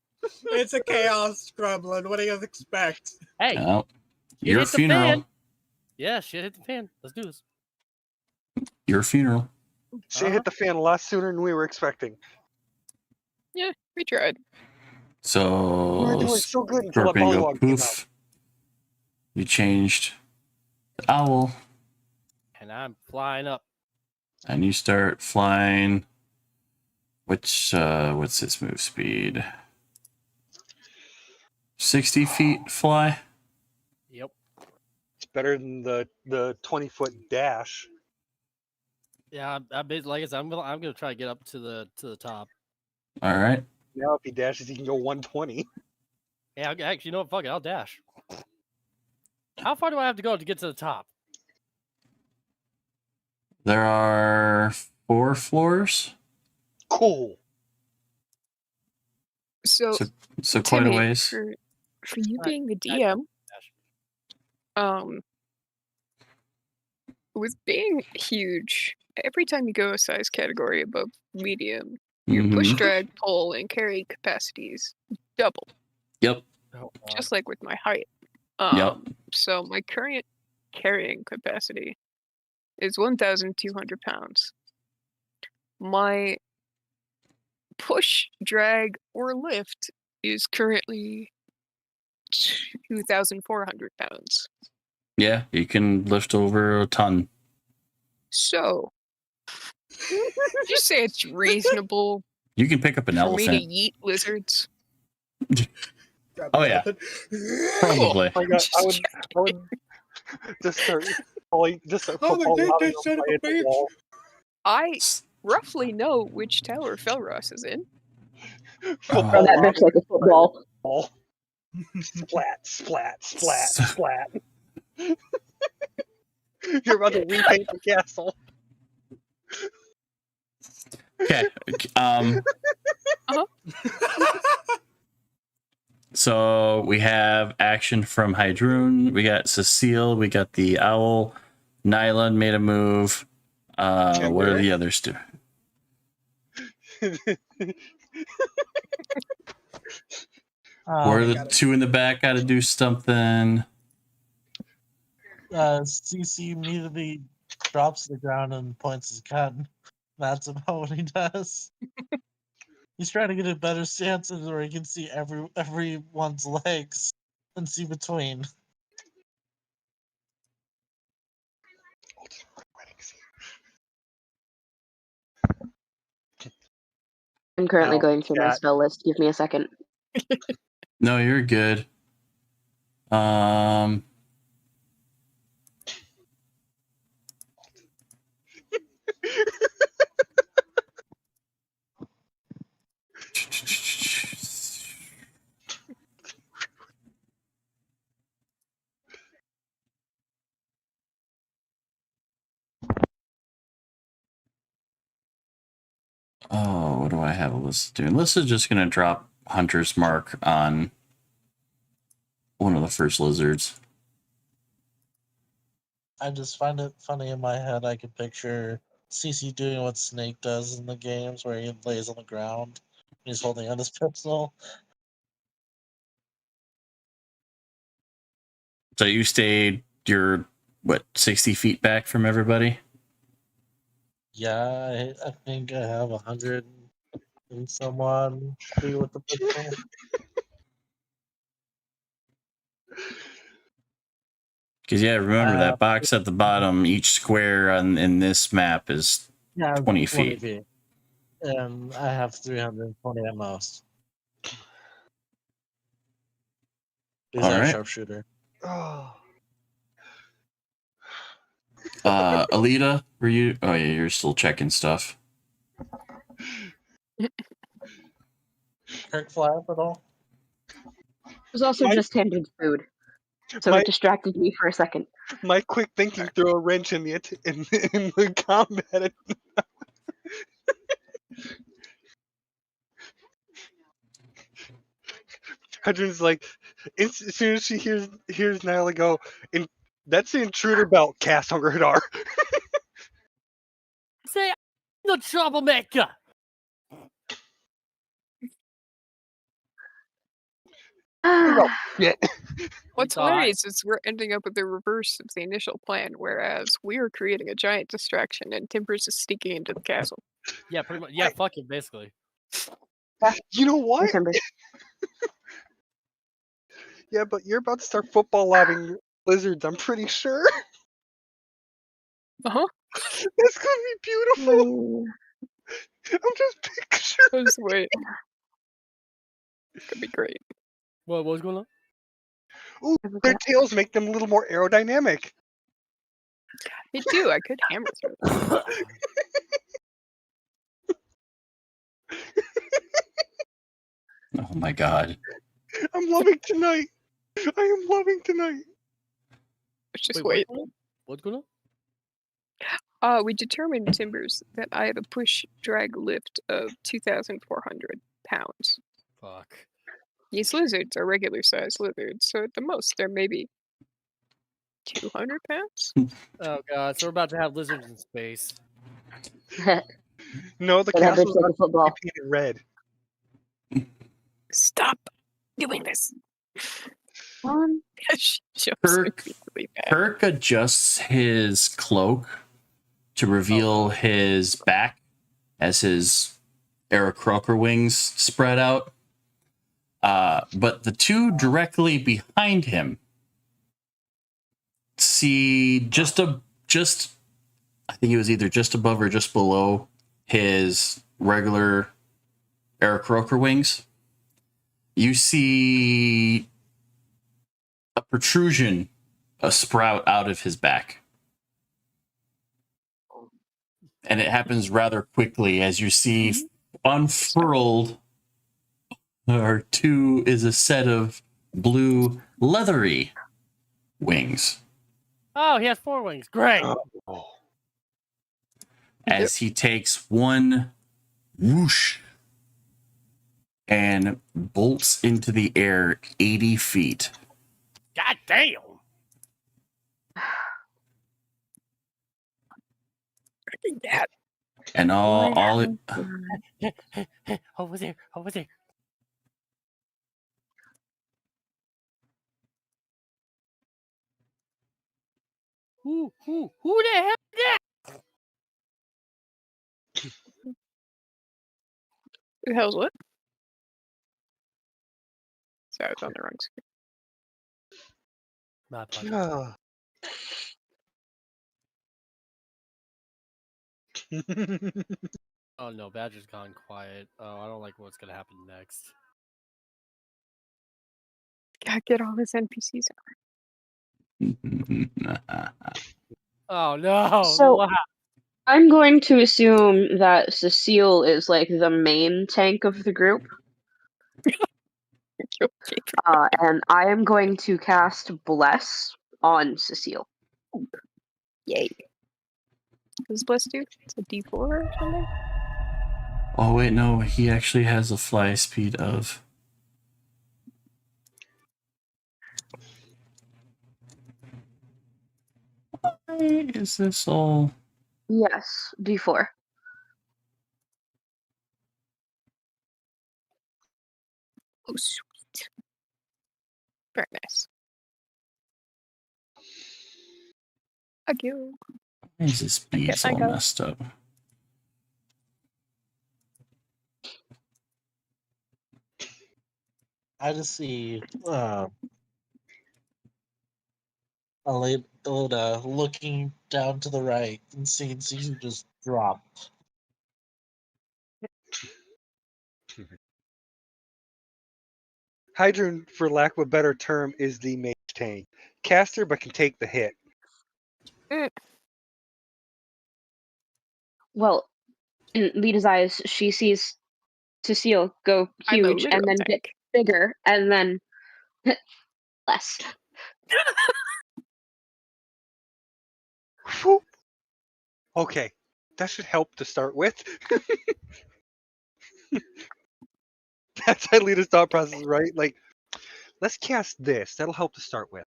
It's a chaos gremlin. What do you expect? Hey, Oh, it your hit the funeral. fan. Yeah, shit hit the fan. Let's do this. Your funeral. She hit the fan a lot sooner than we were expecting. Yeah, we tried. So We were doing so good until that Scorpion go Bullywog came out. poof. You changed the owl, And I'm flying up. and you start flying. Which what's its move speed? 60 feet fly. Yep. It's better than the 20-foot dash. Yeah, like I said, I'm gonna try to get up to the top. All right. Now if he dashes, he can go 120. Yeah, actually, you know what? Fuck it, I'll dash. How far do I have to go to get to the top? There are 4 floors, Cool. So, so quite a Timmy, ways. for you Alright, being the I- DM, with being huge, every time you go a size category above medium, your push, Mhm. drag, pull, and carry capacities double, Yep. Oh, just like with my height. Yep. So my current carrying capacity is 1,200 pounds. My push, drag, or lift is currently 2,400 pounds. Yeah, you can lift over a ton. So, you say it's reasonable You can pick up an for me to elephant. yeet lizards? Oh, yeah. Probably. Oh my God, I would just start falling, Oh my falling out goodness, of son of the a bitch. wall. I roughly know which tower Felros is in. Fall Throw that out bitch like a football. of the wall. Splat, splat, splat, splat. You're about to repaint the castle. Okay. So we have action from Hydroon. We got Cecile. We got the owl. Nyland made a move. What are the others do? Where are the got it. 2 in the back got to do something? CC immediately drops to the ground and points his gun. That's about what he does. He's trying to get a better stance where he can see everyone's legs and see between. I'm currently Oh, going through my yeah. spell list. Give me a second. No, you're good. Oh, what do I have Alyssa doing? Alyssa's just gonna drop Hunter's Mark on one of the first lizards. I just find it funny in my head. I could picture CC doing what Snake does in the games, where he lays on the ground and he's holding on his pistol. So you stayed your 60 feet back from everybody? Yeah, I think I have 100 and someone be with the pistol. Because yeah, remember that box at the bottom. Each square in this map is Yeah, 20 feet. I have 320 at most. Is All that right. sharpshooter? Oh. Alita, were you? Oh yeah, you're still checking stuff. Kirk fly up at all? was also My- just handed food, so my- it distracted me for a second. My quick thinking threw a wrench in the in the combat. Hadron's like, as soon as she hears Nyla go, that's the intruder belt cast on her radar. Say, I'm the troublemaker. Yeah. What's thought- hilarious is we're ending up with the reverse of the initial plan, whereas we are creating a giant distraction and Timbers is sneaking into the castle. Yeah, pretty much. Yeah, fuck it, basically. You know what? December. Yeah, but you're about to start football lobbing lizards, I'm pretty sure. Uh-huh. That's gonna be beautiful. Mm, I'm just picturing. Just wait. Could be great. What was going on? Ooh, their tails make them a little more aerodynamic. They do. I could hammer through them. Oh my god. I'm loving tonight. I am loving tonight. Let's just Wait, wait. What's going on? We determined, Timbers, that I have a push drag lift of 2,400 pounds. Fuck. These lizards are regular sized lizards, so at the most they're maybe 200 pounds? Oh god, so we're about to have lizards in space. No, the but have castle's they played football? painted red. Stop doing this. She jumps Kirk- immediately back. Kirk adjusts his cloak to reveal his back as his Aarakocra wings spread out. But the two directly behind him see just I think it was either just above or just below his regular Aarakocra wings. You see a protrusion, a sprout out of his back. And it happens rather quickly as you see unfurled is a set of blue leathery wings Oh, he has 4 wings. Great. Oh. as he takes one whoosh and bolts into the air 80 feet. God damn. Fucking cat. And all Over there. Over there. Who the hell is that? Who the hell's what? Sorry, I was on the wrong screen. My apologies. Yeah. Oh no, Badger's gone quiet. Oh, I don't like what's gonna happen next. Gotta get all his NPCs out. Oh no. So- Wow. I'm going to assume that Cecile is like the main tank of the group, and I am going to cast Bless on Cecile. Yay. What does Bless do? It's a D4 or something? Oh wait, no, he actually has a fly speed of. Why is this all? Yes, D4. Oh, sweet. Very nice. Thank you. Why is this beads all I go. messed up? I just see Alina looking down to the right and seeing Sisu just drop. Hydron, for lack of a better term, is the mage tank. Caster, but can take the hit. Well, in Lita's eyes, she sees Cecile go I'm a huge and literal then get tank. bigger and then less. Whew. Okay, that should help to start with. That's Alina's thought process, right? Like, let's cast this. That'll help to start with.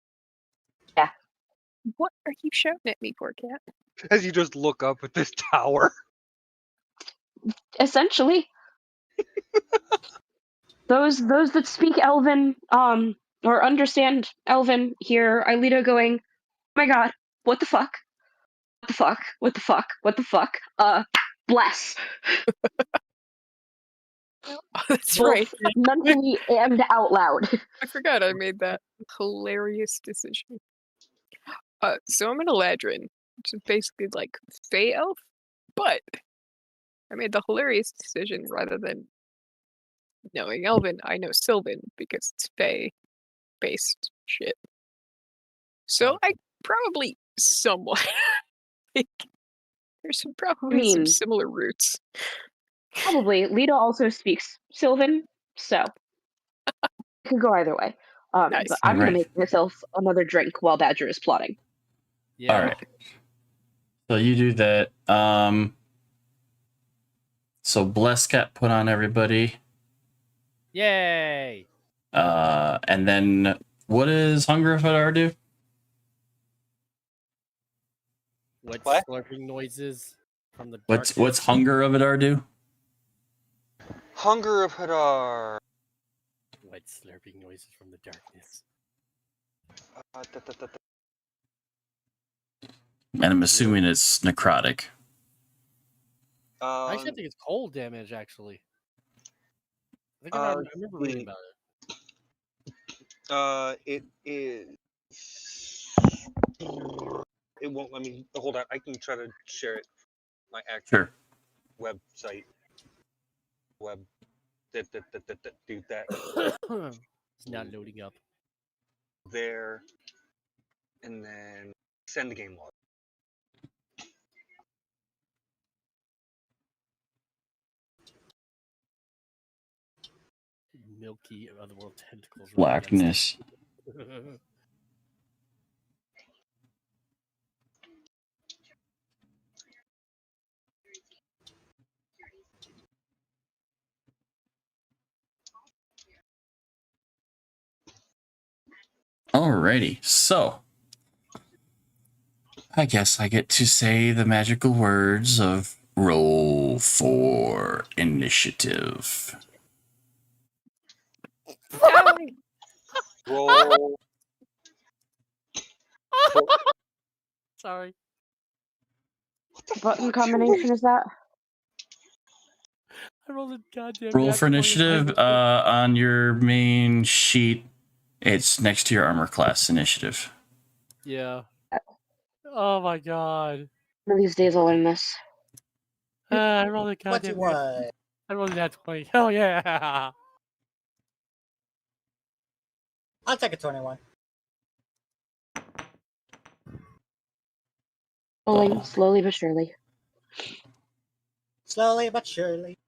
What are you shouting at me for, Cat? As you just look up at this tower. Essentially, those that speak Elven, or understand Elven, hear Aelita going, "Oh my God, what the fuck? What the fuck? What the fuck? What the fuck? Bless." That's Both right. mentally and out loud. I forgot I made that hilarious decision. So I'm an Eladrin, which is basically like Fey Elf, but I made the hilarious decision rather than knowing Elven, I know Sylvan because it's Fey-based shit. So I probably somewhat think there's probably some mean- similar roots. Probably. Lita also speaks Sylvan, so it could go either way. Nice. But I'm gonna Right. make myself another drink while Badger is plotting. Yeah. All right. So you do that. So bless got put on everybody. Yay! And then what does Hunger of Hadar do? What What? slurping noises from the What's darkness? Hunger of Hadar do? Hunger of Hadar. What slurping noises from the darkness? And I'm assuming it's necrotic. Actually, I think it's cold damage. Actually, I think I remember reading about it. It is. It won't let me. Hold on, I can try to share it. My actual Sure. website. Do that It's not loading up. there, and then send the game log. Milky otherworld tentacles. Blackness. Alrighty, so I guess I get to say the magical words of roll for initiative. Roll. Sorry. What the Button fuck? combination is that? I rolled a goddamn. Roll nat for 20 initiative on your main sheet. It's next to your armor class initiative. Yeah. Oh my god. One of these days I'll learn this. I rolled a What goddamn. you what? I rolled a nat 20. Hell yeah. I'll take a 21. Rolling slowly but surely. Slowly but surely.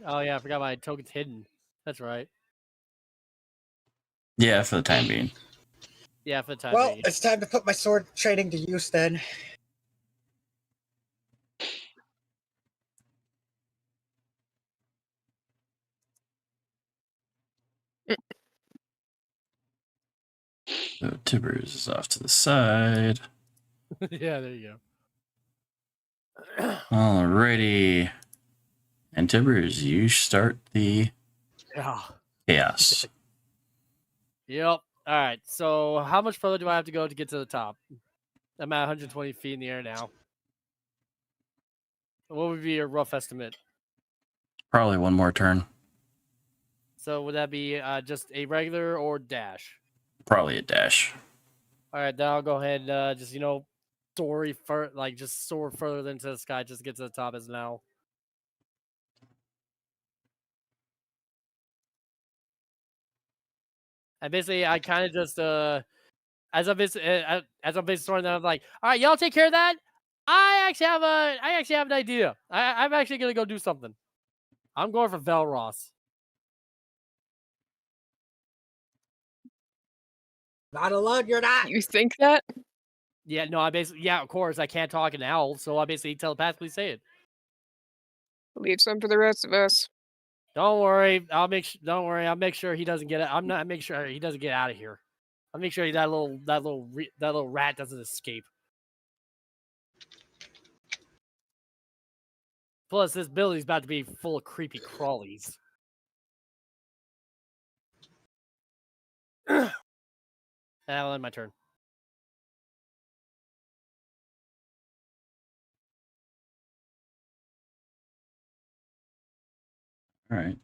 Oh yeah, I forgot my token's hidden. That's right. Yeah, for the time being. Yeah, for the time Well, being. it's time to put my sword training to use then. So Tibbers is off to the side. Yeah, there you go. Alrighty. And Tibbers, you start the Yeah. chaos. Yep. All right. So, how much further do I have to go to get to the top? I'm at 120 feet in the air now. What would be your rough estimate? Probably one more turn. So So would that be just a regular or dash? Probably a dash. All right, then I'll go ahead and just just soar further into the sky, just to get to the top as now. And basically, I kind of just as I'm basically soaring down, I'm like, all right, y'all take care of that. I actually have an idea. I'm actually gonna go do something. I'm going for Velros. Not alone, you're not. You think that? Yeah, no, of course, I can't talk an owl, so I basically telepathically say it. Leave some for the rest of us. Don't worry, Don't worry, I'll make sure he doesn't get it. I'll make sure he doesn't get out of here. I'll make sure that little rat doesn't escape. Plus, this building's about to be full of creepy crawlies. That'll end my turn. All right.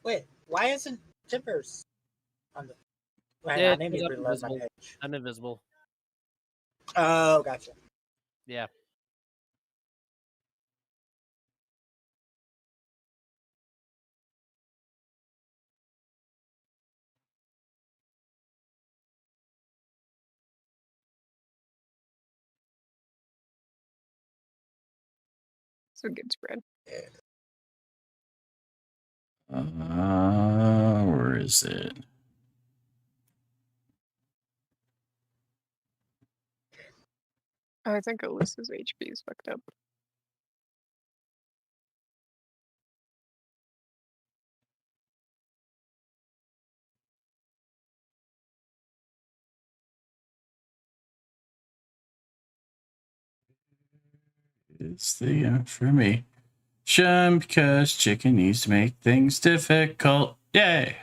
Wait, why isn't Timbers on the? Wait, Yeah, I need to I'm reload my invisible. page. I'm invisible. Oh, gotcha. Yeah. It's a good spread. Where is it? I think Alyssa's HP is fucked up. It's the information because chicken needs to make things difficult. Yay!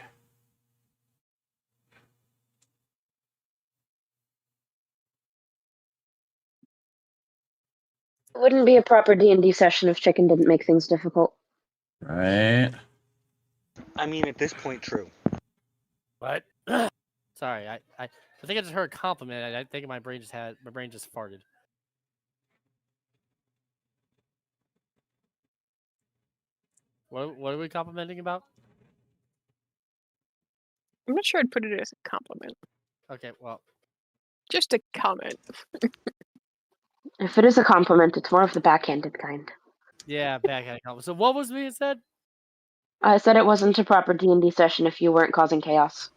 It wouldn't be a proper D&D session if chicken didn't make things difficult. Right. I mean, at this point, true. What? Sorry, I think I just heard a compliment. I think my brain just farted. What are we complimenting about? I'm not sure I'd put it as a compliment. Okay, well, Just a comment. If it is a compliment, it's more of the backhanded kind. yeah, backhand compliment. So what was being said? I said it wasn't a proper D&D session if you weren't causing chaos.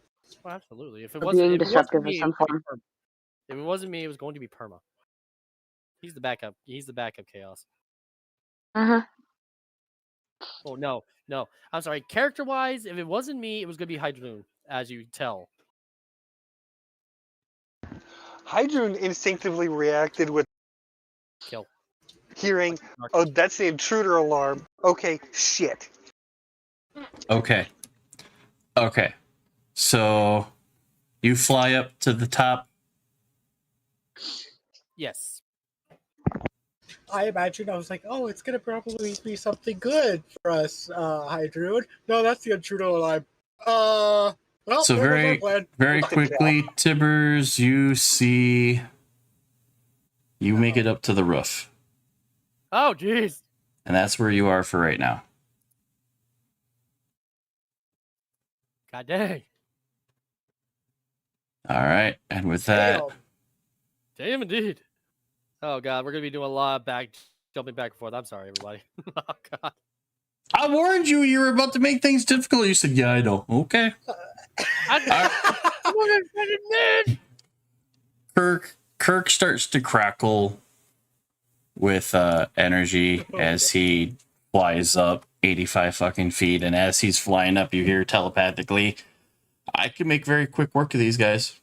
Well, absolutely. If it Or wasn't, being if it wasn't disruptive me, of some form. if it wasn't me, it was going to be Perma. He's the backup. He's the backup chaos. Uh-huh. Oh no. I'm sorry. Character-wise, if it wasn't me, it was going to be Hydroon, as you tell. Hydroon instinctively reacted with Kill. hearing, "Oh, that's the intruder alarm." Okay, shit. Okay. So you fly up to the top. Yes. I imagine I was like, oh, it's gonna probably be something good for us, Hydroon. No, that's the intruder alarm. Well, So there goes our plan. very quickly, Tibbers, you make it up to the roof. Oh, jeez. And that's where you are for right now. God dang. All right. And with that, Damn. Damn, indeed. Oh, God. We're going to be doing a lot of jumping back and forth. I'm sorry, everybody. Oh, God. I warned you were about to make things difficult. You said, yeah, I know. Okay. Kirk starts to crackle with energy as he flies up 85 fucking feet. And as he's flying up, you hear telepathically, I can make very quick work of these guys.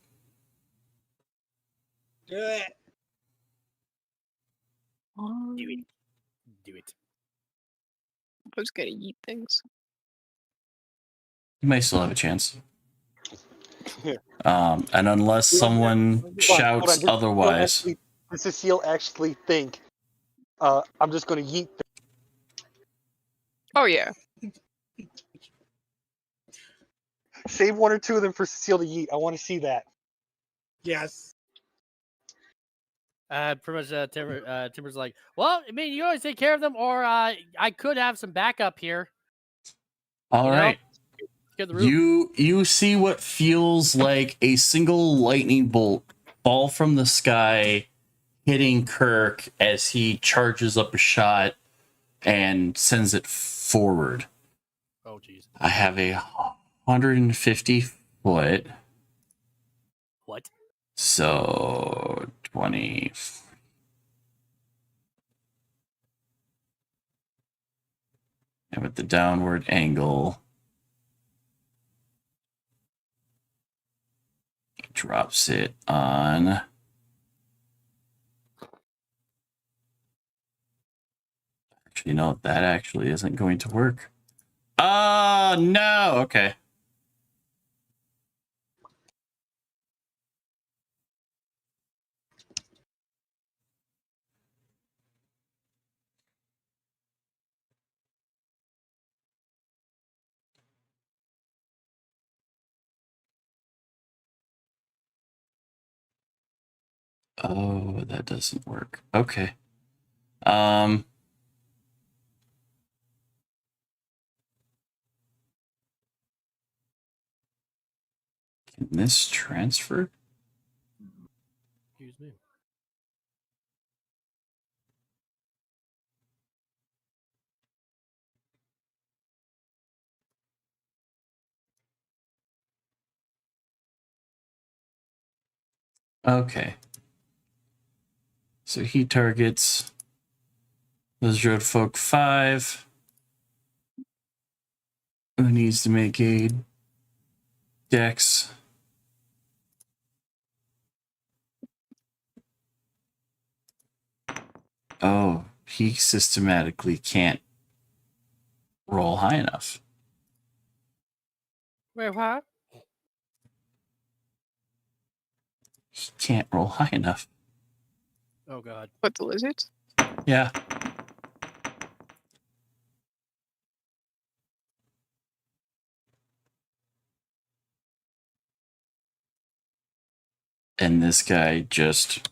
Do it. Do it. I was gonna eat things. You may still have a chance. And unless someone shouts otherwise. Does Cecile actually think I'm just going to yeet? Oh yeah. Save one or two of them for Cecile to eat. I want to see that. Yes. Pretty much, Timber's like, well, I mean, you always take care of them, or I could have some backup here. All You know? right. Get the roof. You see what feels like a single lightning bolt fall from the sky, hitting Kirk as he charges up a shot and sends it forward. Oh, jeez. I have a 150 foot. What? So 20. And with the downward angle, he drops it on. Actually, no, that actually isn't going to work. Oh, no. Okay. Oh, that doesn't work. Okay. Can this transfer? Excuse me. Okay. So he targets Lizard Folk 5. Who needs to make a dex? Oh, he systematically can't roll high enough. Wait, what? He can't roll high enough. Oh, God. What, the lizards? Yeah. And this guy just,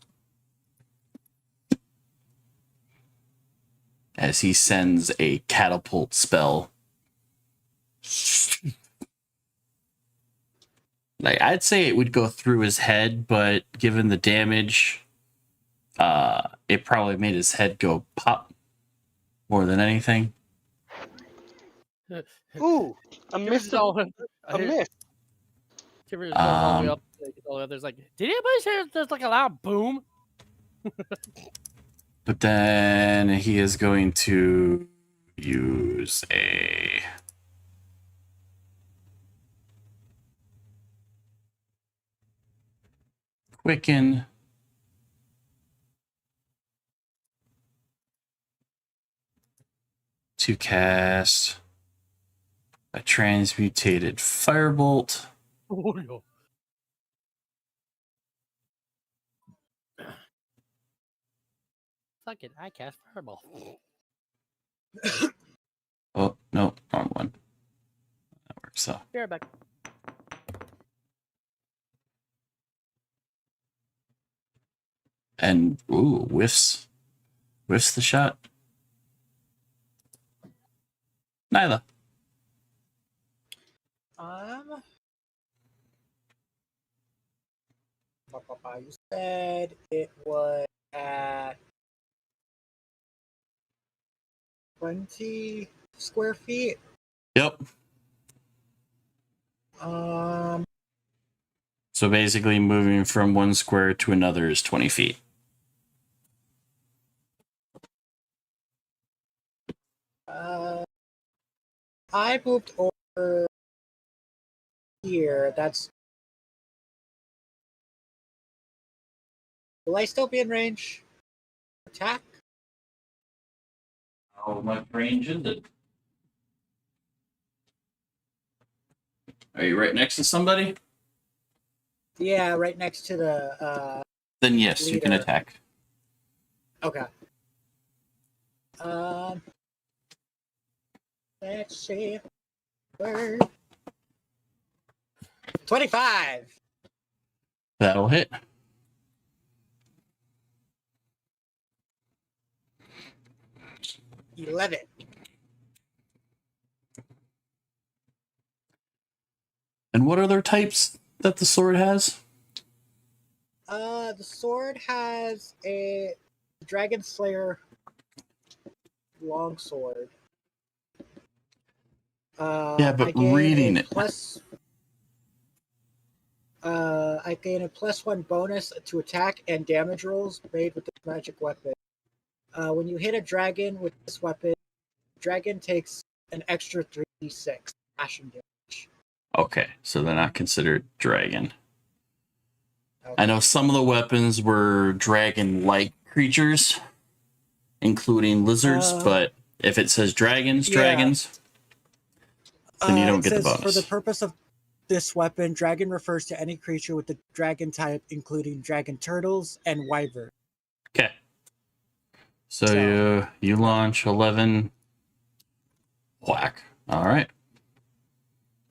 as he sends a catapult spell, like I'd say it would go through his head, but given the damage, it probably made his head go pop more than anything. Ooh, a Timber's miss. all, A miss. Timber's going all the way up. There's like, did anybody say there's like a loud boom? But then he is going to use a quicken to cast a transmutated firebolt. Oh, no. Fuck it, I cast fireball. Oh, no, wrong one. That works so. Be right back. And ooh, whiffs the shot. Nyla. You said it was at 20 square feet. Yep. So basically moving from one square to another is 20 feet. I moved over here. That's. Will I still be in range? Attack? How much range is it? Are you right next to somebody? Yeah, right next to the. Then yes, you can leader. attack. Okay. Let's see. 25. That'll hit. $11. And what other types that the sword has? The sword has a Dragon Slayer longsword. Yeah, but I gain reading a it. I gain a +1 bonus to attack and damage rolls made with this magic weapon. When you hit a dragon with this weapon, the dragon takes an extra 3d6 slashing damage. Okay, so they're not considered dragon. Okay. I know some of the weapons were dragon-like creatures, including lizards, but if it says dragons, dragons, then you don't it get the says, bonus. For the purpose of this weapon, dragon refers to any creature with the dragon type, including dragon turtles and wyvern. Okay. So you launch 11. Whack. All right.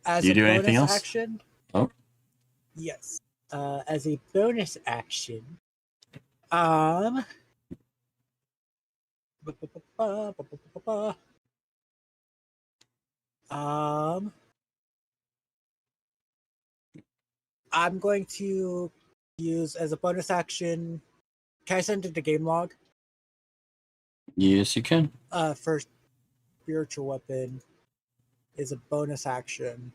As You a do bonus anything else? action, Oh. yes. As a bonus action, I'm going to use as a bonus action. Can I send it to game log? Yes, you can. First, spiritual weapon is a bonus action.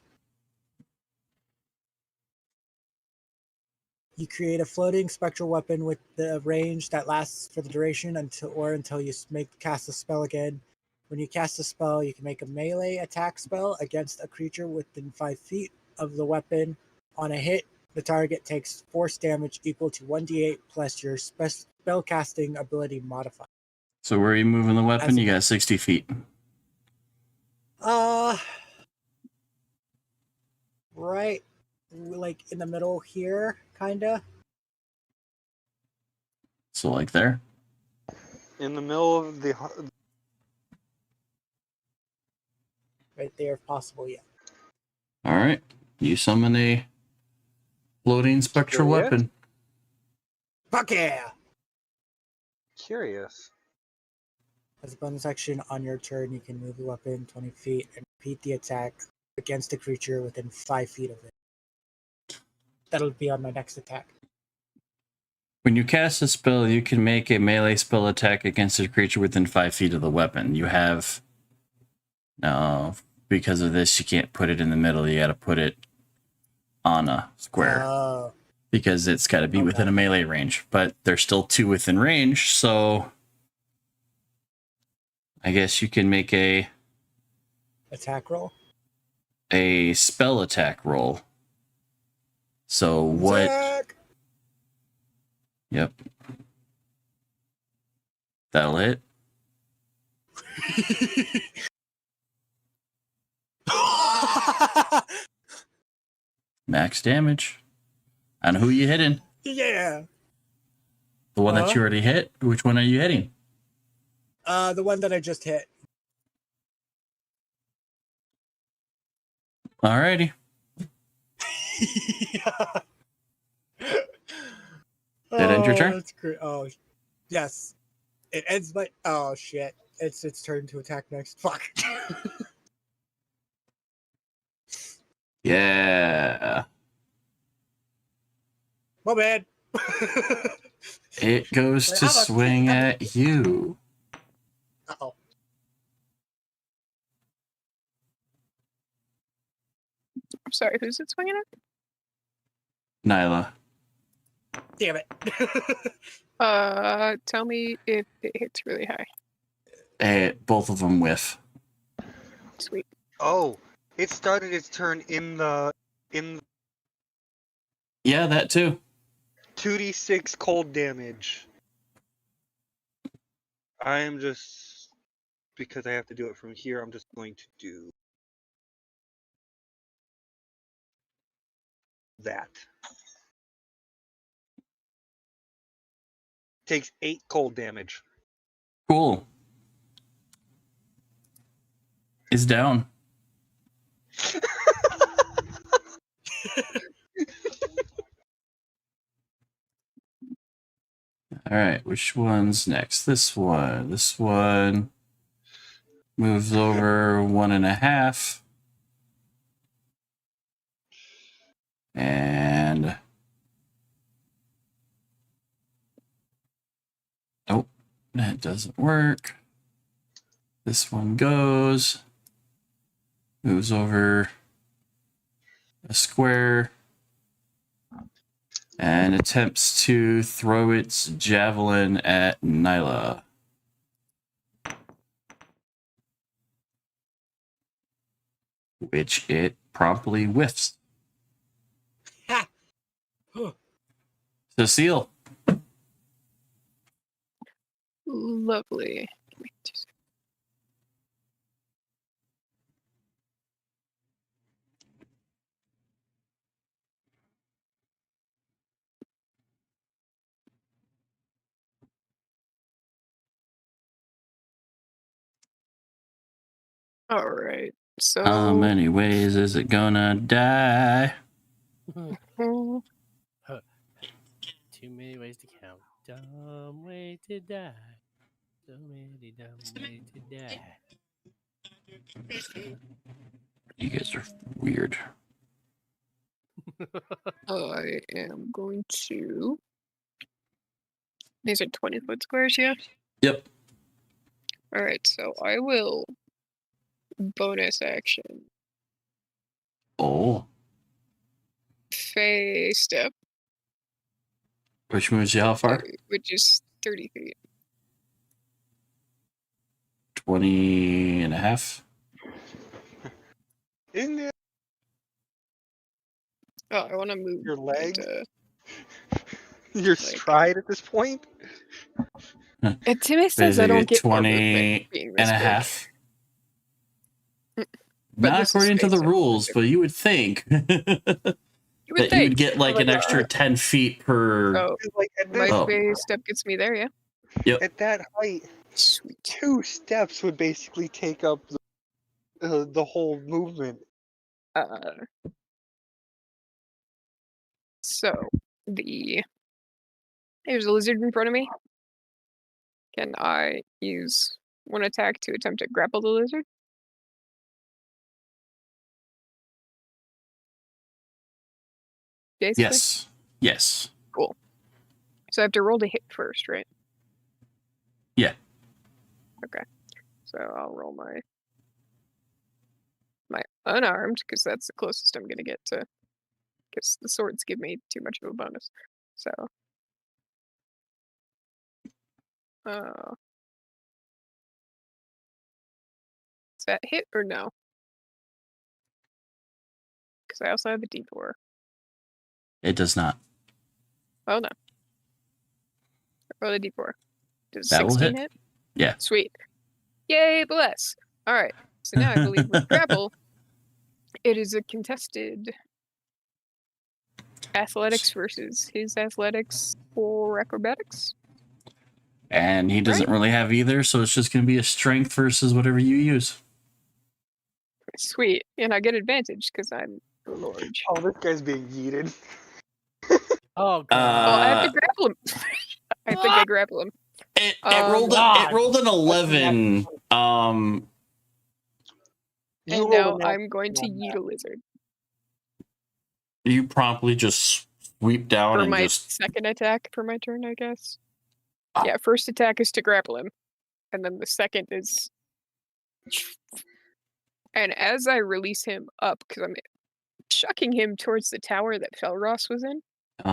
You create a floating spectral weapon with the range that lasts for the duration until you cast a spell again. When you cast a spell, you can make a melee attack spell against a creature within 5 feet of the weapon. On a hit, the target takes force damage equal to 1d8 plus your spellcasting ability modifier. So where are you moving the weapon? As You got 60 feet. Right, like in the middle here, kinda. So like there. In the middle of the. Right there, if possible, yeah. All right. You summon a floating spectral Curious? weapon. Fuck yeah! Curious. As a bonus action on your turn, you can move the weapon 20 feet and repeat the attack against a creature within 5 feet of it. That'll be on my next attack. When you cast a spell, you can make a melee spell attack against a creature within 5 feet of the weapon. You have... No, because of this, you can't put it in the middle. You got to put it on a square. Because it's got to be within a melee range. But there's still 2 within range, so... I guess you can make a Attack roll? a spell attack roll. So what... Attack! Yep. That'll hit. Max damage. And who you hitting? Yeah! The one that you already hit? Which one are you hitting? The one that I just hit. Alrighty. Did it end your turn? That's great. Oh, yes. It ends my... Oh, shit. It's turn to attack next. Fuck. Yeah. My bad. It goes Wait, to how about- swing at you. Uh-oh. I'm sorry, who's it swinging at? Nyla. Damn it. Tell me if it hits really high. Both of them whiff. Sweet. Oh, it started its turn in Yeah, that too. 2d6 cold damage. I am just, because I have to do it from here, I'm just going to do that. Takes 8 cold damage. Cool. is down. All right, which one's next? This one. This one moves over 1.5. And nope, that doesn't work. This one goes, moves over a square, and attempts to throw its javelin at Nyla. Which it promptly whiffs. Ha! Cecile. Lovely. Give me 2 seconds. All right. So How many ways is it gonna die? mm, Too many ways to count. Dumb way to die. So many dumb ways to die. You guys are weird. I am going to. These are 20-foot squares, yeah? Yep. All right, so I will bonus action Oh. Fey step, Which moves you how far? which is 30 feet. 20.5. Isn't it Oh, I want to move your leg? into- Your stride at this point? Timmy says I don't get more 20 movement being this and a big. half. But Not this is according to the space, rules, but you would think You would that you think. would get like an extra 10 feet per. Oh, Like at, my this, Oh. Fey step gets me there, yeah? at that height, Sweet. 2 steps would basically take up the whole movement. So there's a lizard in front of me. Can I use one attack to attempt to grapple the lizard? Basically? Yes. Yes. So I have to roll to hit first, right? Yeah. Okay. So I'll roll my unarmed, because that's the closest I'm gonna get to, because the swords give me too much of a bonus. So is that hit or no? Because I also have a D4. It does not. Oh no. Roll a D4. Does That will 16 hit. hit? Yeah. Sweet. Yay, bless. All right. So now I believe with grapple, it is a contested athletics versus his athletics or acrobatics. And he doesn't really have either, so it's just going to be a strength versus whatever you use. Sweet. And I get advantage because I'm large. Oh, this guy's being yeeted. Oh god. Oh, I have to grapple him. I think I grapple him. It God. rolled an 11. And rolled now a nat I'm going to 20 on yeet that. a lizard. You promptly just sweep down For and my just. second attack for my turn, I guess. Ah. Yeah, first attack is to grapple him. And then the second is. And as I release him up, because I'm chucking him towards the tower that Felross was in, as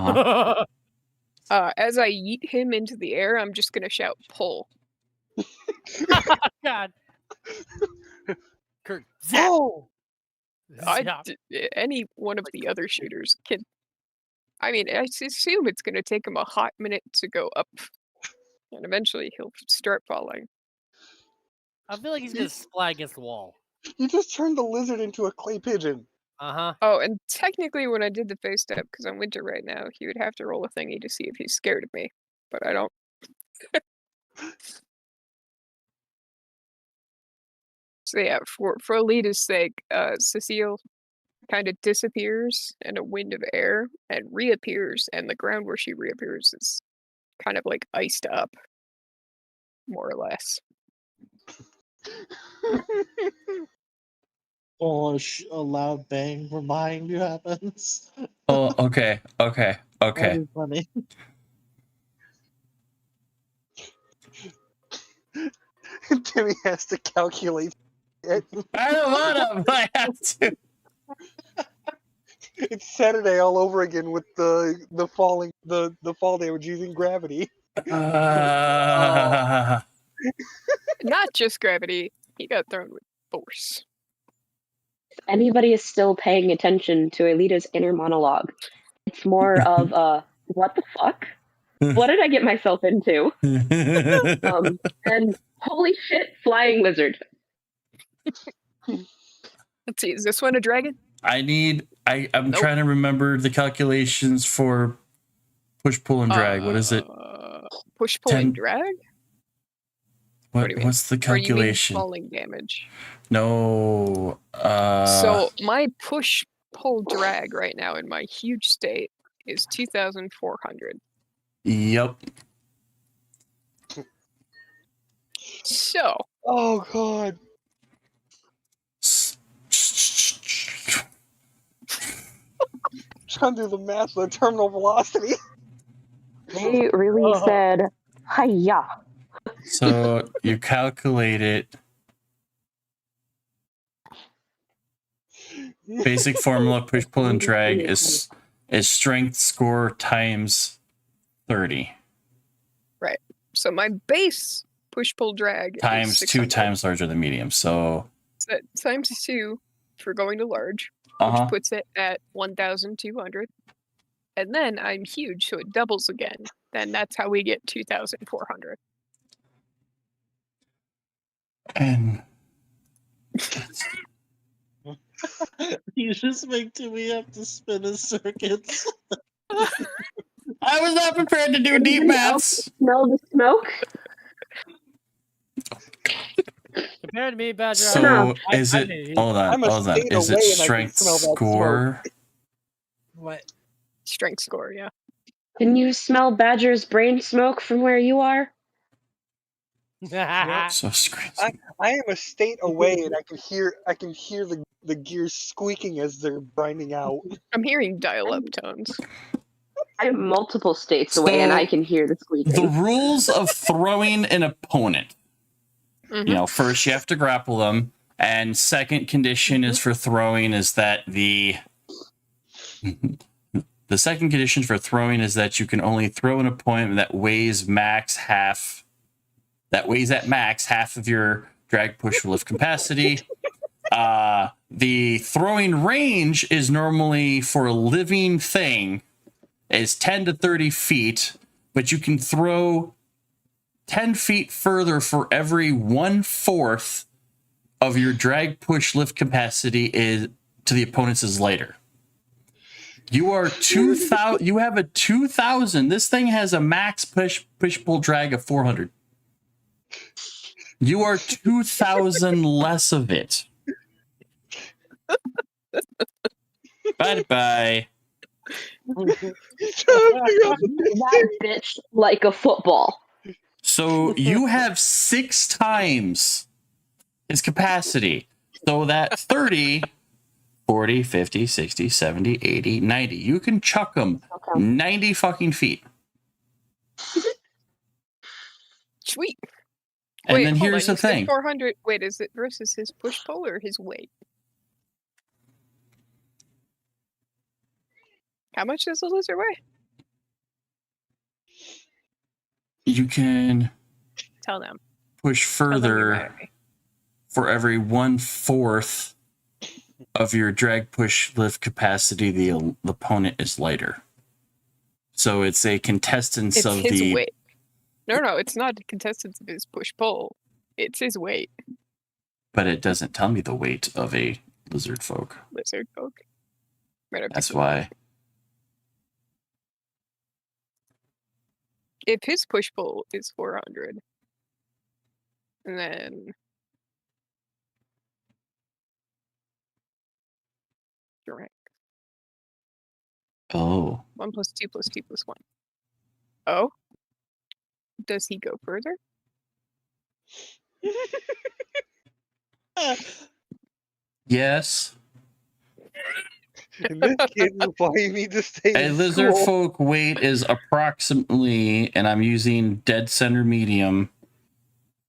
I yeet him into the air, I'm just going to shout, pull. God. Kurt. Zap. Oh! Zap. Any one of the other shooters can. I mean, I assume it's going to take him a hot minute to go up. And eventually he'll start falling. I feel like he's gonna fly against the wall. You just turned the lizard into a clay pigeon. Uh-huh. Oh, and technically when I did the face step, because I'm winter right now, he would have to roll a thingy to see if he's scared of me. But I don't. So yeah, for Alita's sake, Cecile kind of disappears in a wind of air and reappears, and the ground where she reappears is kind of like iced up, more or less. Or a loud bang from behind you happens. Oh, okay. That is funny. Timmy has to calculate it. I don't want to, but I have to. It's Saturday all over again with the fall damage using gravity. Uh, Not just gravity, he got thrown with force. If anybody is still paying attention to Alita's inner monologue, it's more of what the fuck? What did I get myself into? And holy shit, flying lizard. Let's see, is this one a dragon? I'm Nope. trying to remember the calculations for push, pull, and drag. What is it? Push, pull, 10 and drag? What do you mean? What's the Or you mean calculation? falling damage? No. So my push, pull, drag right now in my huge state is 2,400. Yep. So Oh god. Trying to do the math of the terminal velocity. They really said, hiya. So you calculate it. Basic formula: push, pull, and drag is strength score times 30 so my base push, pull, drag times is 2 600. times larger than medium. So So times 2 for going to large, uh-huh. which puts it at 1,200. And then I'm huge, so it doubles again. Then that's how we get 2,400. And You just make Timmy have to spin his circuits. I was not prepared to do deep Anybody else maths. smell the smoke? Compared to me, Badger. So I- is I it? mean, Hold on. I'm a Hold on. state Is it away and I can strength smell that score? What? Strength score, yeah. Can you smell Badger's brain smoke from where you are? So screen. I am a state away and I can hear the gears squeaking as they're grinding out. I'm hearing dial-up tones. I'm multiple states away and So, I can hear the squeaking. The rules of throwing an opponent. You know, first you have to grapple them, and second condition is for throwing is that the second condition for throwing is that you can only throw an opponent that weighs at max half of your drag, push, lift capacity. The throwing range is normally for a living thing is 10 to 30 feet, but you can throw 10 feet further for every 1/4 of your drag, push, lift capacity is to the opponent's is lighter. You are 2,000. You have a 2,000. This thing has a max push, pull, drag of 400. You are 2,000 less of it. Bye. That bitch like a football. So you have 6 times his capacity. So that 30, 40, 50, 60, 70, 80, 90. You can chuck him 90 fucking feet. Sweet. And Wait, then hold here's on. the You said thing. 400. Wait, is it versus his push pull or his weight? How much does the lizard weigh? You can Tell them. push Tell them you're mad further at me. for every 1/4 of your drag, push, lift capacity. The opponent is lighter. So it's a contestants It's of his the. weight. No, it's not the contestants of his push pull. It's his weight. But it doesn't tell me the weight of a lizard folk. Lizard folk. Right up That's to- why. If his push pull is 400, and then strength. Oh. 1 + 2 + 2 + 1. Oh? Does he go further? Yes. In this case, is why you need to stay A in lizard school. folk weight is approximately, and I'm using dead center medium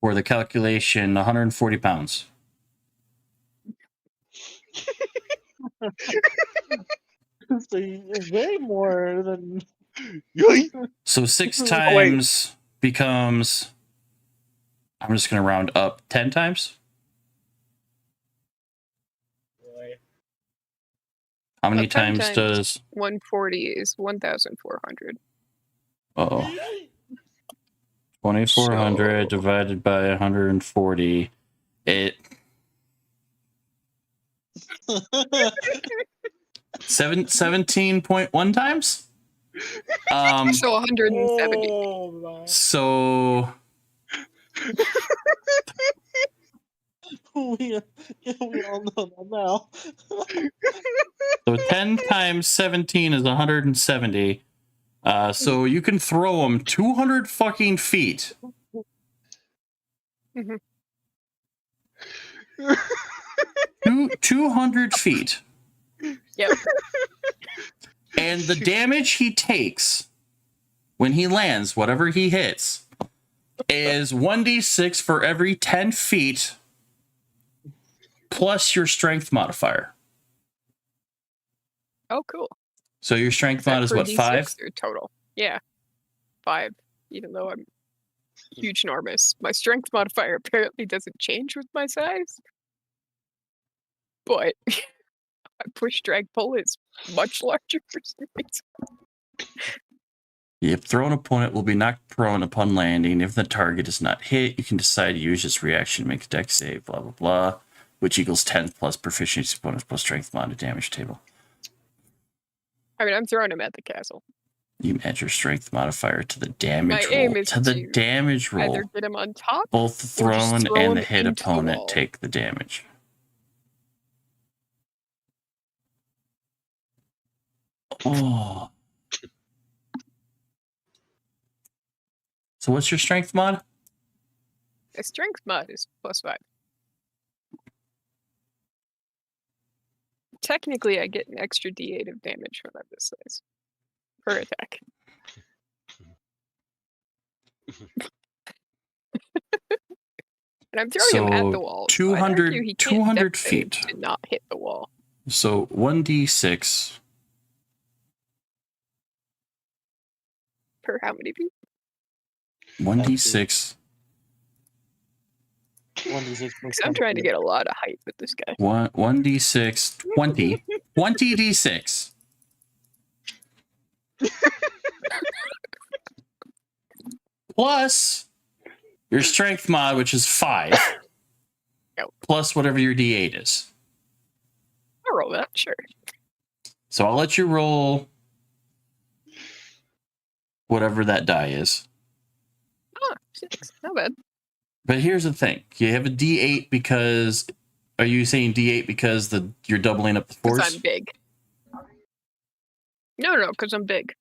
for the calculation, 140 pounds. So way more than. Yoink. So 6 wait. times becomes, I'm just going to round up, 10 times? Boy. How many 10 times does... 140 is 1,400. Uh-oh. 2,400 So- divided by 140. It... 17.1 times? So 170. Oh my. So... we all know that now. So 10 times 17 is 170. So you can throw them 200 fucking feet. 200 feet. Yep. And the damage he takes when he lands, whatever he hits, is 1d6 for every 10 feet plus your strength modifier. Oh, cool. So your strength mod is For what, D6 5? or total? Yeah. 5. Even though I'm huge enormous. My strength modifier apparently doesn't change with my size. But my push, drag, pull is much larger for some reason. If thrown opponent will be knocked prone upon landing. If the target is not hit, you can decide to use this reaction to make a dex save, blah, blah, blah, which equals 10 plus proficiency bonus plus strength mod to damage table. I mean, I'm throwing him at the castle. You add your strength modifier to the damage My aim roll. is To the to damage roll. Either get him on top. Both the or just thrown throw and the him hit into the opponent wall. take the damage. Oh. So what's your strength mod? The strength mod is +5. Technically, I get an extra D8 of damage when I'm this size per attack. And I'm throwing him at the wall. So I'd 200 argue he can't 200 dex save feet. to not hit the wall. So 1d6 Per how many feet? 1d6 1d6 Because I'm trying to get a lot of height with this guy. 1d6 20 20d6 plus your strength mod, which is 5, Yep. plus whatever your d8 is. I'll roll that, sure. So I'll let you roll whatever that die is. Ah, 6. Not bad. But here's the thing: you have a d8 because. Are you saying d8 because you're doubling up the Because force? I'm big. No, because I'm big.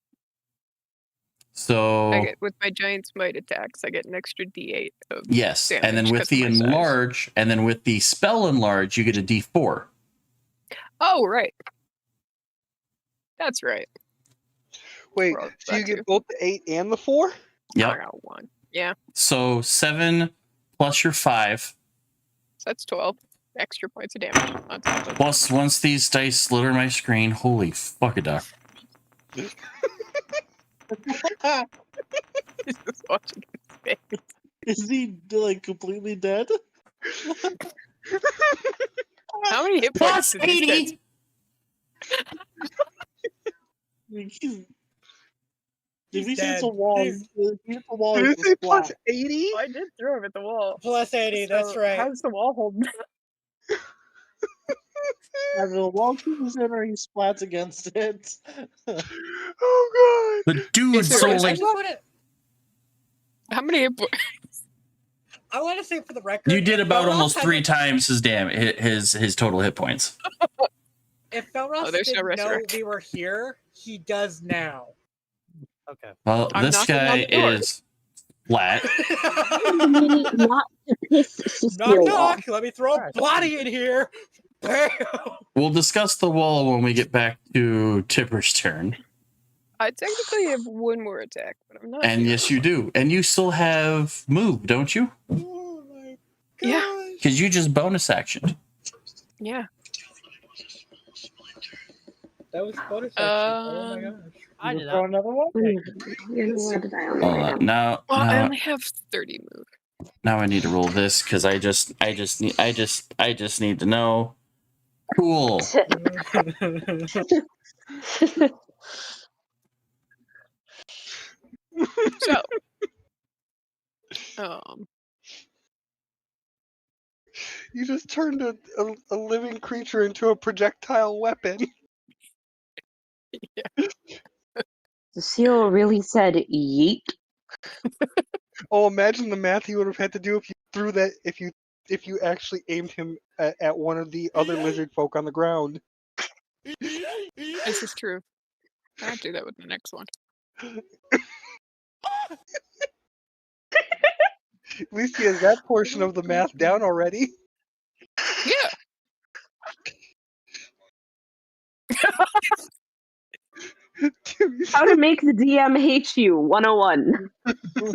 So I get with my giant smite attacks, I get an extra D8 of yes, and then damage with 'cause the of my size. enlarge, and then with the spell enlarge, you get a d4. Oh, right. That's right. Wait, Roll so you that get too. both the 8 and the 4? I Yep. got 1. Yeah, So 7 plus your 5 so that's 12 extra points of damage on top of plus once these dice slither my screen. Holy fuck a duck! just watching his face. Is he like completely dead? How many hit points Plus did these guys 80. If he hits dead. a wall, He's- if he hits a wall, Did he's it say plus splat. 80? I did throw him at the wall. +80, that's So right. How's the wall holding? Either the wall keeps in or he splats against it. Oh, God. But dude, Is there so a- I like just want to. How many hit points? I want to say for the record, you did about Yolos almost has 3 a- times his total hit points. If Felros there's no didn't know resurrection. we were here, he does now. Okay. Well, I'm this knocking on guy the door. is flat. Not to piss knock, Cecile off. knock. Let me throw a Alright. body in here. Bam. We'll discuss the wall when we get back to Tipper's turn. I technically have one more attack, but I'm not. And sure. yes, you do. And you still have move, don't you? Oh my Yeah. gosh. Because you just bonus actioned. Yeah. That was bonus action. Oh my gosh. I You did throw not. another one? You're not allowed to die on Hold me right on. Now, Well, I now, only have 30 move. now I need to roll this because I just need to know. Cool. So, You just turned a living creature into a projectile weapon. Cecile really said yeet. Oh, imagine the math you would have had to do if you threw that if you actually aimed him at one of the other lizard folk on the ground. this is true. I'll do that with the next one. At least he has that portion of the math down already. Yeah. How to make the DM hate you 101.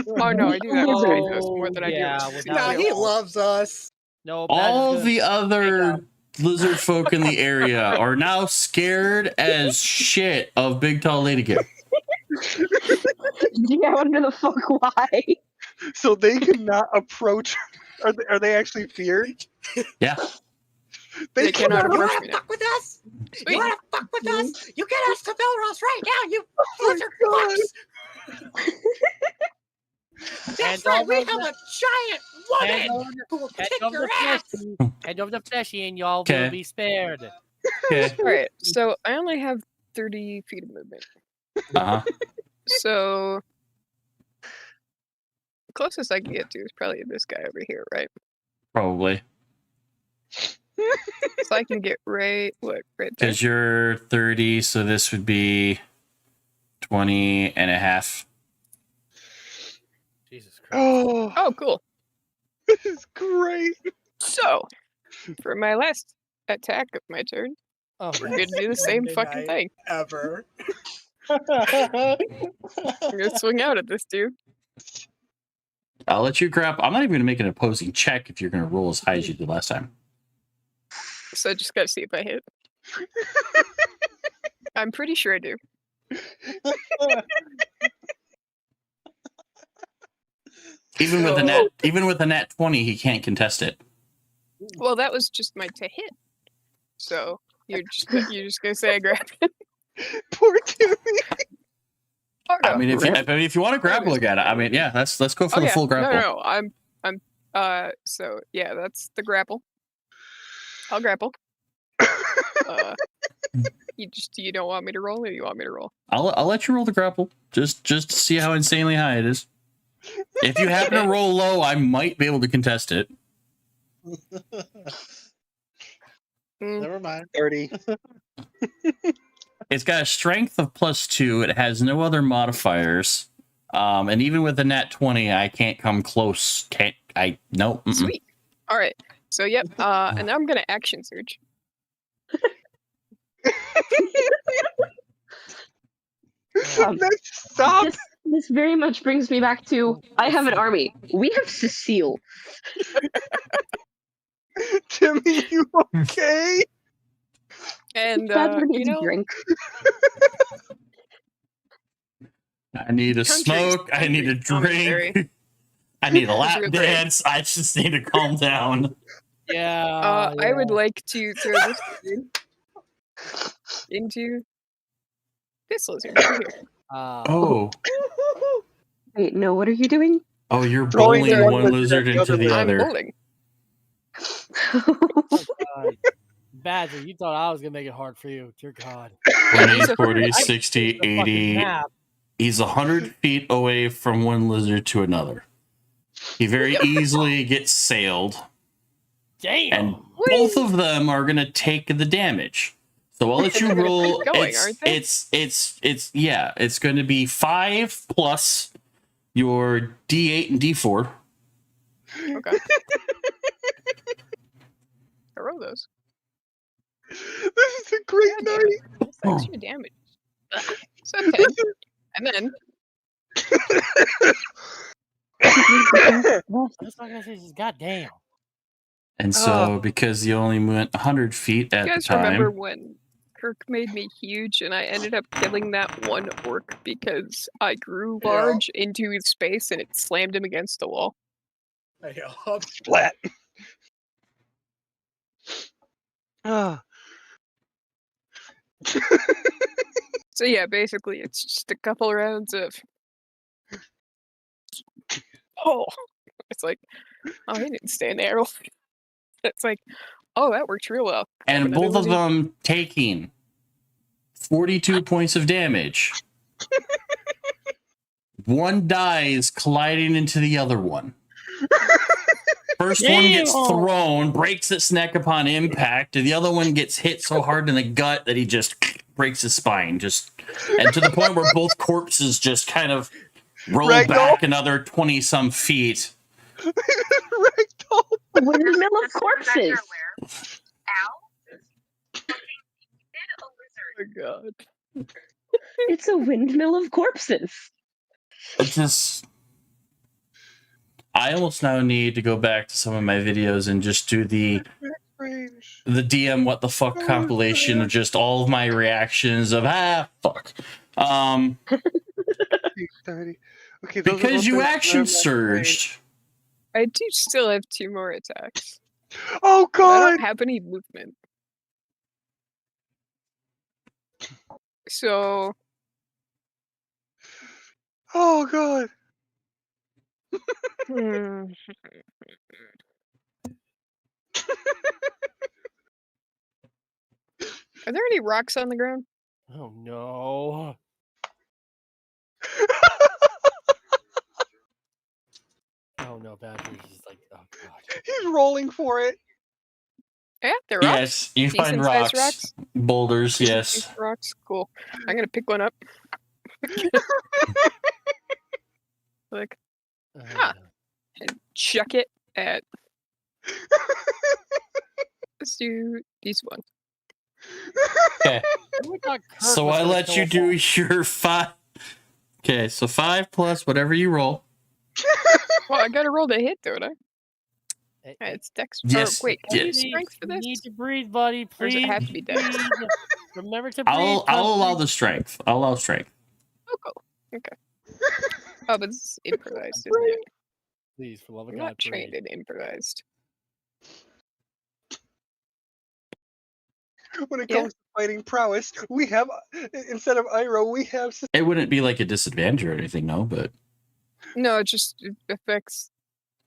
Oh no, I do that with Kaitos more than I do yeah, with without Nah, it. he loves us. No, All the other lizard folk in the area are now scared as shit of Big Tall Lady Gift. Yeah, I wonder the fuck why. So they cannot approach. Are they actually feared? Yeah. They cannot You approach wanna me now. fuck with us? Sweet. You wanna fuck with us? You get us to Belros right now, you lizard God. fucks! That's And right, all we those have that- a giant Hand woman over who will hand kick over your the ass! fleshy, hand over the fleshy, and y'all Okay. will be spared. Okay. Alright, so I only have 30 feet of movement. Uh-huh. So the closest I can get to is probably this guy over here, right? Probably. So I can get right there. Because you're 30, so this would be 20 and a half. Jesus Christ. Oh, Oh, cool. this is great. So for my last attack of my turn, Oh, we're my gonna do the same Monday fucking night. thing. Ever. I'm gonna swing out at this dude. I'll let you grab. I'm not even going to make an opposing check if you're going to roll as high as you did last time. So I just gotta see if I hit. I'm pretty sure I do. Even with a nat 20, he can't contest it. Well, that was just my to hit. So you're just gonna say I grab it. Poor Timmy. Oh, no. I mean, if you want to grapple again, I mean, yeah, let's go for Oh, the yeah. full grapple. No, I'm so yeah, that's the grapple. I'll grapple. You don't want me to roll, or you want me to roll? I'll let you roll the grapple just to see how insanely high it is. If you happen to roll low, I might be able to contest it. Never mind. 30. It's got a strength of +2. It has no other modifiers. And even with a nat 20, I can't come close. No. Mm-mm. Sweet. All right. So yep. And now I'm gonna action surge. Stop. This very much brings me back to I have an army. We have Cecile. Timmy, you okay? And Chadman you needs a know, drink. I need a smoke. I need a commentary. drink. I need a lap Real great. dance. I just need to calm down. Yeah. I would like to throw this dude into this lizard right here. Oh. Wait, no, what are you doing? Oh, you're Throwing bowling the one one lizard lizard into the I'm other. bowling. Badger, you thought I was gonna make it hard for you. Dear God. 20, 40, 60, The fucking 80. map. He's 100 feet away from one lizard to another. He very easily gets sailed, Damn. and both of them are going to take the damage. So I'll let you They're gonna roll. keep going, it's, aren't they? it's going to be 5 plus your D8 and D4. Okay. I roll those. This is a great God damn night. it. That's extra damage. So 10. And then That's not gonna say just goddamn. And so, because you only went 100 feet at you the guys remember time, when Kirk made me huge and I ended up killing that one orc because I grew Yeah. large into his space and it slammed him against the wall? Splat. Ah. So yeah, basically it's just a couple rounds of it's like, oh, he didn't stand there. It's like, oh, that worked real well. and Another both of Lizzie. them taking 42 points of damage. One dies colliding into the other one. First one gets Damn. thrown, breaks its neck upon impact, and the other one gets hit so hard in the gut that he just breaks his spine. And to the point where both corpses just kind of roll Ragdoll. back another 20-some feet. Ragdoll. Windmill of corpses. Oh my god. It's a windmill of corpses. It's just, I almost now need to go back to some of my videos and just do the DM what the fuck compilation of just all of my reactions of fuck. Okay, Because you action surged. I do still have 2 more attacks. Oh I god! don't have any movement. So Oh god! hmm. Are there any rocks on the ground? Oh no. Oh no, Badger's just like, oh god. He's rolling for it. Yeah, there are rocks. Yes, you find Decent-sized rocks, boulders, yes. Decent rocks, cool. I'm gonna pick one up. Like, and chuck it at. Let's do these ones. Okay. Oh, God, Kirk So was I gonna let kill you us do all. your 5. Okay, so 5 plus whatever you roll. Well, I gotta roll the hit, don't I? Hey, Yeah, it's dex. Yes, Or wait, can you yes. use strength for You this? need to breathe, buddy. Or does it Please have to be dex? breathe. Remember to breathe. I'll allow the strength. I'll allow strength. Oh, cool. Okay. Oh, but this is improvised, isn't it? Please, for love of I'm God, not trained breathe. in improvised. When it Yeah. comes to fighting prowess, we have instead of Iroh, we have. It wouldn't be like a disadvantage or anything, no, but No, it just affects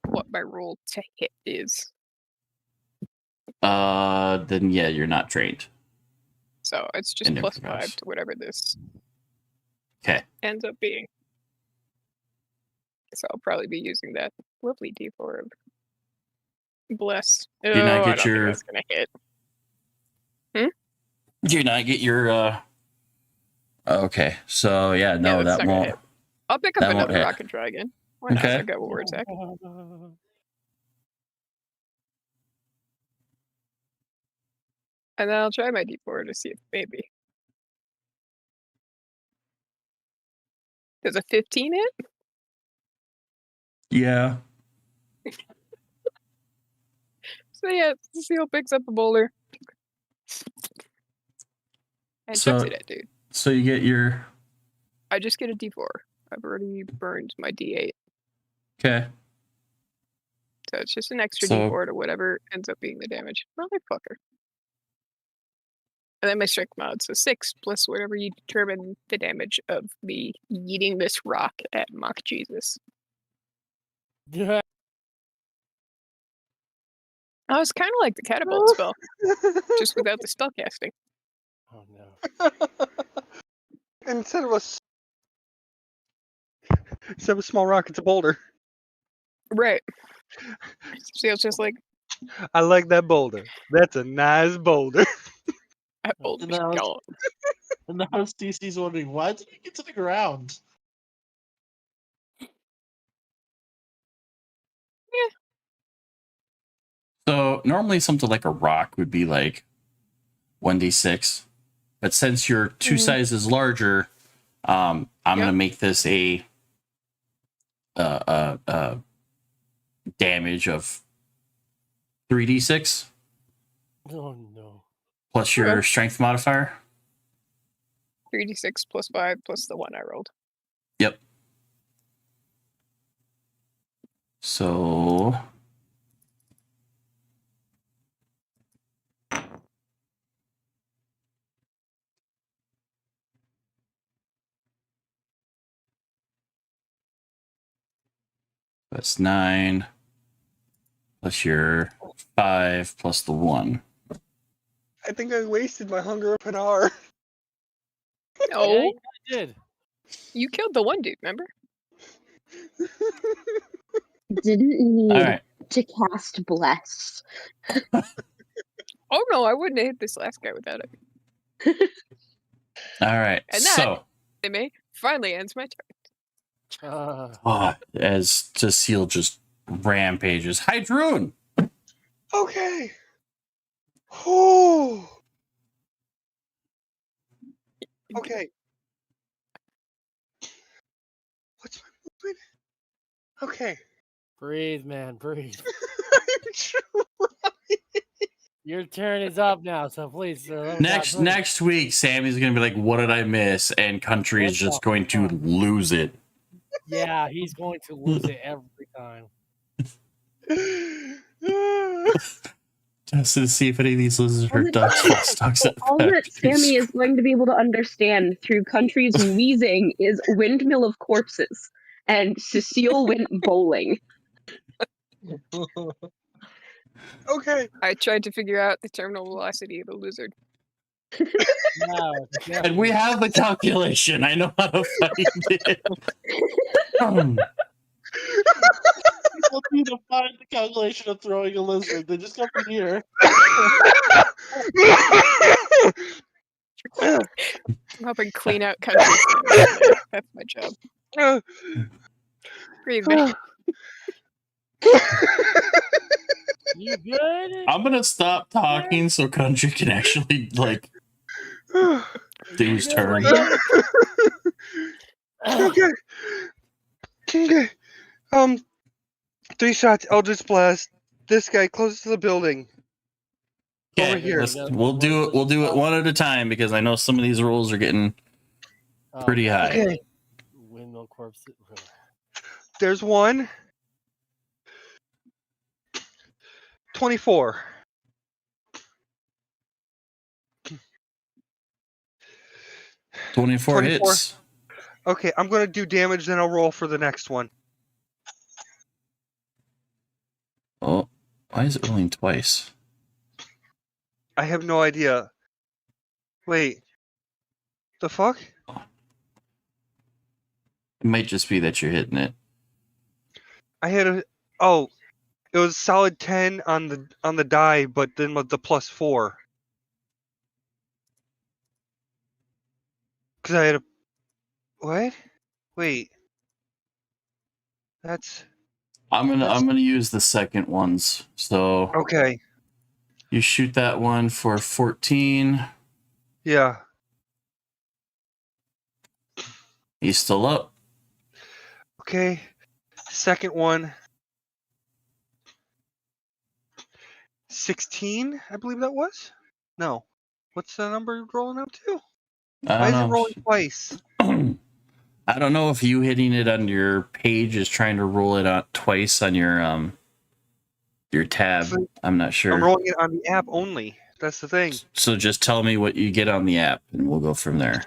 what my roll to hit is. then yeah, you're not trained. So it's just In plus improvise. 5 to whatever this Okay. ends up being. So I'll probably be using that lovely D4 of bless. Do you not Oh, I get don't your- think that's gonna hit. Do you not get your Okay. So yeah, no, Yeah, that's that not gonna won't. hit. I'll pick up that won't another hit. rock and try again. Why not? Okay. I got war attack. And then I'll try my D4 to see if maybe. Does a 15 hit? Yeah. So yeah, Cecile picks up a boulder. And So- chucks it at dude. So you get your I just get a D4. I've already burned my D8. okay. So it's just an extra So- D4 to whatever ends up being the damage. Motherfucker. And then my strength mod, so 6 plus whatever you determine the damage of me yeeting this rock at Mock Jesus. Yeah. Oh, it's kind of like the catapult spell, just without the spell casting. Oh no. Instead of a small rock, it's a boulder. Right. So it's just like, I like that boulder. That's a nice boulder. Oh And my now, god. and now CC's wondering, why did it get to the ground? So normally something like a rock would be like 1d6, but since you're two Mhm. sizes larger, I'm gonna make this a damage of 3d6 Oh no. plus your Okay. strength modifier. 3d6 plus 5 plus the 1 I rolled. Yep. So that's 9 plus your 5 plus the 1. I think I wasted my hunger of Pinar. No, Yeah, you did. you killed the one dude, remember? Didn't need All right. to cast Bless. Oh no, I wouldn't have hit this last guy without it. All right. And that- So Anyway, finally ends my turn. as Cecile just rampages, Hydroon. Okay. Oh. Okay. What's my movement? Okay. Breathe, man, breathe. I'm trying. Your turn is up now, so please. let me not breathe. Next week, Sammy's gonna be like, "What did I miss?" And Country is What just the going to fuck? lose it. Yeah, he's going to lose it every time. Just to see if any of these lizards All are that- ducks, false ducks. All that Sammy is going to be able to understand through Country's wheezing is Windmill of Corpses, and Cecile went bowling. Okay. I tried to figure out the terminal velocity of the lizard. No, And we have the calculation. I know how to find it. People need to find the calculation of throwing a lizard. They just come in here. I'm helping clean out country. That's my job. Breathe, man. you good? I'm gonna stop talking so Country can actually like do his turn. Okay. Okay. 3 shots, Eldritch Blast. This guy closest to the building. Over Okay, here. we'll do it. We'll do it one at a time because I know some of these rolls are getting pretty high. Okay. Windmill corpse. There's one. 24. Twenty-four hits. Okay, I'm gonna do damage, then I'll roll for the next one. Oh, why is it rolling twice? I have no idea. Wait. The fuck? It might just be that you're hitting it. I had a it was solid 10 on the die, but then with the +4. Cause I had a what? Wait. That's I'm gonna use the second ones. So okay. you shoot that one for 14. Yeah. He's still up. Okay. Second one. 16, I believe that was? No. What's the number rolling out to? I Why is it don't rolling twice? know. I don't know if you hitting it on your page is trying to roll it out twice on your tab. I'm not sure. I'm rolling it on the app only. That's the thing. So just tell me what you get on the app, and we'll go from there.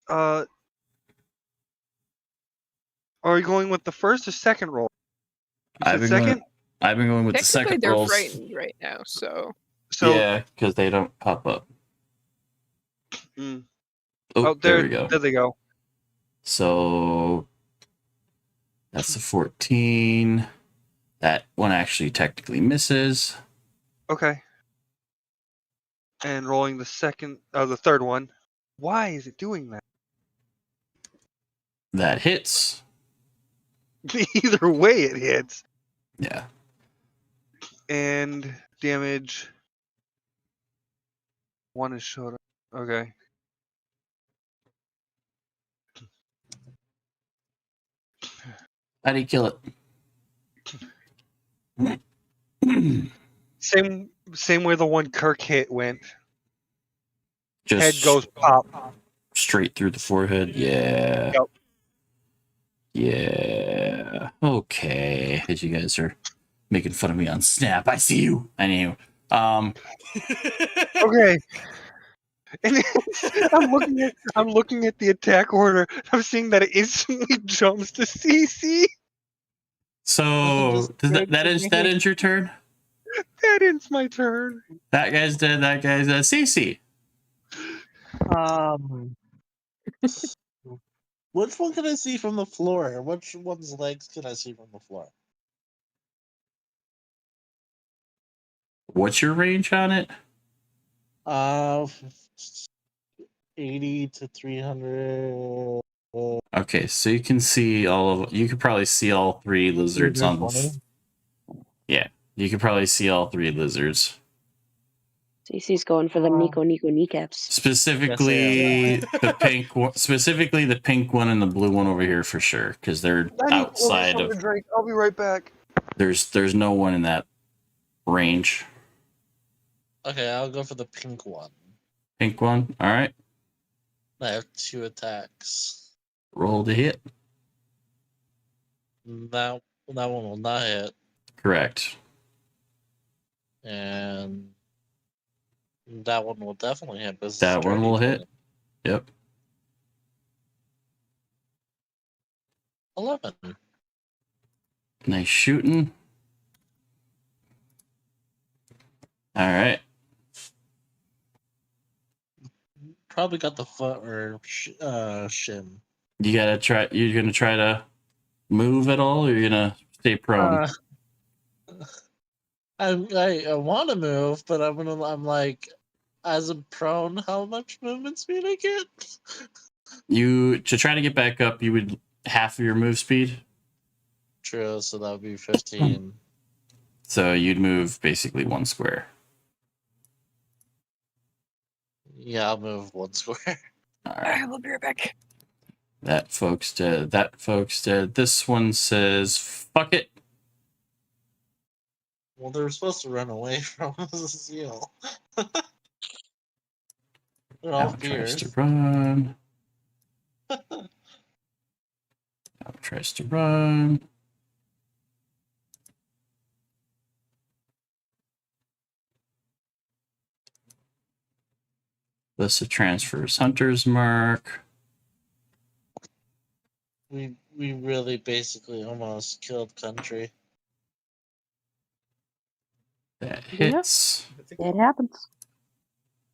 Are you going with the first or second roll? You I've said been second? I've been going with the Technically, second they're rolls. frightened right now, so So Yeah, because they don't pop up. Mm. Oh, there we go. There they go. So that's a 14. That one actually technically misses. Okay. And rolling the third one. Why is it doing that? That hits. Either way, it hits. Yeah. And damage. One is showed up. Okay. How do you kill it? Same way the one Kirk hit went. Head Just goes pop. straight through the forehead. Yeah. Yep. Yeah. Okay. As you guys are making fun of me on Snap, I see you. Anywho. Okay. And I'm looking at the attack order. I'm seeing that it instantly jumps to CC. So Just that ends your turn? That ends my turn. That guy's dead. That guy's CC. Which one can I see from the floor? Which one's legs can I see from the floor? What's your range on it? 80 to 300. Okay, so you can see you could probably see all three lizards on the. Yeah, you could probably see all three lizards. CC's going for the Nico kneecaps. Specifically, the pink one and the blue one over here for sure, because they're outside of. Drink. I'll be right back. There's no one in that range. Okay, I'll go for the pink one. Pink one. All right. I have 2 attacks. Roll to hit. That one will not hit. Correct. And that one will definitely hit. That one will hit. Yep. 11. Nice shooting. All right. Probably got the foot or shin. You're gonna try to move at all, or you're gonna stay prone? I want to move, but I'm like, as a prone, how much movement speed I get? To try to get back up, you would half of your move speed. True, so that would be 15. So you'd move basically 1 square. Yeah, I'll move 1 square. All right. We'll be right back. That folks dead. That folks dead. This one says, fuck it. Well, they were supposed to run away from the seal. They're all Now tries to fierce. run. Now tries to run. List of transfers. Hunter's mark. We really basically almost killed country. That hits. It happens.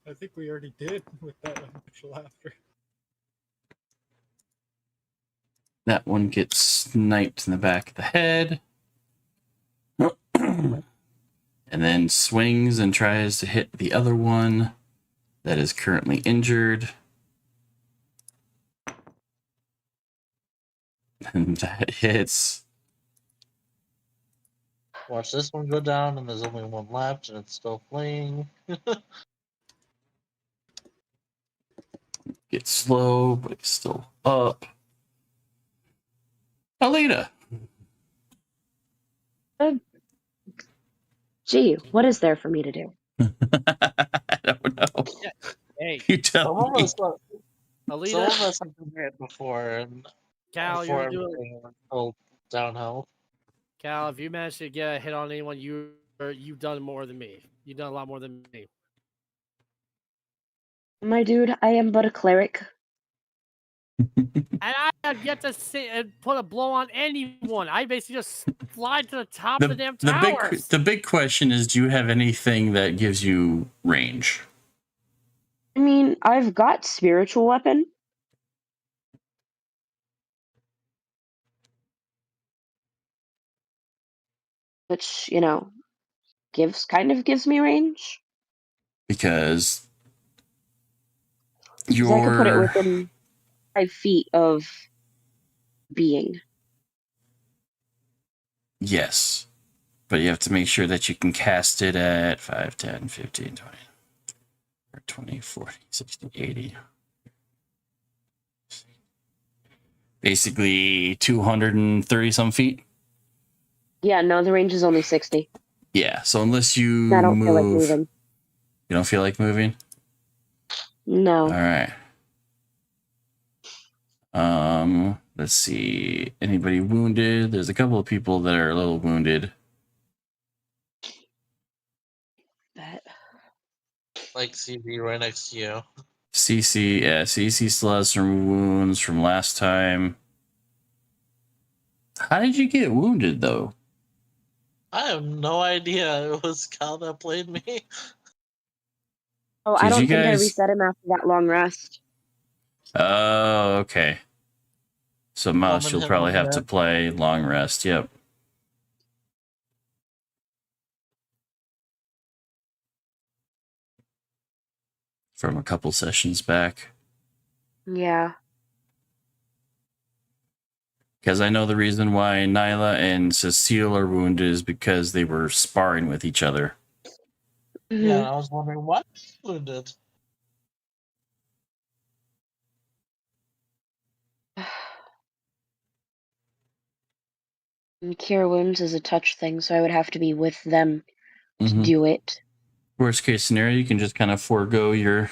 I think we already did with that much laughter. That one gets sniped in the back of the head. And then swings and tries to hit the other one that is currently injured. And that hits. Watch this one go down, and there's only one left, and it's still fleeing. Gets slow, but it's still up. Alita. Gee, what is there for me to do? I don't know. Hey, You tell Some of me. us, some of Alita, us have been hit before, and Cal, before you're doing. everything went full downhill. Cal, if you manage to get a hit on anyone, you've done more than me. You've done a lot more than me. My dude, I am but a cleric. And I have yet to sit and put a blow on anyone. I basically just fly to the top of the damn towers. The big question is, do you have anything that gives you range? I mean, I've got spiritual weapon. Which, gives me range. because 'Cause I could put it your within 5 feet of being. yes, but you have to make sure that you can cast it at 5, 10, 15, 20, or 20, 40, 60, 80. Basically 230 some feet. Yeah, no, the range is only 60. Yeah, so unless you I don't feel like move, moving. you don't feel like moving? No. All right. Let's see. Anybody wounded? There's a couple of people that are a little wounded. Bet. Like CB right next to you. CC still has some wounds from last time. How did you get wounded though? I have no idea. It was Cal that played me. Oh, I Did don't you think I guys- reset him after that long rest. Oh, okay. So Mouse, Roman you'll hit probably long have to rest. play long rest. Yep. From a couple sessions back. Yeah. Because I know the reason why Nyla and Cecile are wounded is because they were sparring with each other. Yeah, Mhm. I was wondering what wounded. And Cure Wounds is a touch thing, so I would have to be with them to Mhm. do it. Worst case scenario, you can just kind of forego your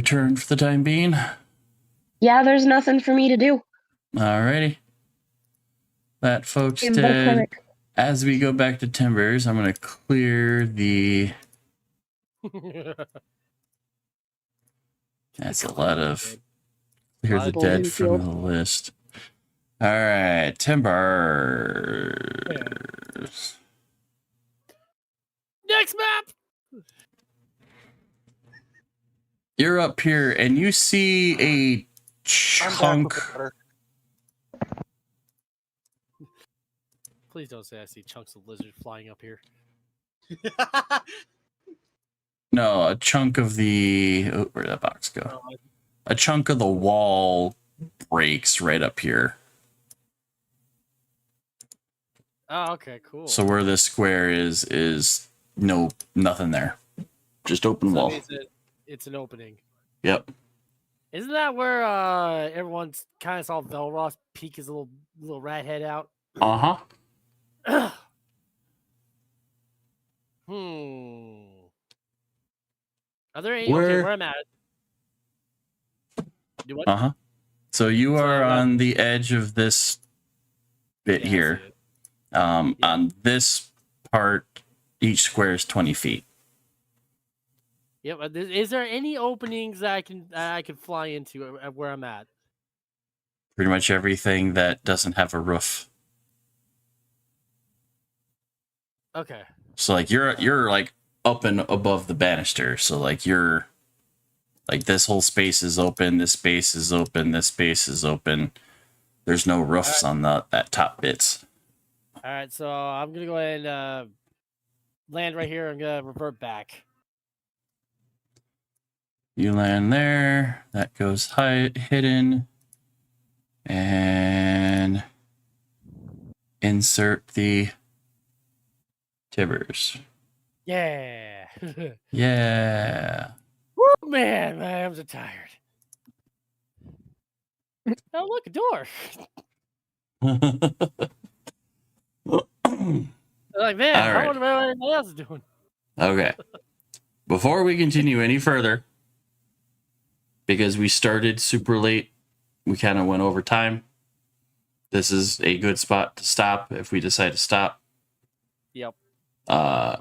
turn for the time being. Yeah, there's nothing for me to do. Alrighty. That folks I'm the did. cleric. As we go back to Timbers, I'm going to clear the... That's a lot of... Clear the Golden dead from Field. the list. Alright, Timbers. Next map. You're up here and you see a I'm back chunk. with the water. Please don't say I see chunks of lizard flying up here. No, a chunk of the... Oh, where'd that box go? A chunk of the wall breaks right up here. Oh, okay, cool. So where this square is nothing there. Just open So that wall. means it's an opening. Yep. Isn't that where everyone's kind of saw Velroth peek his little rat head out? Uh-huh. Are there any? Okay, Where- where I'm at. Do what? Uh-huh. So you So are I'm on the edge of this bit Yeah, I here. see it. On this part, each square is 20 feet. Yep. Is there any openings that I can fly into at where I'm at? Pretty much everything that doesn't have a roof. Okay. So like you're like up and above the banister. So like you're like this whole space is open, this space is open, this space is open. There's no roofs on that top bits. All right. So I'm gonna go ahead and land right here. I'm gonna revert back. You land there. That goes hidden. And insert the Timbers. Yeah. Yeah. Woo, man, my arms are tired. Oh, look, a door. Like, man, All I right. wonder what everybody else is doing. Okay. Before we continue any further, because we started super late, we kind of went over time. This is a good spot to stop if we decide to stop. Yep.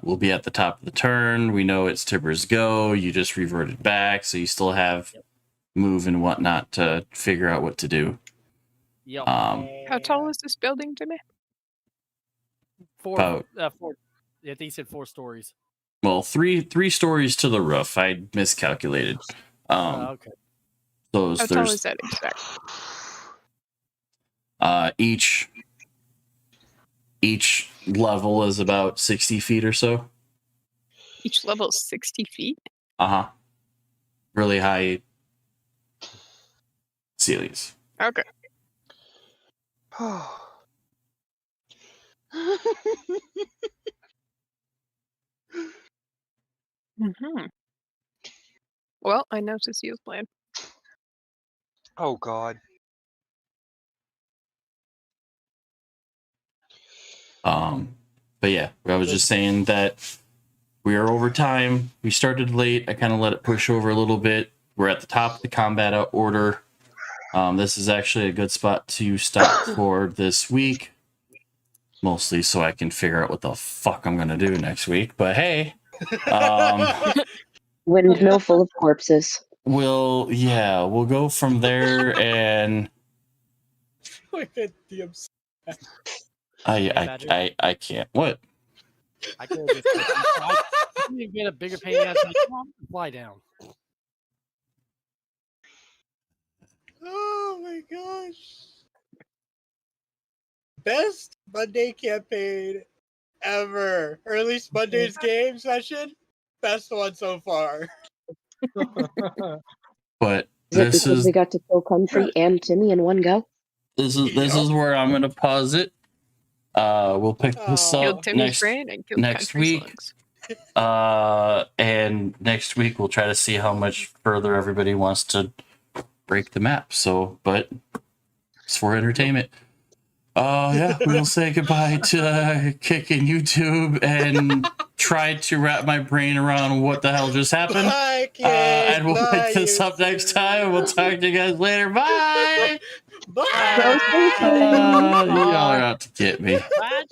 We'll be at the top of the turn. We know it's Timbers go. You just reverted back, so you still have move and whatnot to figure out what to do. Yep. How tall is this building, Jimmy? Four. about- Four. Yeah, I think he said 4 stories. Well, three stories to the roof. I miscalculated. Okay. Those How tall there's is that exact? each level is about 60 feet or so. Each level is 60 feet. Uh-huh. Really high ceilings. Okay. Mm-hmm. Well, I know Cecile's plan. Oh God. But yeah, I was just saying that we are over time. We started late. I kind of let it push over a little bit. We're at the top of the combat order. This is actually a good spot to stop for this week. Mostly so I can figure out what the fuck I'm going to do next week. But hey, Windmill full of corpses. we'll go from there. And Look at the obs- I can't. What? I could just get a bigger pain in the ass. Like, come on, fly down. Oh my gosh. Best Monday campaign ever. Or at least Monday's game session. Best one so far. But Is it this because is we got to kill Country and Timmy in one go? this is where I'm going to pause it. We'll pick this Oh. Killed up Timmy's brain and killed next Country week. slugs. And next week we'll try to see how much further everybody wants to break the map. So, but it's for entertainment. Yeah, we'll say goodbye to Kick and YouTube and try to wrap my brain around what the hell just happened. Bye, kids. And we'll Bye, pick this up next YouTube. time. We'll talk to you guys later. Bye. Bye. You all are out to get me. Bad